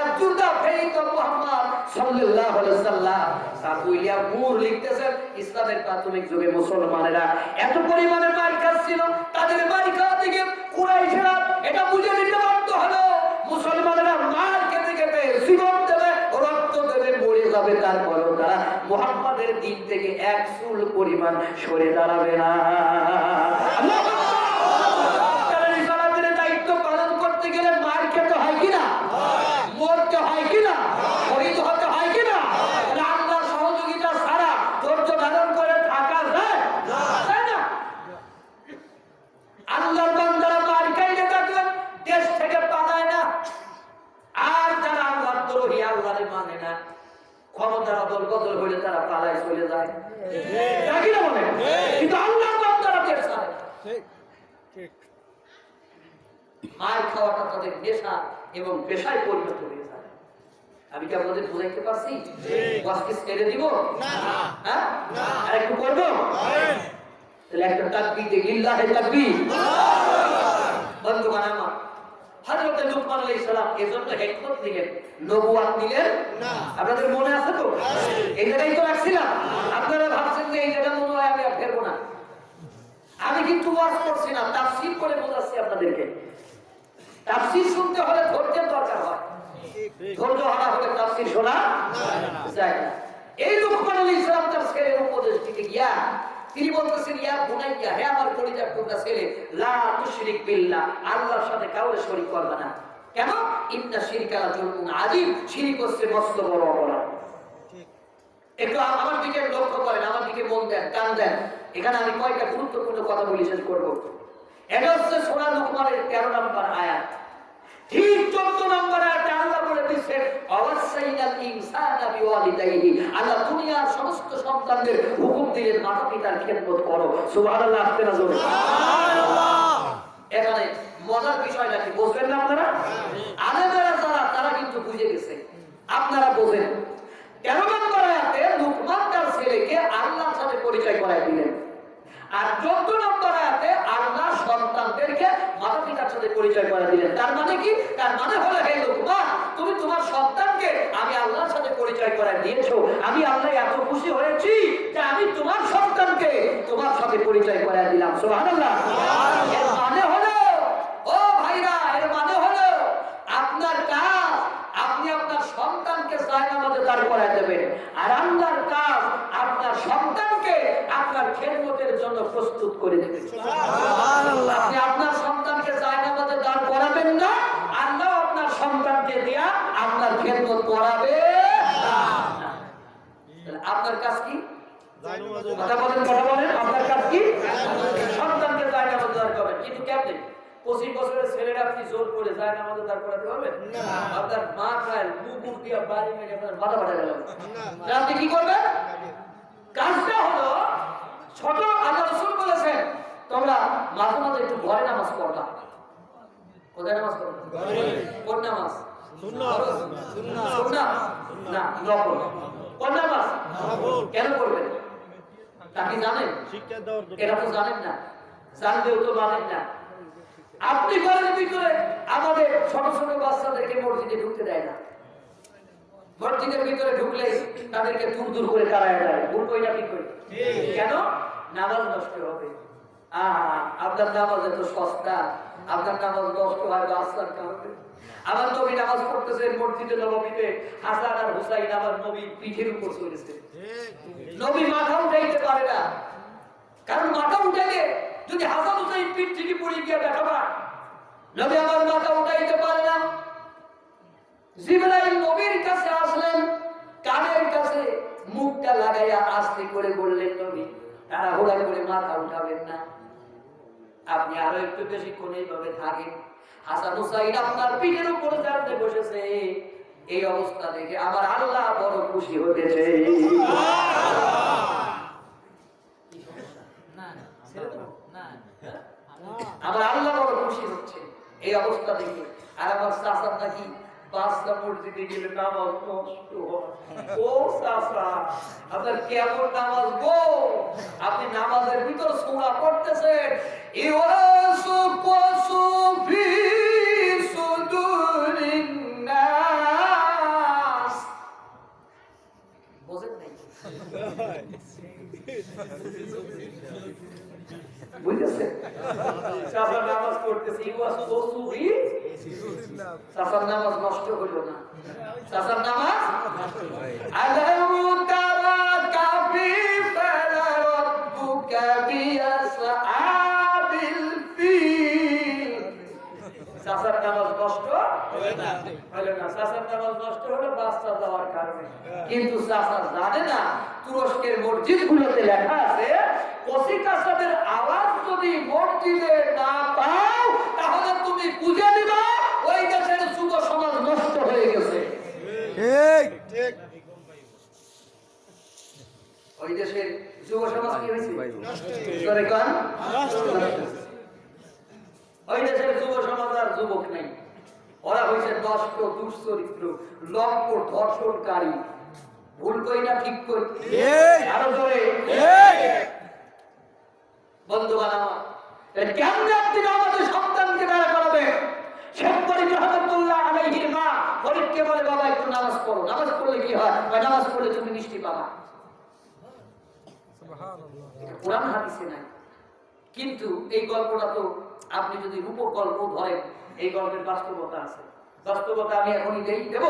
absurd the faith of Muhammad sallallahu alaihi wasallam. Sir William Moore লিখতেছেন ইসলামের প্রাথমিক যুগে মুসলমানেরা এত পরিমাণে মার খাচ্ছিল, তাদের মার খাওয়া থেকে কুরাইশরা এটা বুঝে নিতে বাধ্য হলো মুসলমানেরা মার খেতে খেতে জীবন দেবে, রক্ত দেবে, মরে যাবে, তারপরেও তারা মুহাম্মাদের দিন থেকে এক চুল পরিমাণ সরে দাঁড়াবে না। ক্ষমতার অদল বদল হইলে তারা পালায় চলে যায়, নাকি না বলেন? কিন্তু আল্লাহর বান্দারা দেশ ছাড়ে না। মার খাওয়াটা তাদের নেশা এবং পেশায় পরিণত হয়ে যায়। আমি কি আপনাদের বুঝাইতে পারছি? ওয়াজকে ছেড়ে দিব না, হ্যাঁ আর একটু করবো, তাহলে একটা তাকবীর দিই, লিল্লাহি তাকবীর। বন্ধুগণ আমার, হযরত লুকমান আলাইহিস সালাম এজন্য হিকমত নিলেন, নবুয়ত নিলেন না। আপনাদের মনে আছে তো? এই জায়গায় তো রাখছিলাম। আপনারা ভাবছেন যে এই জায়গা মনে হয় আমি আর ফেরবো না। আমি কিন্তু ওয়াজ করছি না, তাফসীর করে বোঝাচ্ছি আপনাদেরকে। তাফসীর শুনতে হলে ধৈর্যের দরকার হয়, ধৈর্য হারা হলে তাফসীর শোনা যায় না। এই লুকমান আলাইহিস সালাম তার ছেলের উপদেশ দিতে গিয়া তিনি বলতেছেন, ইয়া বুনাইয়া, হে আমার কলিজার টুকরা ছেলে, লা তুশরিক বিল্লাহ, আল্লাহর সাথে কাউকে শরীক করবে না। কেন? ইন্না শিরকা লা যুলমুন আযীম, শিরক হচ্ছে মস্ত বড় অপরাধ। একটু আমার দিকে লক্ষ্য করেন, আমার দিকে মন দেন, কান দেন। এখানে আমি কয়েকটা গুরুত্বপূর্ণ কথা বলে শেষ করব। এটা হচ্ছে সূরা লুকমানের 13 নম্বর আয়াত। ঠিক 14 নম্বর আয়াতে আল্লাহ বলে দিয়েছেন, আওয়াসাইনাল ইনসানা বিওয়ালিদাইহি, আল্লাহ দুনিয়ার সমস্ত সন্তানদের হুকুম দিলেন মাতা-পিতার খেদমত করো। সুবহানাল্লাহ, আসতে না জোরে সুবহানাল্লাহ। এখানে মজার বিষয়টা কি বুঝবেন না আপনারা? আলেমেরা যারা তারা কিন্তু বুঝে গেছে, আপনারা বোঝেন। 13 নম্বর আয়াতে লুকমান তার ছেলেকে আল্লাহর সাথে পরিচয় করায় দিলেন, আর 14 নম্বর আয়াতে আল্লাহ সন্তানদেরকে মাতা-পিতার সাথে পরিচয় করে দিলেন। তার মানে কি? তার মানে হলো, হে লুকমান, তুমি তোমার সন্তানকে আমি আল্লাহর সাথে পরিচয় করে দিয়েছো। আমি আল্লাহ এত খুশি হয়েছি যে আমি তোমার সন্তানকে তোমার সাথে পরিচয় করে দিলাম। সুবহানাল্লাহ। এর মানে হলো, ও ভাইরা, এর মানে হলো আপনার কাজ আপনি আপনার সন্তানকে জায়নামাজে দাঁড় করায় দেবেন, আর আল্লাহর কাজ আপনার সন্তানকে আপনার খেদমতের জন্য প্রস্তুত করে দেবেন। সুবহানাল্লাহ। আপনি আপনার সন্তানকে জায়নামাজে দাঁড় করাবেন না, আল্লাহ আপনার সন্তানকে দিয়া আপনার খেদমত করাবে না। আপনার কাজ কি? কথা বলেন, কথা বলেন। আপনার কাজ কি? সন্তানকে জায়নামাজে দাঁড় করাবেন। কিন্তু কেমনে? 25 বছরের ছেলেরা আপনি জোর করে জায়নামাজে দাঁড় করাতে পারবেন না? আপনার মা খায় মুখ দিয়া বাড়ি মেরে আপনার মাথা ফাটা গেল। আপনি কি করবেন? কাজটা হলো ছোট। আল্লাহ রাসূল বলেছেন, তোমরা মাঝে মাঝে একটু ঘরে নামাজ পড়বা। কোথায় নামাজ পড়বা? ঘরে। কোন নামাজ? সুন্নাত। সুন্নাত না, নফল। কোন নামাজ? নফল। কেন পড়বেন? তা কি জানেন? শিক্ষা দেওয়ার জন্য। এটা তো জানেন না, জানলেও তো মানেন না। আপনি ঘরের ভিতরে আমাদের ছোট ছোট বাচ্চাদেরকে মসজিদে ঢুকতে দেয় না। মসজিদের ভিতরে ঢুকলে তাদেরকে দূর দূর করে তাড়ায় দেয়। ভুল কই না ঠিক কই? কেন? নামাজ নষ্ট হবে। আপনার নামাজ এত সস্তা, আপনার নামাজ নষ্ট হয় বাচ্চার কারণে। আমার নবী নামাজ পড়তেছে মসজিদে নববীতে, হাসান আর হুসাইন আমার নবীর পিঠের উপর চলেছে। নবী মাথা উঠাইতে পারে না, কারণ মাথা উঠাইলে যদি হাসান হুসাইন পিঠ থেকে পড়ে গিয়ে ব্যথা পায়, নবী আমার মাথা উঠাইতে পারে না। জিবরাইল নবীর কাছে আসলেন, কানের কাছে মুখটা লাগাইয়া আস্তে করে বললেন, নবী তাড়াহুড়া করে মাথা উঠাবেন না, আপনি আরো একটু বেশিক্ষণ এইভাবে থাকেন। হাসান হুসাইন আপনার পিঠের উপরে দাঁড়িয়ে বসেছে, এই অবস্থা দেখে আমার আল্লাহ বড় খুশি হতেছে। আমার আল্লাহ বড় খুশি হচ্ছে এই অবস্থা দেখে। আর আমার চাচার নাকি বাচ্চা মসজিদে গেলে নামাজ নষ্ট হয়। ও চাচা, আপনার কেমন নামাজ গো? আপনি নামাজের ভিতর সূরা পড়তেছেন, ইওয়াসু কোসু ফি সুদুরিন নাস। বোঝেন নাই? বুঝেছেন? চাচা নামাজ পড়তেছে, ইওয়াসু কোসু ফি, চাচার নামাজ নষ্ট হলো না। চাচার নামাজ আলামু তারা কাফি ফালা রাব্বুকা বিআসহাবিল ফিল। চাচার নামাজ নষ্ট হলো না। চাচার নামাজ নষ্ট হলো বাচ্চা দেওয়ার কারণে। কিন্তু চাচা জানে না তুরস্কের মসজিদগুলোতে লেখা আছে, কসি কাসাবের আওয়াজ যদি মসজিদে না পাও তাহলে তুমি বুঝে নিবা ওই দেশের যুব সমাজ নষ্ট হয়ে গেছে। ঠিক। ওই দেশের যুব সমাজ কি হয়েছে? জোরে কোন? ওই দেশের যুব সমাজ আর যুবক নাই, ওরা হয়েছে নষ্ট, দুশ্চরিত্র, লম্পট, ধর্ষণকারী। ভুল কই না ঠিক কই? আরো জোরে। বন্ধুগণ আমার, কেমনে আপনি আমাদের সন্তানকে দাঁড়া করাবে? শেখ ফরিদ রহমতুল্লাহ আলাইহির মা ফরিদকে বলে, বাবা একটু নামাজ পড়ো। নামাজ পড়লে কি হয়? নামাজ পড়লে তুমি মিষ্টি পাবা। এটা কোরআন হাদিসে নাই, কিন্তু এই গল্পটা তো আপনি যদি রূপক গল্প ধরেন, এই গল্পের বাস্তবতা আছে। বাস্তবতা আমি এখনই দেব।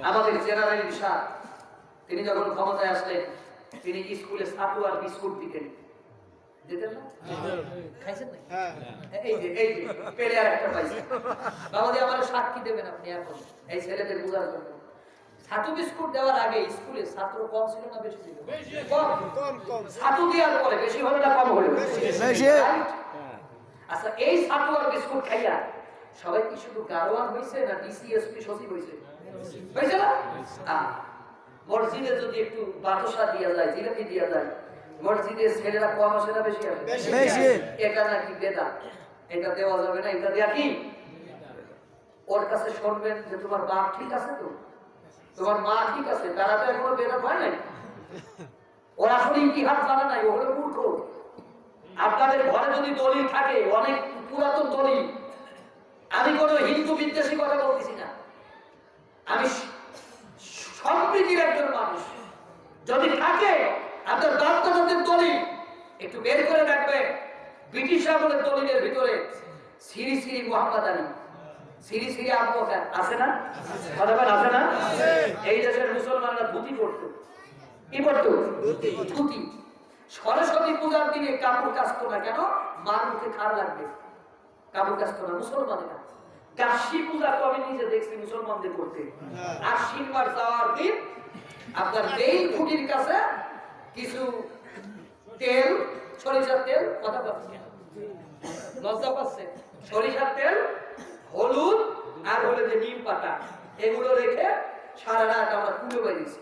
আমাদের জেনারেল শাহ, তিনি যখন ক্ষমতায় আসলেন, তিনি স্কুলে ছাতু আর বিস্কুট দিতেন। দিতেন না? খাইছেন না? এই যে পেলে আর একটা পাইছে। বাবাজি আমার সাক্ষী দেবেন আপনি এখন এই ছেলেদের বোঝার জন্য। ছাতু বিস্কুট দেওয়ার আগে স্কুলে ছাত্র কম ছিল না বেশি ছিল? কম। ছাতু দেওয়ার পরে বেশি হলো না কম হলো? বেশি। আচ্ছা, এই ছাতু আর বিস্কুট খাইয়া সবাই কি শুধু গারোয়ান হয়েছে না ডিসিএসপি সচিব হয়েছে? হয়েছে না? মসজিদে যদি একটু বাতাসা দিয়া যায়, জিলাপি দিয়া যায়, মসজিদের ছেলেরা কম আসে না বেশি আসে? বেশি। এটা নাকি বেদা, এটা দেওয়া যাবে না, এটা দেয়া কি? ওর কাছে শুনবেন যে তোমার বাপ ঠিক আছে তো, তোমার মা ঠিক আছে, তারা তো এখনো বেদা হয় নাই। ওরা আসলে ইতিহাস জানে নাই, ও হলো মূর্খ। আপনাদের ঘরে যদি দলিল থাকে, অনেক পুরাতন দলিল, আমি কোনো হিন্দু বিদ্বেষী কথা বলতেছি না, আমি সম্প্রীতির একজন মানুষ, যদি থাকে আপনার বাচ্চাদের দলিল একটু বের করে রাখবেন। ব্রিটিশ আমলের দলিলের ভিতরে শ্রী শ্রী মোহাম্মদ আলী, শ্রী শ্রী আবু বকর আছে না? আছে না? এই দেশের মুসলমানরা ধুতি পরত। কি পরত? ধুতি। সরস্বতী পূজার দিনে কাপড় কাচতো না, কেন? মার মুখে খারাপ লাগবে, কাপড় কাচতো না মুসলমানেরা। কাশী পূজা তো আমি নিজে দেখছি মুসলমানদের করতে। আশ্বিন মাস যাওয়ার দিন আপনার এই খুঁটির কাছে কিছু তেল, সরিষার তেল, কথা পাচ্ছে লজ্জা পাচ্ছে, সরিষার তেল, হলুদ আর হলে যে নিম পাতা, এগুলো রেখে সারা রাত আমরা কুলে বেরিয়েছি।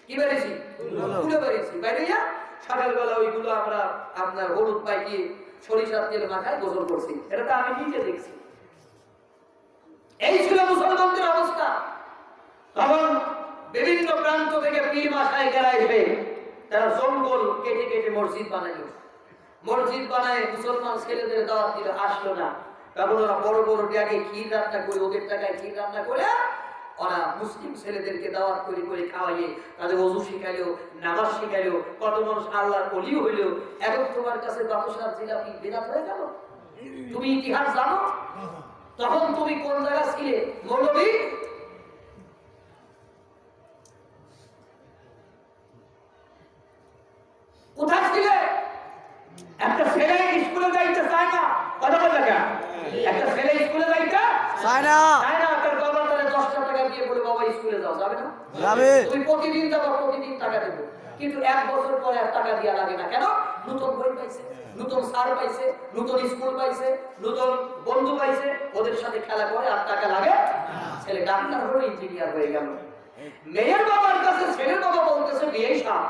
কি বেরিয়েছি? কুলে বেরিয়েছি। বাইরেইয়া সকালবেলা ওইগুলো আমরা আপনার হলুদ পাইয়ে সরিষার তেল মাখায় গোসল করছি। এটা তো আমি নিজে দেখছি। এই ছিল মুসলমানদের অবস্থা। তখন বিভিন্ন প্রান্ত থেকে পীর মাসায় গেরাইবে, তারা জঙ্গল কেটে কেটে মসজিদ বানাইল। মসজিদ বানায় মুসলমান ছেলেদের দাওয়াত দিল, আসলো না। তখন ওরা বড় বড় ব্যাগে ক্ষীর রান্না করে, ওদের টাকায় ক্ষীর রান্না করে ওরা মুসলিম ছেলেদেরকে দাওয়াত করে করে খাওয়াইয়ে তাদের ওযু শিখাইলো, নামাজ শিখাইলো, কত মানুষ আল্লাহর ওলি হইলো। এখন তোমার কাছে বাতাসার জিলাপি বিরাট হয়ে গেল। তুমি ইতিহাস জানো? তখন তুমি কোন জায়গা ছিলে মৌলবী? কোথায় ছিলে? একটা ছেলে স্কুলে যাইতে চায় না, কথা বল না। একটা ছেলে স্কুলে যাইতে চায় না, চায় না, তার বাবা তারে 10 টাকা দিয়ে বলে বাবা স্কুলে যাও, যাবে না? যাবে। তুমি প্রতিদিন যাবা, প্রতিদিন টাকা দেবো, কিন্তু 1 বছর পরে আর টাকা দেওয়া লাগে না। কেন? নতুন বই পাইছে, নতুন স্যার পাইছে, নতুন স্কুল পাইছে, নতুন বন্ধু পাইছে, ওদের সাথে খেলা করে আর টাকা লাগে। ছেলে ডাক্তার হলো, ইঞ্জিনিয়ার হয়ে গেল। মেয়ের বাবার কাছে ছেলের বাবা বলতেছে, বিয়ে সাহেব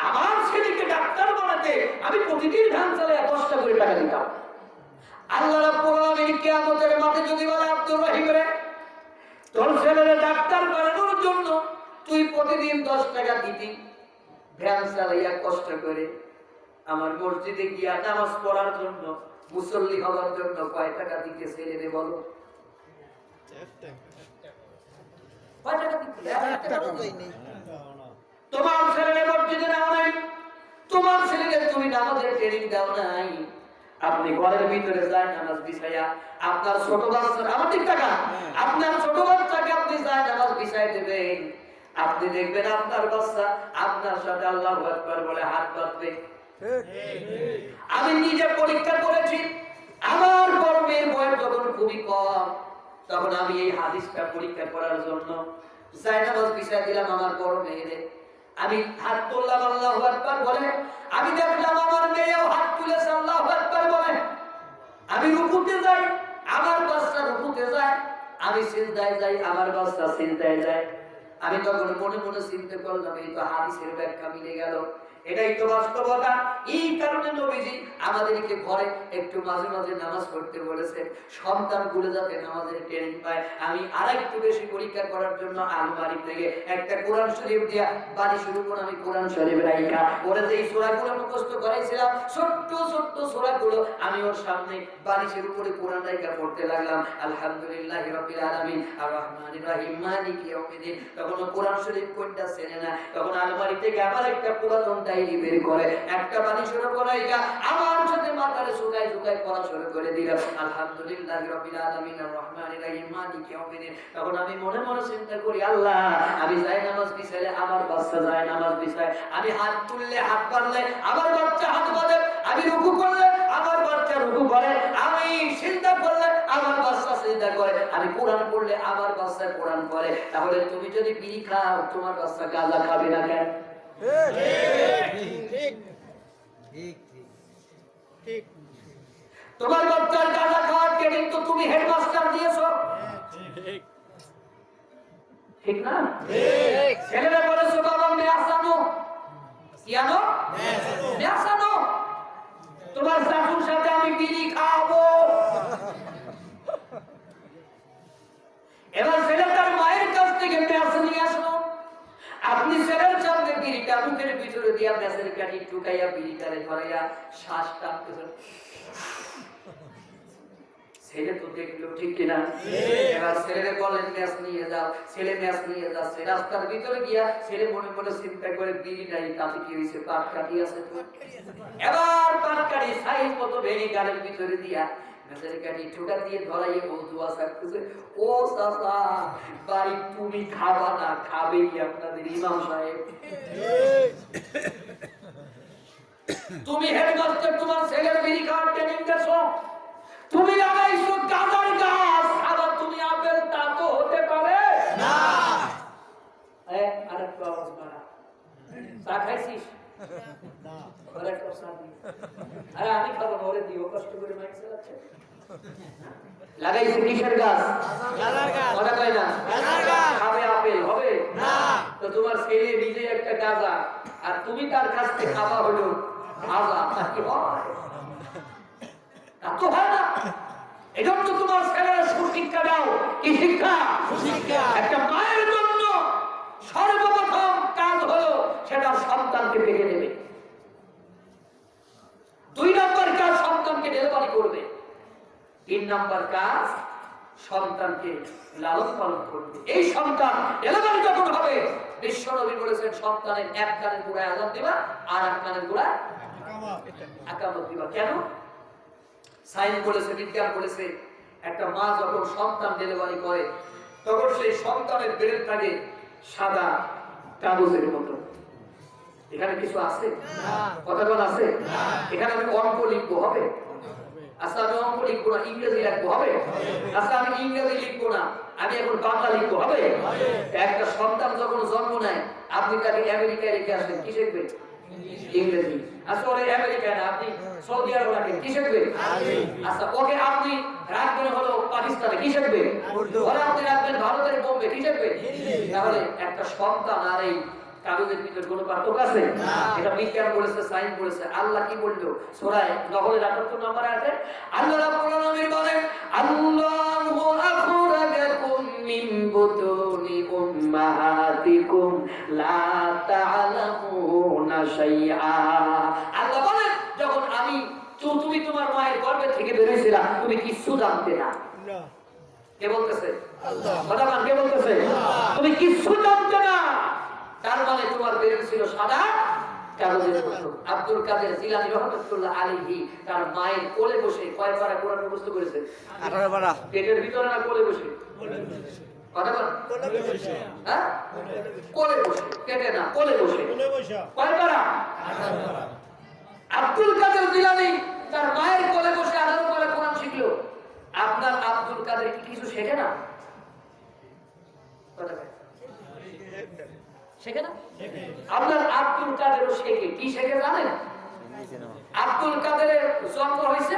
আমার ছেলেকে ডাক্তার বানাতে আমি প্রতিদিন ধান চালে 10 টাকা করে টাকা দিতাম। আল্লাহ রাব্বুল আলামিন কিয়ামতের মাঠে যদি বলে, আব্দুর রহিম রে, তোর ছেলেরে ডাক্তার বানানোর জন্য তুই প্রতিদিন 10 টাকা দিতি, ভ্যান চালাইয়া কষ্ট করে আমার মসজিদে গিয়া নামাজ পড়ার জন্য, মুসল্লি হওয়ার জন্য কয় টাকা দিতে ছেলেরে বলো? কয় টাকা দিতে? 1 টাকা দেয়নি। তোমার ছেলেরে মসজিদে নাও নাই, তোমার ছেলেকে তুমি নামাজের ট্রেনিং দাও নাই। আপনি ঘরের ভিতরে যায় নামাজ বিছাইয়া আপনার ছোট বাচ্চা, আমার ঠিক টাকা, আপনার ছোট বাচ্চাকে আপনি যায় নামাজ বিছাই দেবেন। আপনি দেখবেন আপনার বাচ্চা আপনার সাথে আল্লাহু আকবার বলে হাত বাঁধবে। আমি নিজে পরীক্ষা করেছি। আমার বড় মেয়ের বয়স যখন খুবই কম, তখন আমি এই হাদিসটা পরীক্ষা করার জন্য যায় নামাজ বিছাই দিলাম আমার বড় মেয়েরে। আমি হাত তুললাম, আল্লাহু আকবার বলে। আমি দেখলাম আমার মেয়েও হাত তুলেছে, আল্লাহু আকবার বলে। আমি রুকুতে যাই, আমার বাচ্চা রুকুতে যায়। আমি সিজদায় যাই, আমার বাচ্চা সিজদায় যায়। আমি তখন মনে মনে চিন্তা করলাম, এই তো হাদিসের ব্যাখ্যা মিলে গেল, এটাই তো বাস্তবতা। এই কারণে নবীজি আমাদেরকে ঘরে একটু মাঝে মাঝে নামাজ পড়তে বলেছে, সন্তানগুলো যাতে নামাজের ট্রেনিং পায়। আমি আরেকটু বেশি পরীক্ষা করার জন্য আলমারি থেকে একটা কোরআন শরীফ দিয়া বাড়ি শুরু করে আমি কোরআন শরীফ রাইখা ওরে যে সূরাগুলো মুখস্থ করাইছিলাম, ছোট্ট ছোট্ট সূরাগুলো আমি ওর সামনে বালিশের উপরে কোরআন রাইখা পড়তে লাগলাম। আলহামদুলিল্লাহি রাব্বিল আলামিন আর রহমানির রহিম মালিকি ইয়াউমিদ্দিন। তখন কোরআন শরীফ কোনটা চেনে না, তখন আলমারি থেকে আবার একটা পুরাতন ডায়েরি বের করে একটা বালিশের উপর রাইখা আমার সাথে মাথারে শুকায় শুকায় পড়া শুরু করে দিলাম, আলহামদুলিল্লাহি রাব্বিল আলামিন আর রহমানির রহিম মালিকি ইয়াউমিদ্দিন। তখন আমি মনে মনে চিন্তা করি, আল্লাহ আমি যায় নামাজ বিছাইলে আমার বাচ্চা যায় নামাজ বিছায়, আমি হাত তুললে হাত বাঁধলে আমার বাচ্চা হাত বাঁধে, আমি রুকু করলে আমার বাচ্চা রুকু করে, আমি সিজদা করলে আমার বাচ্চা সিজদা করে, আমি কোরআন পড়লে আমার বাচ্চা কোরআন পড়ে। তাহলে তুমি যদি বিড়ি খাও, তোমার বাচ্চা গাঁজা খাবে না কেন? তোমার বাচ্চার গাঁজা খাওয়ার ট্রেনিং তো তুমি হেডমাস্টার দিয়েছো, ঠিক না? ছেলেরা বলেছো, বাবা মেয়াজ আনো, কি আনো? মেয়াজ আনো, তোমার শাশুর সাথে আমি বিড়ি খাওয়াবো। এবার ছেলে তার মায়ের কাছ থেকে মেয়াজ নিয়ে আসলো। আপনি ছেলের সামনে বিড়িটা মুখের ভিতরে দিয়া মেসের কাঠি ঢুকাইয়া বিড়িটারে ধরাইয়া শ্বাস টানতেছেন। ছেলে তো দেখলো, ঠিক কিনা? এবার ছেলেরে বলেন ম্যাচ নিয়ে যাও, ছেলে ম্যাচ নিয়ে যাচ্ছে। রাস্তার ভিতরে গিয়া ছেলে মনে মনে চিন্তা করে, বিড়ি নাই, তাতে কি হয়েছে, পাট কাটি আছে তো। এবার পাট কাটি সাইজ মতো ভেঙে গালের ভিতরে দিয়া মেসের কাঠি ঠোকা দিয়ে ধরাইয়ে ও দোয়া ছাড়তেছে, ও চাচা বাড়ি তুমি খাবা না, খাবে কি আপনাদের ইমাম সাহেব? তুমি হেডমাস্টার, তোমার ছেলের বিড়ি খাওয়ার ট্রেনিং দিয়েছো, তুমি লাগাইছো গাঁজার গাছ, আবার তুমি আপেল, তা তো হতে পারে না। আরেকটু আওয়াজ বাড়া, চা খাইছিস? আরে আমি খাবো, ওরে দিও, কষ্ট করে মাইক চালাচ্ছে। লাগাইছে কিসের গাছ? কথা কয় না, খাবে আপেল হবে না। তো তোমার ছেলে নিজে একটা গাঁজা, আর তুমি তার কাছ থেকে খাওয়া হলো গাঁজা, কি হয়? তা তো হয় না। এজন্য তোমার ছেলের সুশিক্ষা দাও। কি শিক্ষা? একটা মায়ের জন্য সর্বপ্রথম কাজ হলো সেটা সন্তানকে পেকে দেবে। 2 নম্বর কাজ সন্তানকে ডেলিভারি করবে। 3 নম্বর কাজ সন্তানকে লালন পালন করবে। এই সন্তান এলাকার যখন হবে, বিশ্বনবী বলেছেন সন্তানের এক কানের গোড়ায় আযান দিবা আর এক কানের গোড়ায় আকামত দিবা। কেন? সায়েন্স বলেছে, বিজ্ঞান বলেছে, একটা মা যখন সন্তান ডেলিভারি করে তখন সেই সন্তানের ব্রেন থাকে সাদা কাগজের মতো। এখানে কিছু আছে? কথা বল আছে? এখানে আমি অঙ্ক লিখবো, হবে? আচ্ছা আমি অঙ্ক লিখবো না, ইংরেজি লিখবো, হবে? আচ্ছা আমি ইংরেজি লিখবো না, আমি এখন বাংলা লিখবো, হবে? একটা সন্তান যখন জন্ম নেয় আপনি তাকে আমেরিকায় রেখে আসেন, কি শিখবেন? ইংরেজি। আচ্ছা ওরে আমেরিকায় না, আপনি সৌদি আরব রাখেন, কি শিখবেন? আচ্ছা ওকে আপনি রাখবেন হলো পাকিস্তানে, কি শিখবেন? ওরা আপনি রাখবেন ভারতের বোম্বে, কি শিখবেন? তাহলে একটা সন্তান আর এই কাগজের ভিতরে কোনো পার্থক্য আছে? এটা বিজ্ঞান বলেছে, সায়েন্স বলেছে। আল্লাহ কি বললো সূরা নহলের 78 নম্বর আয়াতে? আল্লাহ রাব্বুল আলামিন বলেন, আল্লাহু আখরাজাকুম মিন বুতুনি উম্মাহাতিকুম লা তা'লামুনা শাইআ। আল্লাহ বলেন যখন আমি তুমি তোমার মায়ের গর্ভে থেকে বের হইছিলা তুমি কিছু জানতে না। কে বলতেছে? আল্লাহ। কথা বল, কে বলতেছে? তুমি কিছু জানতে না। তার মানে তোমার ব্রেন ছিল সাদা কাগজের মতো। আব্দুল কাদের জিলানী রাহমাতুল্লাহ আলাইহি তার মায়ের কোলে বসে কয় পারা কোরআন মুখস্থ করেছে? 18 পারা। পেটের ভিতরে না কোলে বসে? কথা বল। কোলে বসে। হ্যাঁ? কোলে বসে, পেটে না, কোলে বসে। কোলে বসে। কয় পারা? 18 পারা। আব্দুল কাদের জিলানী তার মায়ের কোলে বসে 18 পারা কোরআন শিখলো। আপনার আব্দুল কাদের কি কিছু শেখে না? কথা বল। শেখে না? আপনার আব্দুল কাদেরও শেখে। কি শেখে জানেন? আব্দুল কাদেরের জন্ম হয়েছে,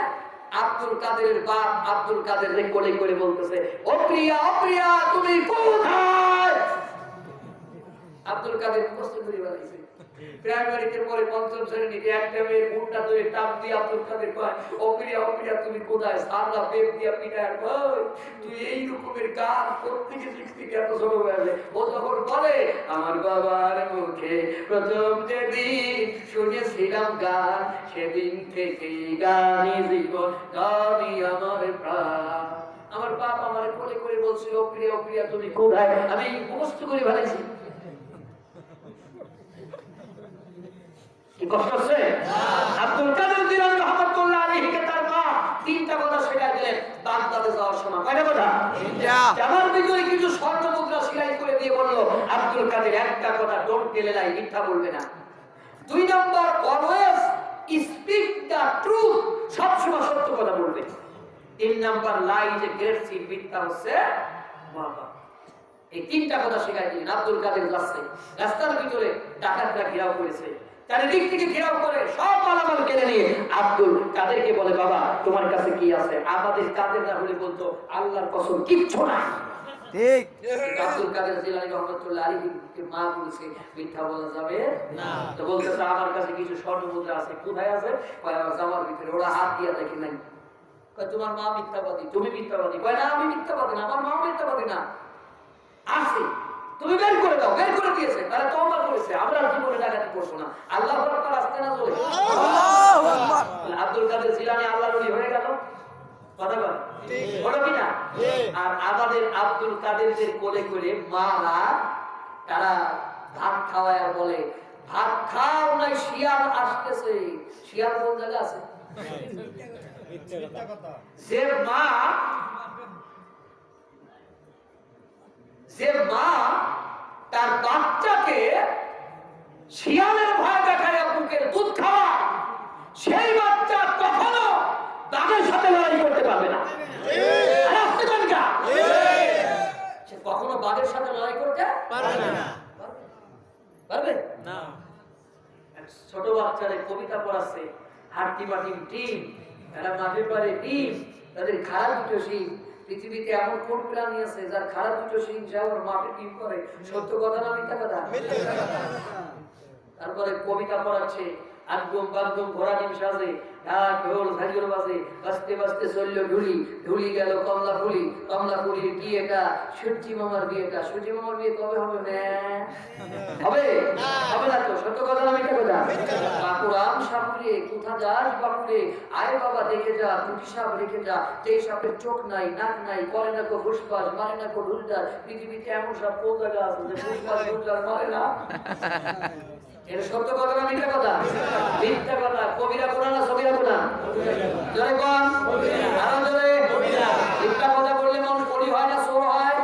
আব্দুল কাদেরের বাপ আব্দুল কাদেরকে কোলে করে বলতেছে, ও প্রিয়া, ও প্রিয়া তুমি কোথায়? আব্দুল কাদের মুখস্থ করে বলেছে। প্রাইমারিতে পরে পঞ্চম শ্রেণীতে একটা মেয়ের মুখটা ধরে টাপ দিয়ে আব্দুল কাদের কয়, ও প্রিয়া, ও প্রিয়া তুমি কোথায়? সারলা বেগ দিয়া পিটায় কয়, তুই এই রকমের গান প্রত্যেকে শিখতে এত ছোট বয়সে। ও যখন বলে, আমার বাবার মুখে প্রথম যেদিন শুনেছিলাম গান, সেদিন থেকে গানই জীবন, গানই আমার প্রাণ। আমার বাপ আমার কোলে করে বলছিল, ও প্রিয়া, ও প্রিয়া তুমি কোথায়? আমি মুখস্থ করে ফেলেছি। কি কষ্ট হচ্ছে? আব্দুল কাদের জিলানী রাহমাতুল্লাহ আলাইহিকে তার মা তিনটা কথা শেখায় দিলেন বাগদাদে যাওয়ার সময়। কয়টা কথা? আমার ভিতরে কিছু স্বর্ণ মুদ্রা সেলাই করে দিয়ে বলল, আব্দুল কাদের একটা কথা, ডোন্ট টেল লাই, মিথ্যা বলবে না। 2 number, always speak the truth, সব সময় সত্য কথা বলবে। 3 number, lie is a great sin, মিথ্যা হচ্ছে বাবা। এই তিনটা কথা শেখায় দিলেন। আব্দুল কাদের যাচ্ছে, রাস্তার ভিতরে ডাকাতরা ঘেরাও করেছে, চারিদিক থেকে ঘেরাও করে সব মালামাল কেড়ে নিয়ে আব্দুল কাদেরকে বলে, বাবা তোমার কাছে কি আছে? আমাদের কাদের না হলে বলতো আল্লাহর কসম কিচ্ছু না। ঠিক। আব্দুল কাদের জিলানী রাহমাতুল্লাহ আলাইহিকে মা বলেছে মিথ্যা বলা যাবে না। তো বলতেছে আমার কাছে কিছু স্বর্ণ মুদ্রা আছে। কোথায় আছে? কয় আমার জামার ভিতরে। ওরা হাত দিয়া দেখে নাই। কয় তোমার মা মিথ্যাবাদী, তুমি মিথ্যাবাদী। কয় না আমি মিথ্যাবাদী না, আমার মা মিথ্যাবাদী না, আছে, তুমি বের করে দাও। বের করে দিয়েছে, তারা তওবা করেছে। আমরা জীবনে ডাকাতি করব না। আল্লাহর পর আসতে না চলে। আল্লাহু আকবার। আব্দুল কাদের জিলানী আল্লাহর ওলি হয়ে গেল। কথা বল, ঠিক বলো কি না? আর আমাদের আব্দুল কাদেরদের কোলে করে মারা তারা ভাত খাওয়ায় বলে, ভাত খাও না শিয়াল আসতেছে। শিয়াল কোন জায়গা আছে? যে মা তার বাচ্চাকে শিয়ালের ভয় দেখায় বুকের দুধ খাওয়া, সেই বাচ্চা কখনো বাঘের সাথে লড়াই করতে পারবে না। সে কখনো বাঘের সাথে লড়াই করতে পারবে না। পারবে না। ছোট বাচ্চাদের কবিতা পড়াচ্ছে, হাড্ডি মাটির টিম, এরা মাঠে পারে টিম, তাদের খারাপ দুটো শিং। পৃথিবীতে এমন কোন প্রাণী আছে যার খারাপ দুটো শিং সে আবার মাঠে টিম করে? সত্য কথা না মিথ্যা কথা? তারপরে কবিতা পড়াচ্ছে, আগুম বাগুম ঘোড়া ডিম সাজে ঢাক ঢোল ঝাঁঝর বাজে বাজতে বাজতে চলল ঢুলি ঢুলি গেল কমলা ফুলির বিয়েটা সূর্যি মামার বিয়েটা সূর্যি মামার বিয়ে কবে হবে না হবে হবে না তো সত্য কথা না মিথ্যা কথা বাকুরাম সাপুরে কোথা যাস বাপুরে আয় বাবা দেখে যা দুটি সাপ রেখে যা যেই সাপের চোখ নাই নাক নাই করে না কো ফুসফাস মারে না কো ঢুলডার পৃথিবীতে এমন সাপ কোন জায়গা আছে যে ফুসফাস ঢুলডার মারে না এটা সত্য কথা না মিথ্যা কথা মিথ্যা কথা কবিরা কোরআন না সবিরা কোরআন জোরে কোন আরো জোরে মিথ্যা কথা বললে মানুষ পড়ি হয় না চোর হয়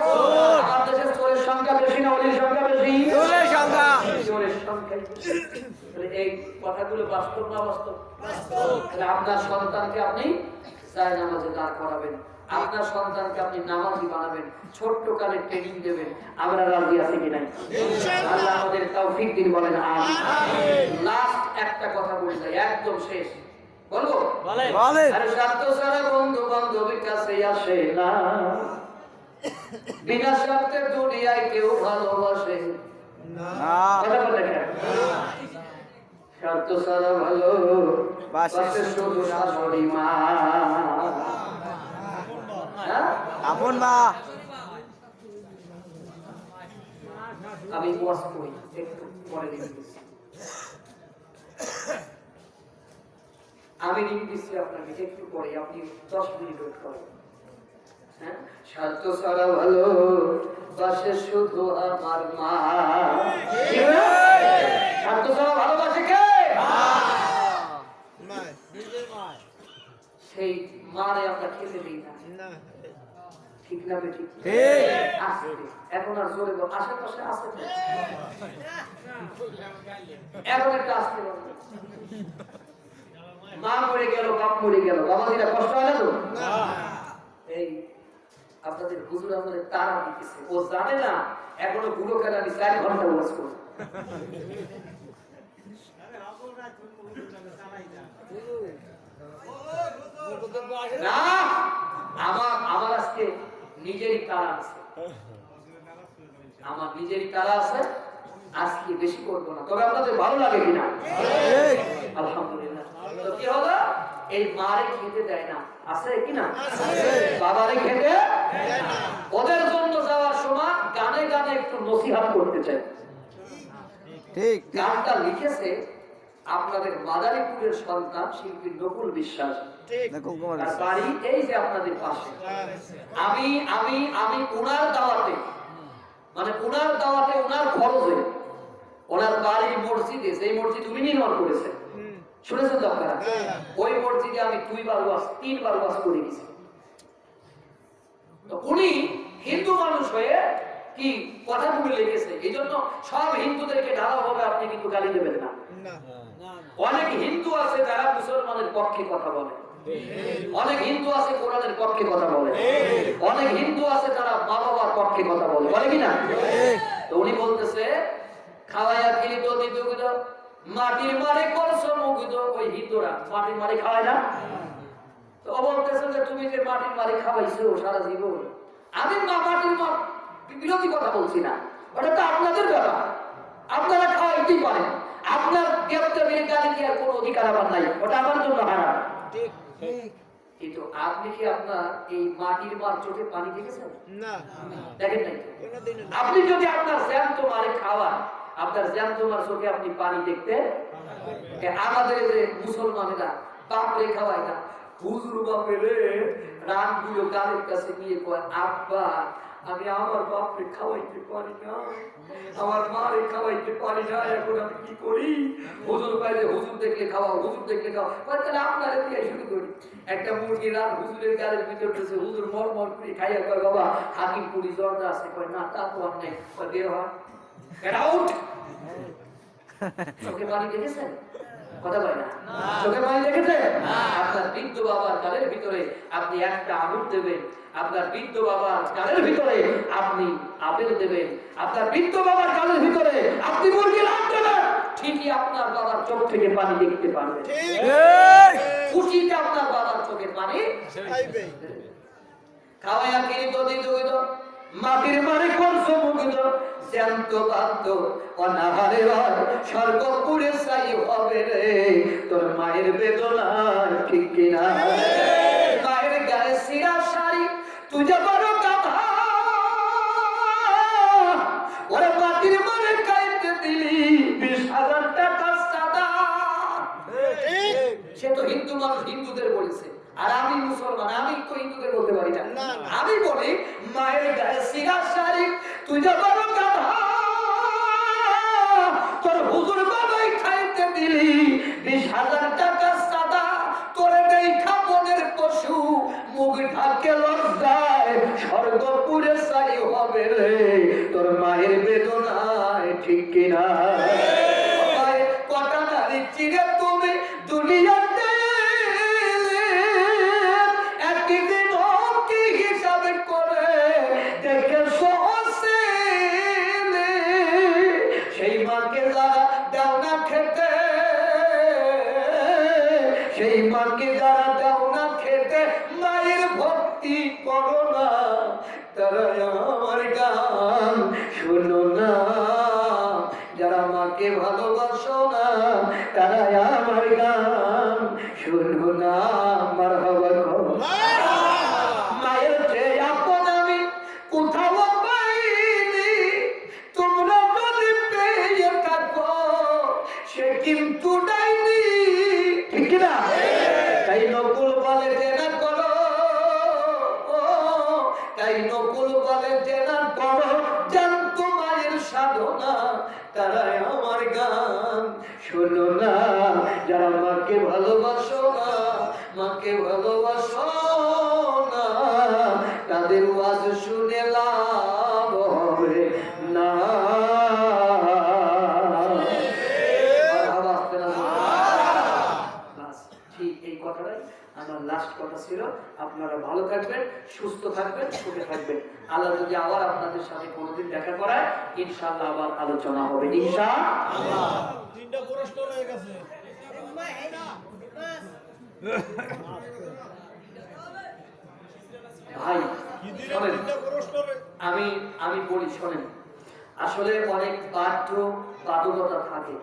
আমার দেশে চোরের সংখ্যা বেশি না অলির সংখ্যা বেশি চোরের সংখ্যা তাহলে এই কথাগুলো বাস্তব না বাস্তব তাহলে আপনার সন্তানকে আপনি চায় নামাজে দাঁড় করাবেন আপনার সন্তানকে আপনি নামাজি বানাবেন ছোট্ট কালে ট্রেনিং দেবেন আমরা রাজি আছি কি নাই আল্লাহ আমাদের তৌফিক দিন বলেন আমিন লাস্ট একটা কথা বলে যাই একদম শেষ বলবো বলেন আরে স্বার্থ ছাড়া বন্ধু বান্ধবের কাছে আসে না বিনা স্বার্থে দুনিয়ায় কেউ ভালোবাসে না কথা বলে দেখেন স্বার্থ ছাড়া ভালো বাসে শুধু শাশুড়ি মা আপন মা আমি ওয়াজ করি একটু পরে দিচ্ছি আমি লিঙ্ক দিচ্ছি আপনাকে একটু পরে আপনি 10 মিনিট ওয়েট করেন হ্যাঁ স্বার্থ ছাড়া ভালো বাসে শুধু আমার মা স্বার্থ ছাড়া ভালোবাসে কে সেই মারে আমরা খেতে দিই না ঠিক না ঠিক আছে এখন আর জোরে বল আশেপাশে আছে এখন একটা আসতে মা মরে গেল বাপ মরে গেল বাবাজিরা কষ্ট হয় না তো এই আপনাদের হুজুর আমাদের তারা দিতেছে ও জানে না এখনো বুড়ো খেলা আমি 4 ঘন্টা ওয়াজ করব না আমার আজকে নিজেরই তারা আছে আমার নিজেরই তারা আছে আজকে বেশি করবো না তবে আপনাদের ভালো লাগে কিনা আলহামদুলিল্লাহ তো কি হলো এই মারে খেতে দেয় না আছে কিনা বাবারে খেতে ওদের জন্য যাওয়ার সময় গানে গানে একটু নসিহত করতে চাই ঠিক গানটা লিখেছে আপনাদের মাদারীপুরের সন্তান শিল্পী নকুল বিশ্বাস তার বাড়ি এই যে আপনাদের পাশে আমি ওনার দাওয়াতে মানে ওনার দাওয়াতে ওনার খরচে ওনার বাড়ির মসজিদে সেই মসজিদ উনি নির্মাণ করেছেন শুনেছেন তো আপনারা ওই মসজিদে আমি 3বার ওয়াজ করে গেছি তো উনি হিন্দু মানুষ হয়ে কি কথাগুলো লিখেছে এই জন্য সব হিন্দুদেরকে ঢালাওভাবে আপনি কিন্তু গালি দেবেন না অনেক হিন্দু আছে যারা মুসলমানের পক্ষে কথা বলে অনেক হিন্দু আছে কোরআনের পক্ষে কথা বলে অনেক হিন্দু আছে যারা মা বাবার পক্ষে কথা বলে বলে কিনা তো উনি বলতেছে খাওয়াইয়া খেলি তো দিত মাটির মারে করছো মুগিত ওই হিন্দুরা মাটির মারে খাওয়ায় না তো বলতেছে যে তুমি যে মাটির মারে খাওয়াইছো সারা জীবন আমি মাটির বিরোধী কথা বলছি না ওটা তো আপনাদের ব্যাপার আপনারা খাওয়াইতেই পারেন আপনার দেবদেবীর গালি দেওয়ার কোনো অধিকার আমার নাই ওটা আমার জন্য হারাম কিন্তু আপনি কি আপনার এই মাটির মার চোখে পানি দেখেছেন না দেখেন নাই আপনি যদি আপনার জ্যান্ত মারে খাওয়ান আপনার জ্যান্ত মার চোখে আপনি পানি দেখতে আমাদের যে মুসলমানেরা বাপরে খাওয়ায় না হুজুর বাপরে রানগুলো গালের কাছে নিয়ে কয় আব্বা আমি আমার বাপরে খাওয়াইতে পারি না আমার মারে খাওয়াইতে পারি না এখন আমি কি করি হুজুর পাইলে হুজুর দেখলে খাওয়াও হুজুর দেখলে খাওয়াও তাহলে আপনারা দিয়ে শুরু করি একটা মুরগি রাত হুজুরের গালের ভিতর ঢুকেছে হুজুর মর করে খাইয়া কয় বাবা হাকিম পুরি জর্দা আছে কয় না তা তো আর নেই কয় বের হয় গেট আউট চোখে পানি দেখেছেন কথা বলে না চোখে পানি দেখেছে আপনার বৃদ্ধ বাবার গালের ভিতরে আপনি একটা আঙুর দেবেন আপনার বৃদ্ধ বাবার গালের ভিতরে আপনি আপেল দেবেন আপনার বৃদ্ধ বাবার গালের ভিতরে আপনি মুরগির আট দেবেন ঠিকই আপনার বাবার চোখ থেকে পানি দেখতে পারবেন খুশিতে আপনার বাবার চোখের পানি খাওয়াইয়া কিনি তো দিত মাটির মারে করছো মুগ্ধ জ্যান্ত বাদ্য অনাহারে রয় স্বর্গপুরে চাই হবে রে তোর মায়ের বেদনা ঠিক কিনা মায়ের গায়ে সিরা শাড়ি তুই যে বড় কথা ওরে মাটির মারে খাইতে দিলি 20,000 টাকা সাদা সে তো হিন্দু মানুষ হিন্দুদের বলেছে আর আমি মুসলমান আমি তো হিন্দুদের বলতে পারি না আমি বলি মায়ের গায়ে সিরা শাড়ি তুই যে বড় কথা তোর হুজুর বাবাই খাইতে দিলি 20,000 টাকা সাদা তোরে দেখা মনের পশু মুখ ঢাকে লজ্জায় স্বর্গপুরে চাই হবে রে তোর মায়ের বেদনায় ঠিক কিনা কটা নারী চিরে তুমি দুনিয়াতে একদিন কি হিসাবে করে দেখে সেই মাকে যারা দাও না খেতে সেই মাকে যারা দাও না খেতে মায়ের ভক্তি করো না তারা আমার গান শোনো না যারা মাকে ভালোবাসো না তারা আমার গান শোনো না মারহাবা মায়ের চেয়ে আপন আমি কোথাও পাইনি তোমরা যদি পেয়ে থাকো সে কিন্তু ডাইনি ঠিক না তাই নকুল বলে যে না করো তাই নকুল বলে যে না করো জানত মায়ের সাধনা তারাই আমার গান শোনো না যারা মাকে ভালোবাসো না মাকে ভালোবাসো না তাদের ওয়াজ শুনে লাভ হবে না ঠিক এই কথাটাই আমার লাস্ট কথা ছিল আপনারা ভালো থাকবেন সুস্থ থাকবেন সুখে থাকবেন আল্লাহ যদি আবার আপনাদের সাথে কোনোদিন দেখা করায় ইনশাআল্লাহ আবার আলোচনা হবে ইনশাআল্লাহ তিনটা পুরস্কার হয়ে গেছে ভাই শোনেন আমি বলি শোনেন আসলে অনেক বাধ্যবাধকতা থাকে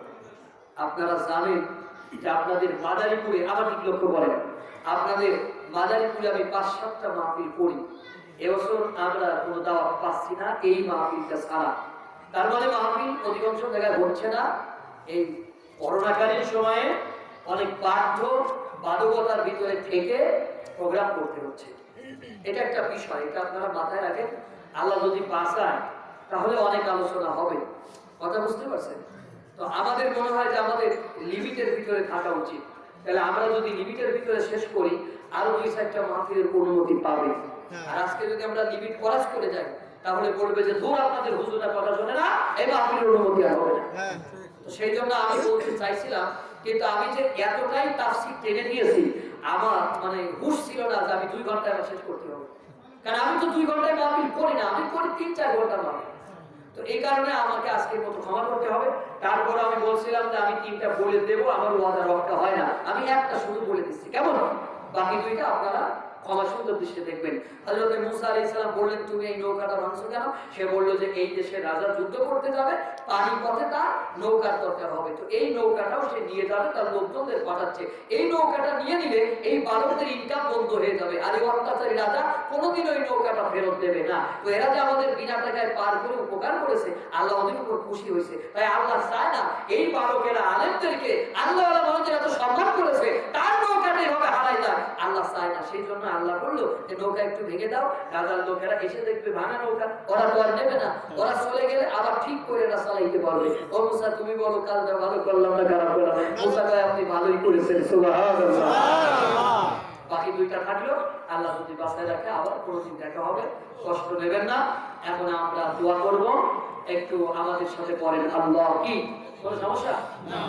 আপনারা জানেন যে আপনাদের মাদারীপুরে আবার ঠিক লক্ষ্য করেন আপনাদের মাদারীপুরে আমি 5-7টা মাহফিল করি এবছর আমরা কোনো দাওয়াত পাচ্ছি না এই মাহফিলটা ছাড়া তার মানে মাহফিল অধিকাংশ জায়গায় হচ্ছে না এই করোনাকালীন সময়ে অনেক বাধ্যবাধকতার ভিতরে থেকে প্রোগ্রাম করতে হচ্ছে এটা একটা বিষয় এটা আপনারা মাথায় রাখেন আল্লাহ যদি বাঁচায় তাহলে অনেক আলোচনা হবে কথা বুঝতে পারছেন তো আমাদের মনে হয় যে আমাদের লিমিটের ভিতরে থাকা উচিত তাহলে আমরা যদি লিমিটের ভিতরে শেষ করি আরো 2-4টা মাহফিলের অনুমতি পাবে আর আজকে যদি আমরা লিমিট ক্রস করে যাই তাহলে বলবে যে দূর আপনাদের হুজুররা কথা শোনে না এই মাহফিলের অনুমতি আর হবে না তো সেই জন্য আমি বলতে চাইছিলাম কিন্তু আমি যে এতটাই তাফসীর টেনে দিয়েছি আমার মানে হুঁশ ছিল না যে আমি 2 ঘন্টায় শেষ করতে হবে কারণ আমি তো 2 ঘন্টায় মাহফিল করি না আমি করি 3-4 ঘন্টা মাহফিল তো এই কারণে আমাকে আজকের মতো ক্ষমা করতে হবে তারপর আমি বলছিলাম যে আমি 3টা বলে দেব আমার ওয়াদা রক্ষা হয় না আমি একটা শুধু বলে দিচ্ছি কেমন বাকি 2টা আপনারা ক্ষমা সুন্দর দৃষ্টিতে দেখবেন হযরত মুসা আলাইহিস সালাম বললেন তুমি এই নৌকাটা ভাঙছো কেন সে বলল যে এই দেশের রাজা যুদ্ধ করতে যাবে পানি পথে তার নৌকার দরকার হবে তো এই নৌকাটাও সে নিয়ে যাবে তার লোকজনদের পাঠাচ্ছে এই নৌকাটা নিয়ে নিলে এই বালকদের ইনকাম বন্ধ হয়ে যাবে আর এই অত্যাচারী রাজা কোনোদিন ওই নৌকাটা ফেরত দেবে না তো এরা যে আমাদের বিনা টাকায় পার করে উপকার করেছে আল্লাহ ওদের উপর খুশি হয়েছে তাই আল্লাহ চায় না এই বালকেরা আলেমদেরকে আল্লাহ মানুষের এত সম্মান করেছে তার নৌকাটা এভাবে হারাই যায় আল্লাহ চায় না সেই জন্য আল্লাহ বললো যে নৌকা একটু ভেঙে দাও রাজার লোকেরা এসে দেখবে ভাঙা নৌকা ওরা তো আর নেবে না ওরা চলে গেলে আবার ঠিক করে এরা চালাইতে পারবে ও মুসা তুমি বলো কাজটা ভালো করলাম না খারাপ করলাম মুসা কয় আপনি ভালোই করেছেন সুবহানাল্লাহ বাকি 2টা থাকলো আল্লাহ যদি বাঁচায় রাখে আবার কোনোদিন দেখা হবে কষ্ট নেবেন না এখন আমরা দোয়া করব একটু আমাদের সাথে পড়েন আল্লাহ কি কোনো সমস্যা না